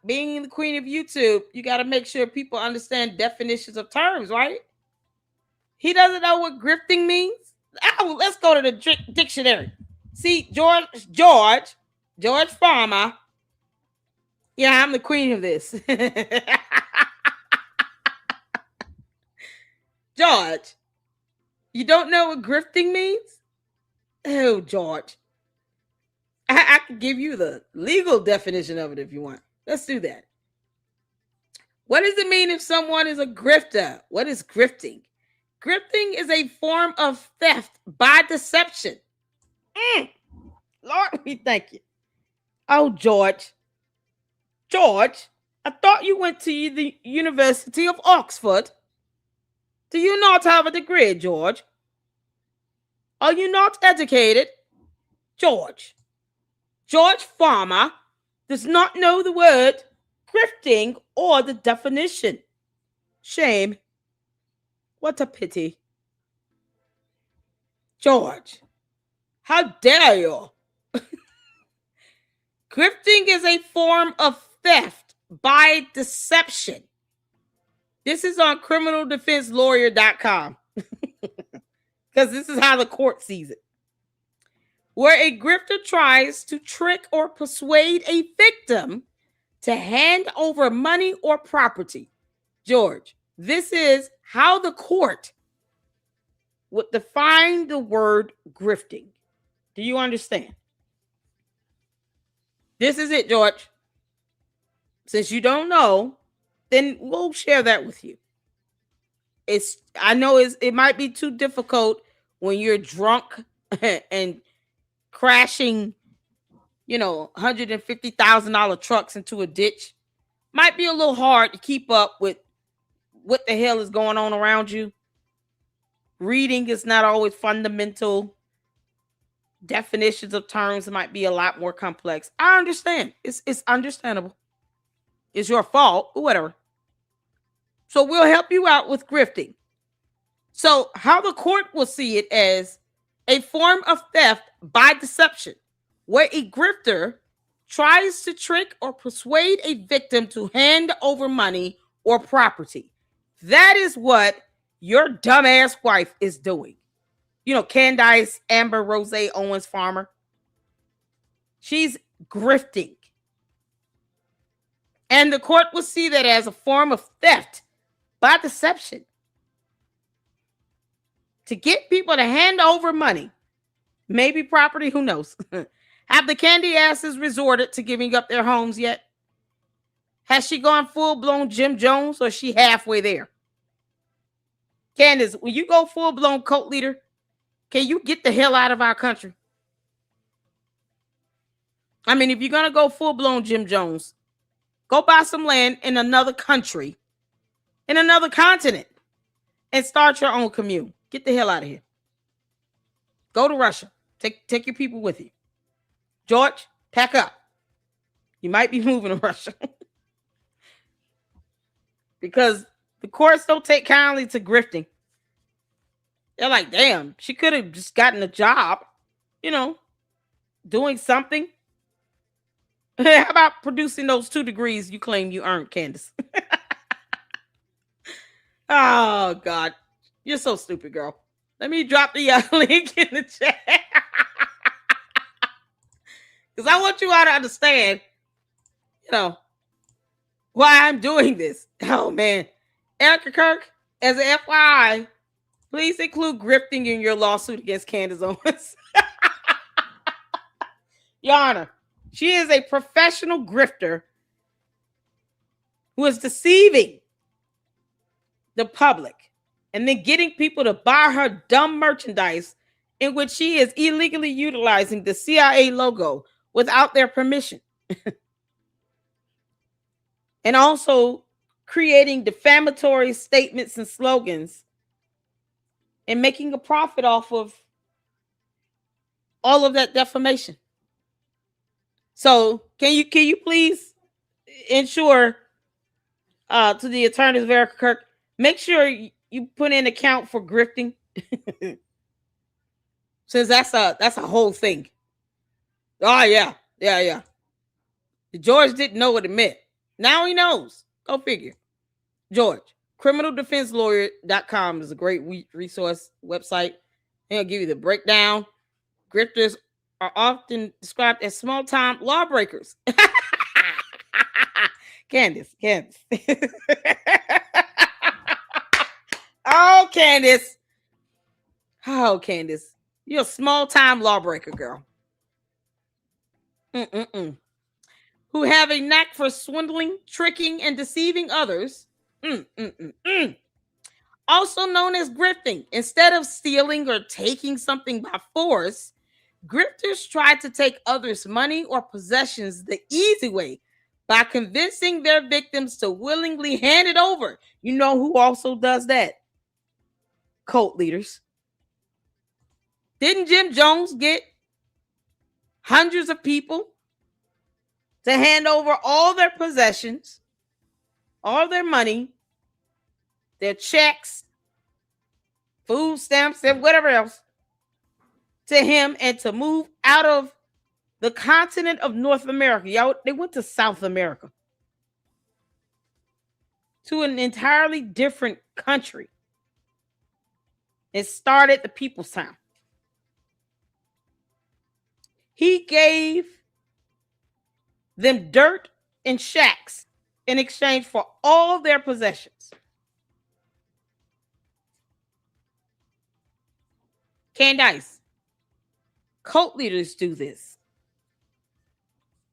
Being the queen of YouTube, you got to make sure people understand definitions of terms, right? He doesn't know what grifting means. Oh, let's go to the dictionary. See, George Farmer. Yeah, I'm the queen of this. George, you don't know what grifting means? Oh, George. I can give you the legal definition of it if you want. Let's do that. What does it mean if someone is a grifter? What is grifting? Grifting is a form of theft by deception. Lord, we thank you. Oh, George, I thought you went to the University of Oxford. Do you not have a degree, George? Are you not educated? George Farmer does not know the word grifting or the definition. Shame. What a pity. George, how dare you? Grifting is a form of theft by deception. This is on criminaldefenselawyer.com because this is how the court sees it. Where a grifter tries to trick or persuade a victim to hand over money or property. George, this is how the court would define the word grifting. Do you understand? This is it, George. Since you don't know, then we'll share that with you. I know it might be too difficult when you're drunk and crashing, $150,000 trucks into a ditch. Might be a little hard to keep up with what the hell is going on around you. Reading is not always fundamental. Definitions of terms might be a lot more complex. I understand. It's understandable. It's your fault, or whatever. So we'll help you out with grifting. So how the court will see it as a form of theft by deception, where a grifter tries to trick or persuade a victim to hand over money or property. That is what your dumbass wife is doing. Candace, Amber, Rose, Owens, Farmer. She's grifting. And the court will see that as a form of theft by deception. To get people to hand over money, maybe property, who knows? Have the candy asses resorted to giving up their homes yet? Has she gone full-blown Jim Jones, or is she halfway there? Candace, when you go full-blown cult leader, can you get the hell out of our country? I mean, if you're going to go full-blown Jim Jones, Go buy some land in another country, in another continent, and start your own commune. Get the hell out of here. Go to Russia. Take your people with you. George, pack up. You might be moving to Russia. Because the courts don't take kindly to grifting. They're like, damn, she could have just gotten a job, doing something. How about producing those 2 degrees you claim you earned, Candace? Oh, God. You're so stupid, girl. Let me drop the link in the chat. Because I want you all to understand, why I'm doing this. Oh, man. Erica Kirk, as an FYI, please include grifting in your lawsuit against Candace Owens. Your Honor, she is a professional grifter who is deceiving the public and then getting people to buy her dumb merchandise in which she is illegally utilizing the CIA logo without their permission. And also creating defamatory statements and slogans and making a profit off of all of that defamation. So can you please ensure to the attorneys of Erica Kirk, make sure you put in account for grifting, since that's a whole thing. Oh yeah. George didn't know what it meant. Now he knows. Go figure. George, criminaldefenselawyer.com is a great resource website. They'll give you the breakdown. Grifters are often described as small-time lawbreakers. Candace. Oh, Candace. You're a small-time lawbreaker, girl. Who have a knack for swindling, tricking, and deceiving others. Also known as grifting. Instead of stealing or taking something by force, grifters try to take others' money or possessions the easy way by convincing their victims to willingly hand it over. You know who also does that? Cult leaders. Didn't Jim Jones get hundreds of people to hand over all their possessions, all their money, their checks, food stamps, and whatever else to him, and to move out of the continent of North America? Y'all, they went to South America, to an entirely different country. It started the People's Town. He gave them dirt and shacks in exchange for all their possessions. Candace, cult leaders do this.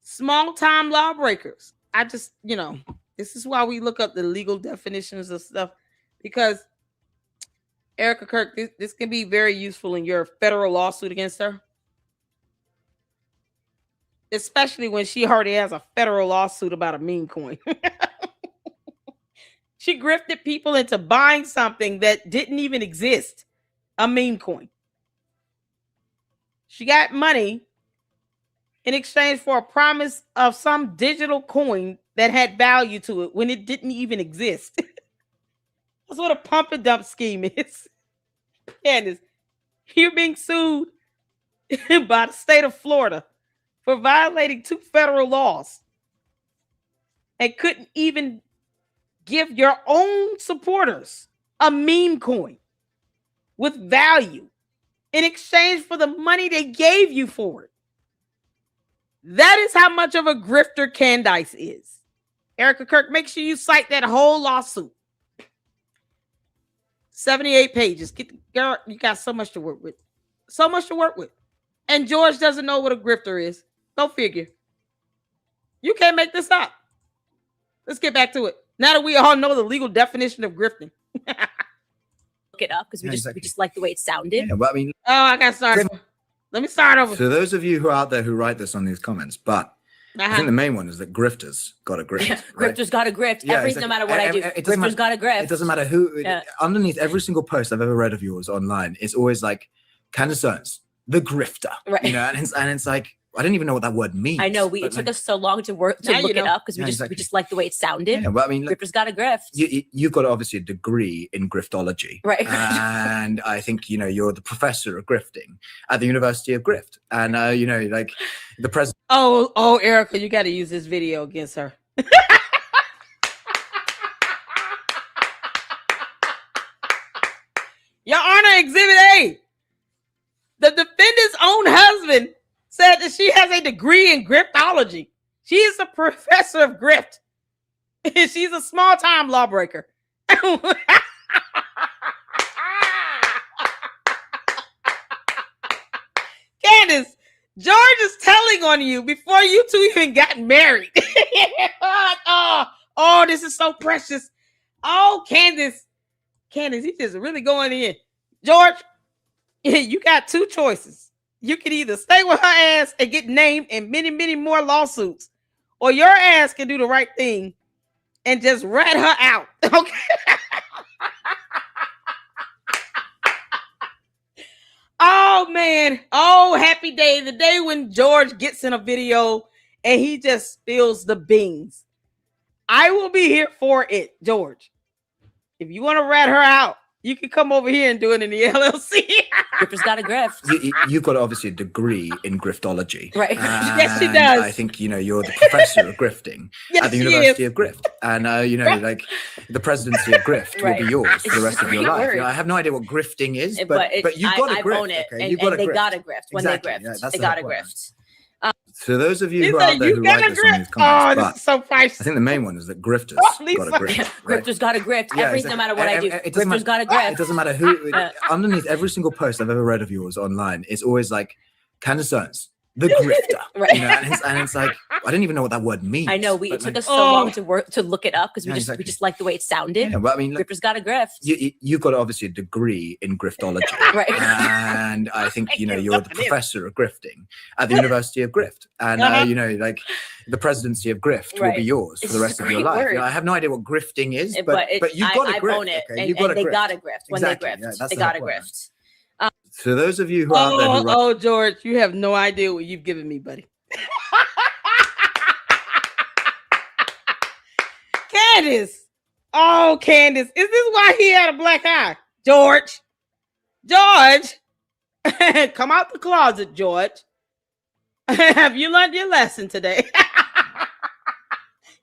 Small-time lawbreakers. I just, this is why we look up the legal definitions of stuff, because Erica Kirk, this can be very useful in your federal lawsuit against her. Especially when she already has a federal lawsuit about a meme coin. She grifted people into buying something that didn't even exist, a meme coin. She got money in exchange for a promise of some digital coin that had value to it when it didn't even exist. That's what a pump and dump scheme is. Candace, you're being sued by the state of Florida for violating 2 federal laws and couldn't even give your own supporters a meme coin with value in exchange for the money they gave you for it. That is how much of a grifter Candace is. Erica Kirk, make sure you cite that whole lawsuit. 78 pages. Girl, you got so much to work with. So much to work with. And George doesn't know what a grifter is. Go figure. You can't make this up. Let's get back to it. Now that we all know the legal definition of grifting. Look it up because we just like the way it sounded. Yeah, but I mean, I got started. Let me start over. So those of you who are out there who write this on these comments, but I think the main one is that grifters got a grift. Right? Grifters got a grift. No matter what I do, grifters got a grift. It doesn't matter who. Yeah. Underneath every single post I've ever read of yours online, it's always like Candace Owens, the grifter. Right. You know, and it's like I don't even know what that word means. I know it took us so long to look it up because we just like the way it sounded. Yeah, but I mean, grifters got a grift. You've got obviously a degree in griftology, right? And I think you're the professor of grifting at the University of Grift, and like the president. Oh, Erica, you got to use this video against her. Your Honor, Exhibit A. The defendant's own husband said that she has a degree in griftology. She is a professor of grift. She's a small-time lawbreaker. Candace, George is telling on you before you two even got married. oh, this is so precious. Oh, Candace, he's just really going in. George, you got two choices. You can either stay with her ass and get named in many, many more lawsuits, or your ass can do the right thing and just rat her out. Okay. Oh, man. Oh, happy day. The day when George gets in a video and he just spills the beans. I will be here for it, George. If you want to rat her out, you can come over here and do it in the LLC. Grifter's got a grift. You've got obviously a degree in griftology. Right. Yes, she does. I think, you're the professor of grifting at the University of Grift. And, like the presidency of Grift will be yours for the rest of your life. I have no idea what grifting is, but you've got a grift. Own it. Okay? And, you've got and a they grift. got a grift. When Exactly. they grift, Yeah, they got a grift. For those of you who are out there who write this on these comments, this is so priceless. I think the main one is that grifters got a grift. Grifters got a grift. No matter what I do, grifters got a grift. grift. It doesn't matter who. Underneath every single post I've ever read of yours online, it's always like Candace Owens, the grifter. Right. And it's like I don't even know what that word means. I know it took us so long to look it up because we just like the way it sounded. Yeah, but I mean, grifters got a grift. You've got obviously a degree in griftology, right? And I think you're the professor of grifting at the University of Grift, and like the presidency of Grift will be yours for the rest of your life. I have no idea what grifting is, but you've got a grift. Own it. Okay? And, You've got a they grift. got a grift. When Exactly. they grift, Yeah, they got a grift. For those of you who are out there who write Oh, George, you have no idea what you've given me, buddy. Candace. Oh, Candace. Is this why he had a black eye? George. Come out the closet, George. Have you learned your lesson today?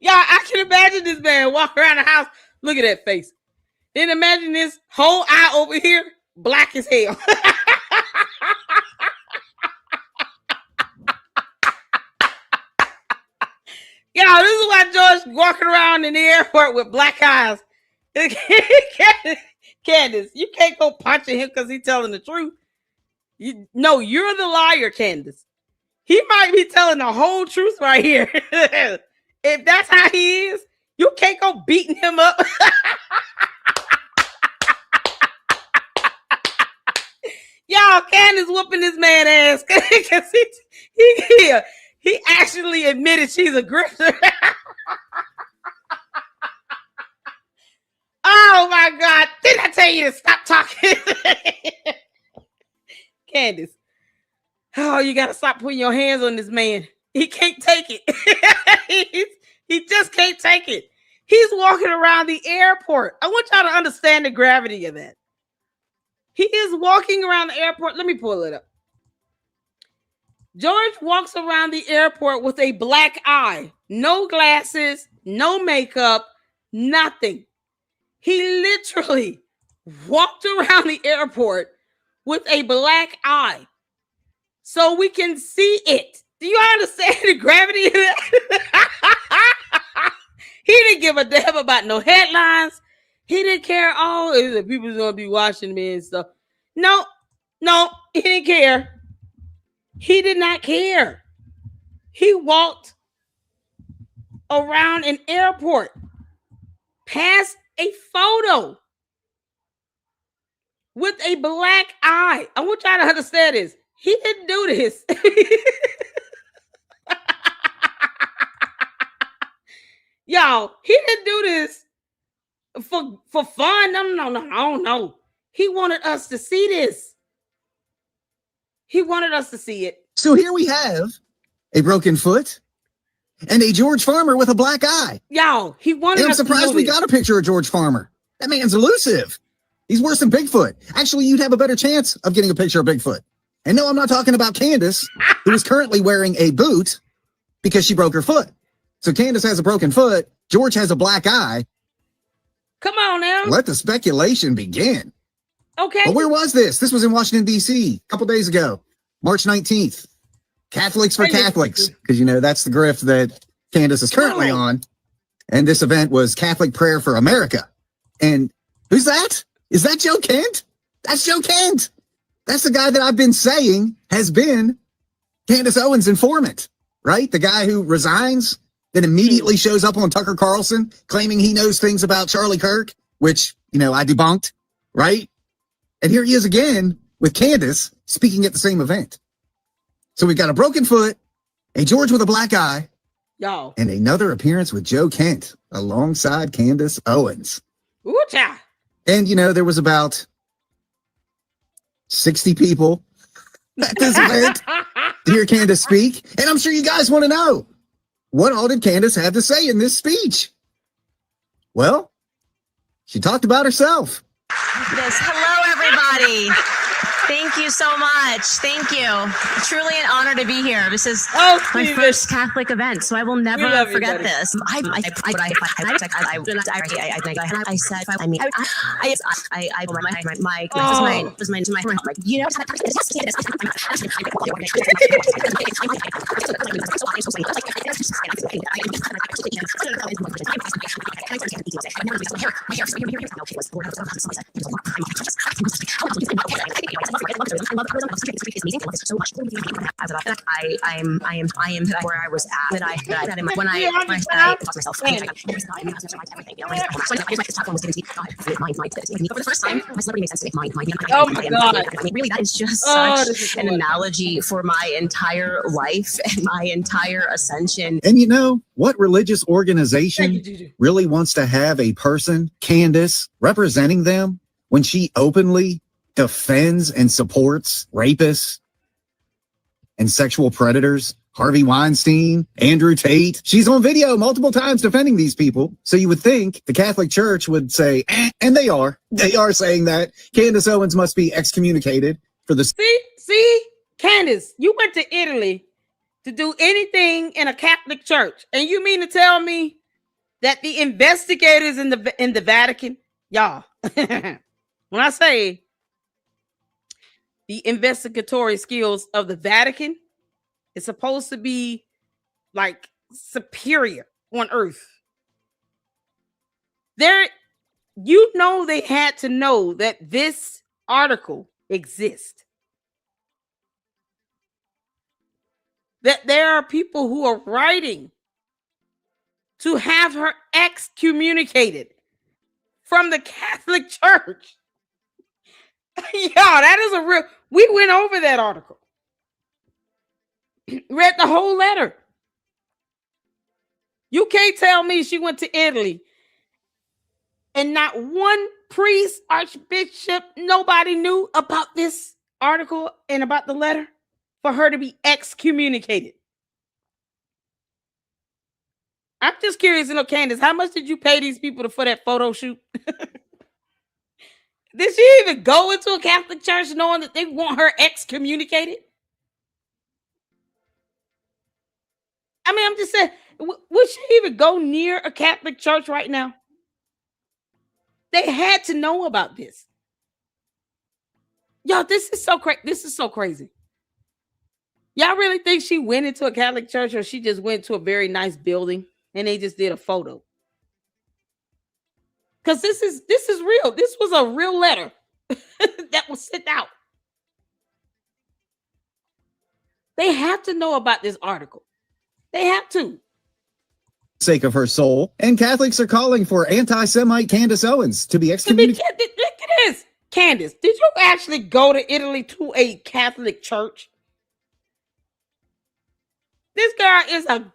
Yeah, I can imagine this man walk around the house. Look at that face. Then imagine this whole eye over here, black as hell. Yeah, this is why George walking around in the airport with black eyes. Candace, you can't go punching him because he's telling the truth. No, you're the liar, Candace. He might be telling the whole truth right here. If that's how he is, you can't go beating him up. Y'all, Candace whooping this man ass because he actually admitted she's a grifter. Oh my God. Didn't I tell you to stop talking? Candace. Oh, you got to stop putting your hands on this man. He can't take it. He just can't take it. He's walking around the airport. I want y'all to understand the gravity of that. He is walking around the airport. Let me pull it up. George walks around the airport with a black eye. No glasses, no makeup, nothing. He literally walked around the airport with a black eye so we can see it. Do you understand the gravity of that? He didn't give a damn about no headlines. He didn't care. Oh, the people's gonna be watching me and stuff. No, he didn't care. He did not care. He walked around an airport past a photo with a black eye. I want y'all to understand this. He didn't do this. Y'all, he didn't do this for fun. No. He wanted us to see this. He wanted us to see it. So here we have a broken foot and a George Farmer with a black eye. Y'all, he wanted And I'm us to surprised know we this. got a picture of George Farmer. That man's elusive. He's worse than Bigfoot. Actually, you'd have a better chance of getting a picture of Bigfoot. And no, I'm not talking about Candace, who is currently wearing a boot because she broke her foot. So Candace has a broken foot. George has a black eye. Come on now. Let the speculation begin. Okay. But where was this? This was in Washington, D.C. a couple days ago, March 19th. Catholics for Catholics, because, you know, that's the grift that Candace is currently on. And this event was Catholic Prayer for America. And who's that? Is that Joe Kent? That's Joe Kent. That's the guy that I've been saying has been Candace Owens' informant, right? The guy who resigns, then immediately shows up on Tucker Carlson claiming he knows things about Charlie Kirk, which, you know, I debunked, right? And here he is again with Candace speaking at the same event. So we've got a broken foot, a George with a black eye, y'all, and another appearance with Joe Kent alongside Candace Owens. Ooh-cha. And, you know, there was about 60 people at this event to hear Candace speak. And I'm sure you guys want to know, what all did Candace have to say in this speech? Well, she talked about herself. Yes. Hello, everybody. Thank you so much. Thank you. Truly an honor to be here. This is my first Catholic event, so I will never forget this. I am where I was at. When I taught myself. For the first time, my celebrity makes sense to me. Oh my God. Really, that is just such an analogy for my entire life and my entire ascension. And you know, what religious organization really wants to have a person, Candace, representing them when she openly defends and supports rapists and sexual predators? Harvey Weinstein, Andrew Tate. She's on video multiple times defending these people. So you would think the Catholic Church would say, and they are saying that Candace Owens must be excommunicated for the. See, Candace, you went to Italy to do anything in a Catholic church, and you mean to tell me that the investigators in the Vatican, y'all, when I say the investigatory skills of the Vatican, it's supposed to be like superior on earth. You know, they had to know that this article exists. That there are people who are writing to have her excommunicated from the Catholic Church. Yeah, that is a real. We went over that article. Read the whole letter. You can't tell me she went to Italy and not one priest, archbishop, nobody knew about this article and about the letter for her to be excommunicated. I'm just curious to know, Candace, how much did you pay these people for that photo shoot? Did she even go into a Catholic church knowing that they want her excommunicated? I mean, I'm just saying, would she even go near a Catholic church right now? They had to know about this. Y'all, this is so crazy. This is so crazy. Y'all really think she went into a Catholic church, or she just went to a very nice building and they just did a photo? Because this is real. This was a real letter that was sent out. They have to know about this article. They have to. Sake of her soul. And Catholics are calling for anti-Semite Candace Owens to be excommunicated. Look at this. Candace, did you actually go to Italy to a Catholic church? This girl is an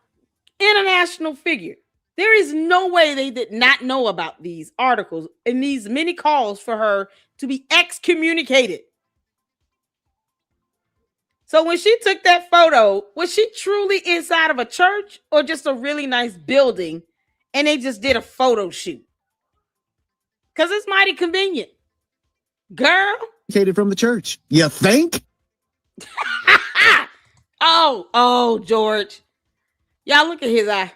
international figure. There is no way they did not know about these articles and these many calls for her to be excommunicated. So when she took that photo, was she truly inside of a church or just a really nice building and they just did a photo shoot? Because it's mighty convenient. Girl. From the church. You think? Oh, George. Y'all look at his eye.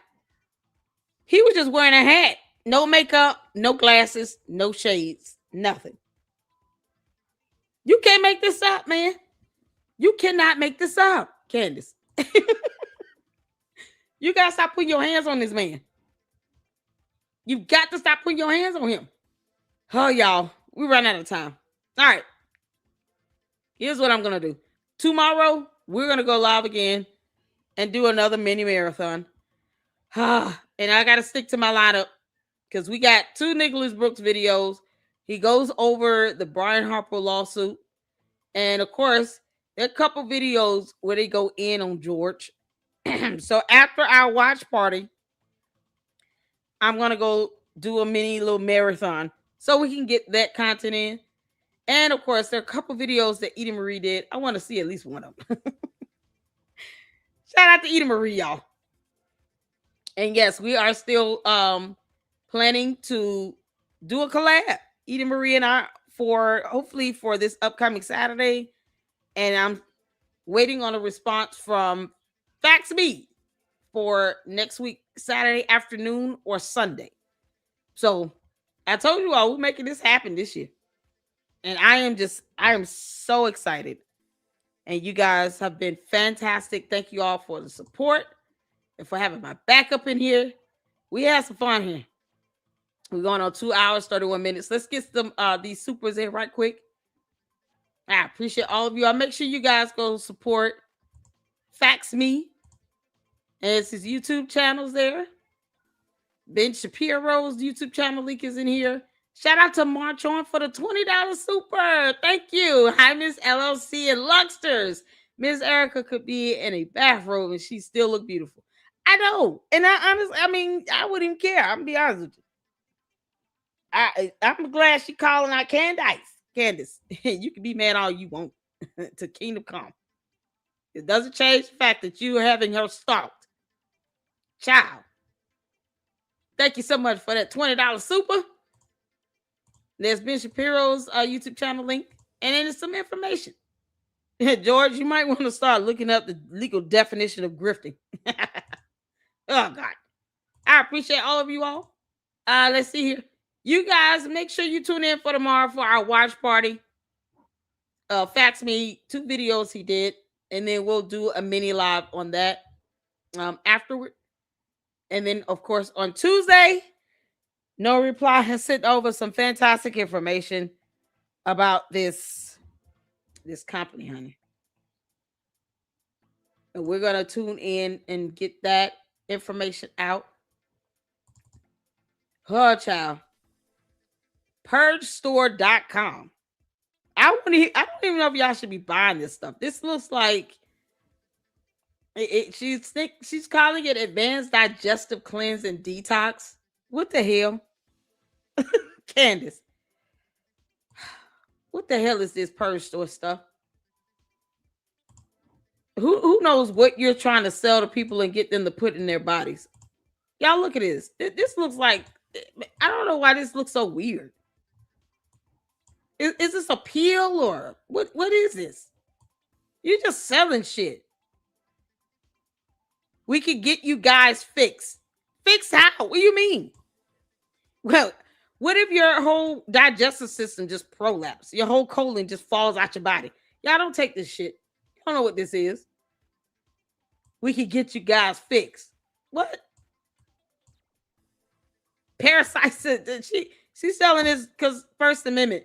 He was just wearing a hat. No makeup, no glasses, no shades, nothing. You can't make this up, man. You cannot make this up, Candace. You got to stop putting your hands on this man. You've got to stop putting your hands on him. Oh, y'all, we run out of time. All right. Here's what I'm going to do. Tomorrow, we're going to go live again and do another mini marathon. And I got to stick to my lineup because we got 2 Nicholas Brooks videos. He goes over the Brian Harper lawsuit. And, of course, there are a couple videos where they go in on George. So after our watch party, I'm going to go do a mini little marathon so we can get that content in. And, of course, there are a couple videos that Edie Marie did. I want to see at least one of them. Shout out to Edie Marie, y'all. And, yes, we are still planning to do a collab. Edie Marie and I hopefully for this upcoming Saturday. And I'm waiting on a response from Fax Me for next week, Saturday afternoon or Sunday. So I told you all we're making this happen this year. And I am so excited. And you guys have been fantastic. Thank you all for the support and for having my backup in here. We had some fun here. We're going on 2 hours, 31 minutes. Let's get some these supers in right quick. I appreciate all of you. I'll make sure you guys go support Fax Me. And it's his YouTube channels there. Ben Shapiro's YouTube channel link is in here. Shout out to March On for the $20 super. Thank you. Hi, Miss LLC and Luxters. Miss Erica could be in a bathrobe and she still look beautiful. I know. And I wouldn't even care. I'm gonna be honest with you. I'm glad she calling out Candace. You can be mad all you want to Kingdom Come. It doesn't change the fact that you are having her stalked. Child. Thank you so much for that $20 super. There's Ben Shapiro's YouTube channel link. And then there's some information. George, you might want to start looking up the legal definition of grifting. Oh, God. I appreciate all of you all. Let's see here. You guys, make sure you tune in for tomorrow for our watch party. Fax Me 2 videos he did. And then we'll do a mini live on that afterward. And then, of course, on Tuesday, No Reply has sent over some fantastic information about this company, honey. And we're going to tune in and get that information out. Oh, child. PurgeStore.com. I don't even know if y'all should be buying this stuff. This looks like she's calling it advanced digestive cleanse and detox. What the hell? Candace. What the hell is this Purge Store stuff? Who knows what you're trying to sell to people and get them to put in their bodies? Y'all look at this. This looks like, I don't know why this looks so weird. Is this a peel or what is this? You're just selling shit. We could get you guys fixed. Fixed how? What do you mean? Well, what if your whole digestive system just prolapse? Your whole colon just falls out your body. Y'all don't take this shit. You don't know what this is. We could get you guys fixed. What? Parasites. She's selling this because First Amendment.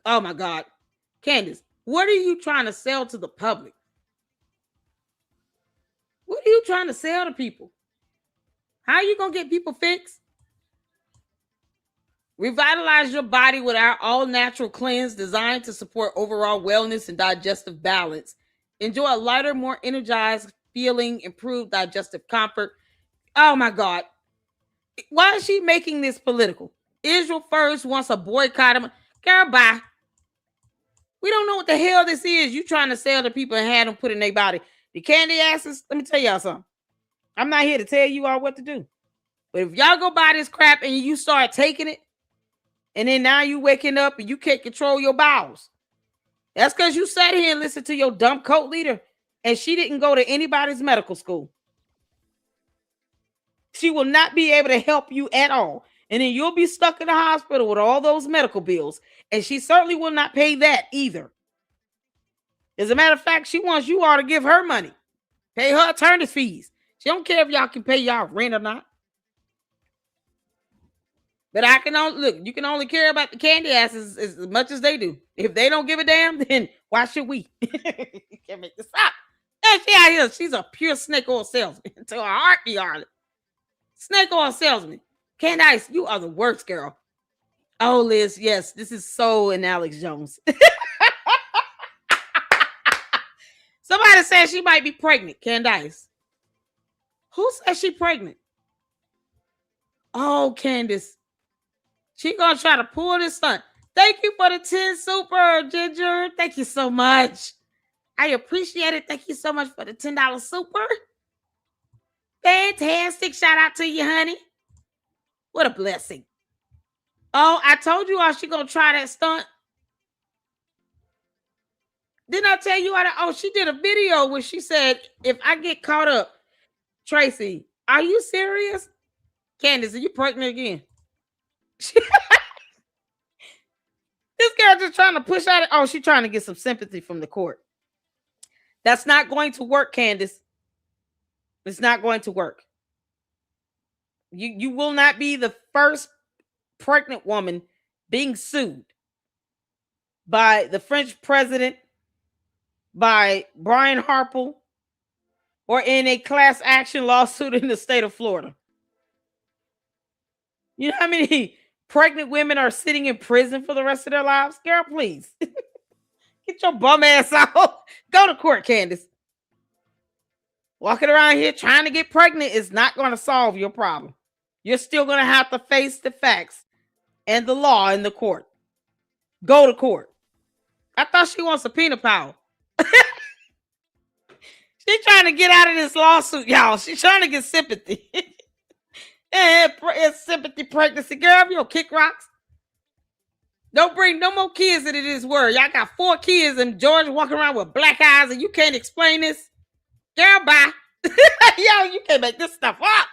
Oh my God. Candace, what are you trying to sell to the public? What are you trying to sell to people? How are you going to get people fixed? Revitalize your body with our all-natural cleanse designed to support overall wellness and digestive balance. Enjoy a lighter, more energized feeling, improved digestive comfort. Oh my God. Why is she making this political? Israel First wants to boycott him. Girl, bye. We don't know what the hell this is. You trying to sell to people and have them put in their body. The candy asses, let me tell y'all something. I'm not here to tell you all what to do. But if y'all go buy this crap and you start taking it, and then now you waking up and you can't control your bowels, that's because you sat here and listened to your dumb cult leader and she didn't go to anybody's medical school. She will not be able to help you at all. And then you'll be stuck in the hospital with all those medical bills. And she certainly will not pay that either. As a matter of fact, she wants you all to give her money. Pay her attorney fees. She don't care if y'all can pay y'all rent or not. But I can only look, you can only care about the candy asses as much as they do. If they don't give a damn, then why should we? You can't make this up. And she out here, she's a pure snake oil salesman. To her heart be harlot. Snake oil salesman. Candace, you are the worst, girl. Oh, Liz, yes, this is so in Alex Jones. Somebody said she might be pregnant, Candace. Who said she pregnant? Oh, Candace. She gonna try to pull this stunt. Thank you for the 10 super, Ginger. Thank you so much. I appreciate it. Thank you so much for the $10 super. Fantastic. Shout out to you, honey. What a blessing. Oh, I told you all she gonna try that stunt. Didn't I tell you? She did a video where she said, if I get caught up, Tracy, are you serious? Candace, are you pregnant again? This girl just trying to push out. Oh, she's trying to get some sympathy from the court. That's not going to work, Candace. It's not going to work. You will not be the first pregnant woman being sued by the French president, by Brian Harpel, or in a class action lawsuit in the state of Florida. You know how many pregnant women are sitting in prison for the rest of their lives? Girl, please. Get your bum ass out. Go to court, Candace. Walking around here trying to get pregnant is not going to solve your problem. You're still going to have to face the facts and the law in the court. Go to court. I thought she wants subpoena power. She's trying to get out of this lawsuit, y'all. She's trying to get sympathy. It's sympathy pregnancy. Girl, you don't kick rocks. Don't bring no more kids into this world. Y'all got 4 kids and George walking around with black eyes and you can't explain this. Girl, bye. Yo, you can't make this stuff up.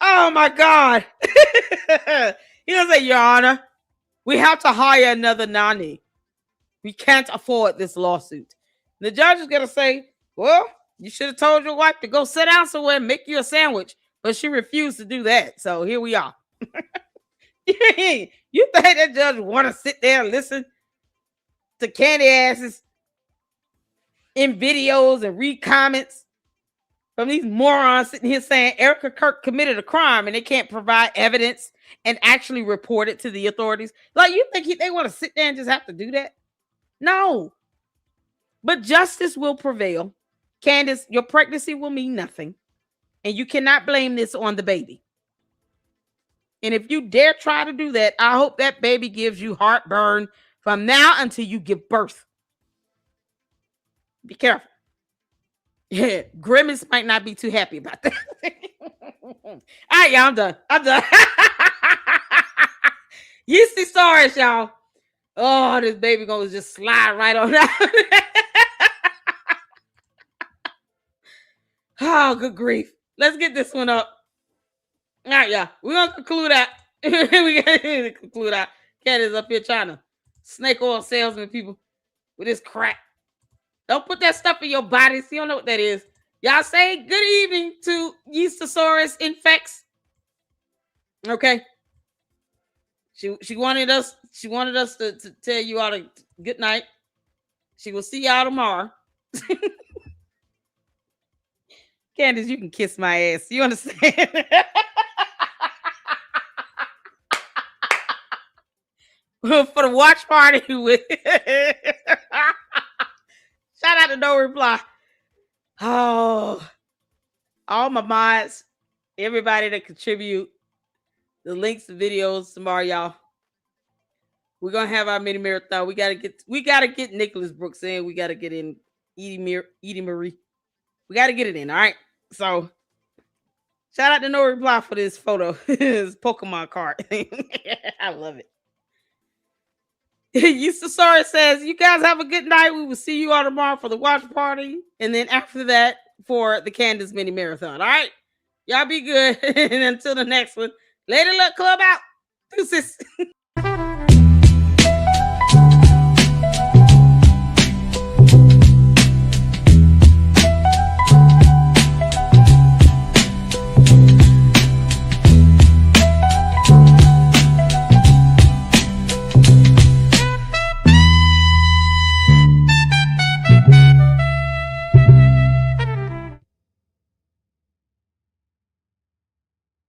Oh my God. He doesn't say, Your Honor, we have to hire another nanny. We can't afford this lawsuit. The judge is going to say, well, you should have told your wife to go sit down somewhere and make you a sandwich. But she refused to do that. So here we are. You think that judge want to sit there and listen to candy asses in videos and read comments from these morons sitting here saying Erica Kirk committed a crime and they can't provide evidence and actually report it to the authorities? Like, you think they want to sit there and just have to do that? No. But justice will prevail. Candace, your pregnancy will mean nothing. And you cannot blame this on the baby. And if you dare try to do that, I hope that baby gives you heartburn from now until you give birth. Be careful. Yeah, Grimace might not be too happy about that. All right, y'all, I'm done. You see stories, y'all. Oh, this baby gonna just slide right on out. Oh, good grief. Let's get this one up. All right, y'all. We're going to conclude that. We got to conclude that. Candace up here trying to snake oil salesman people with this crap. Don't put that stuff in your body. So you don't know what that is. Y'all say good evening to Yeastosaurus Infects. Okay. She wanted us to tell you all a good night. She will see y'all tomorrow. Candace, you can kiss my ass. You understand? For the watch party with shout out to No Reply. Oh, all my mods, everybody that contribute, the links to videos tomorrow, y'all. We're gonna have our mini marathon. We gotta get Nicholas Brooks in. We gotta get in Edie Marie. We gotta get it in. All right. So shout out to No Reply for this photo. His Pokemon card. I love it. Eustasaurus says, you guys have a good night. We will see you all tomorrow for the watch party. And then after that for the Candace mini marathon. All right. Y'all be good. And until the next one. Later, luck club out. Deuces.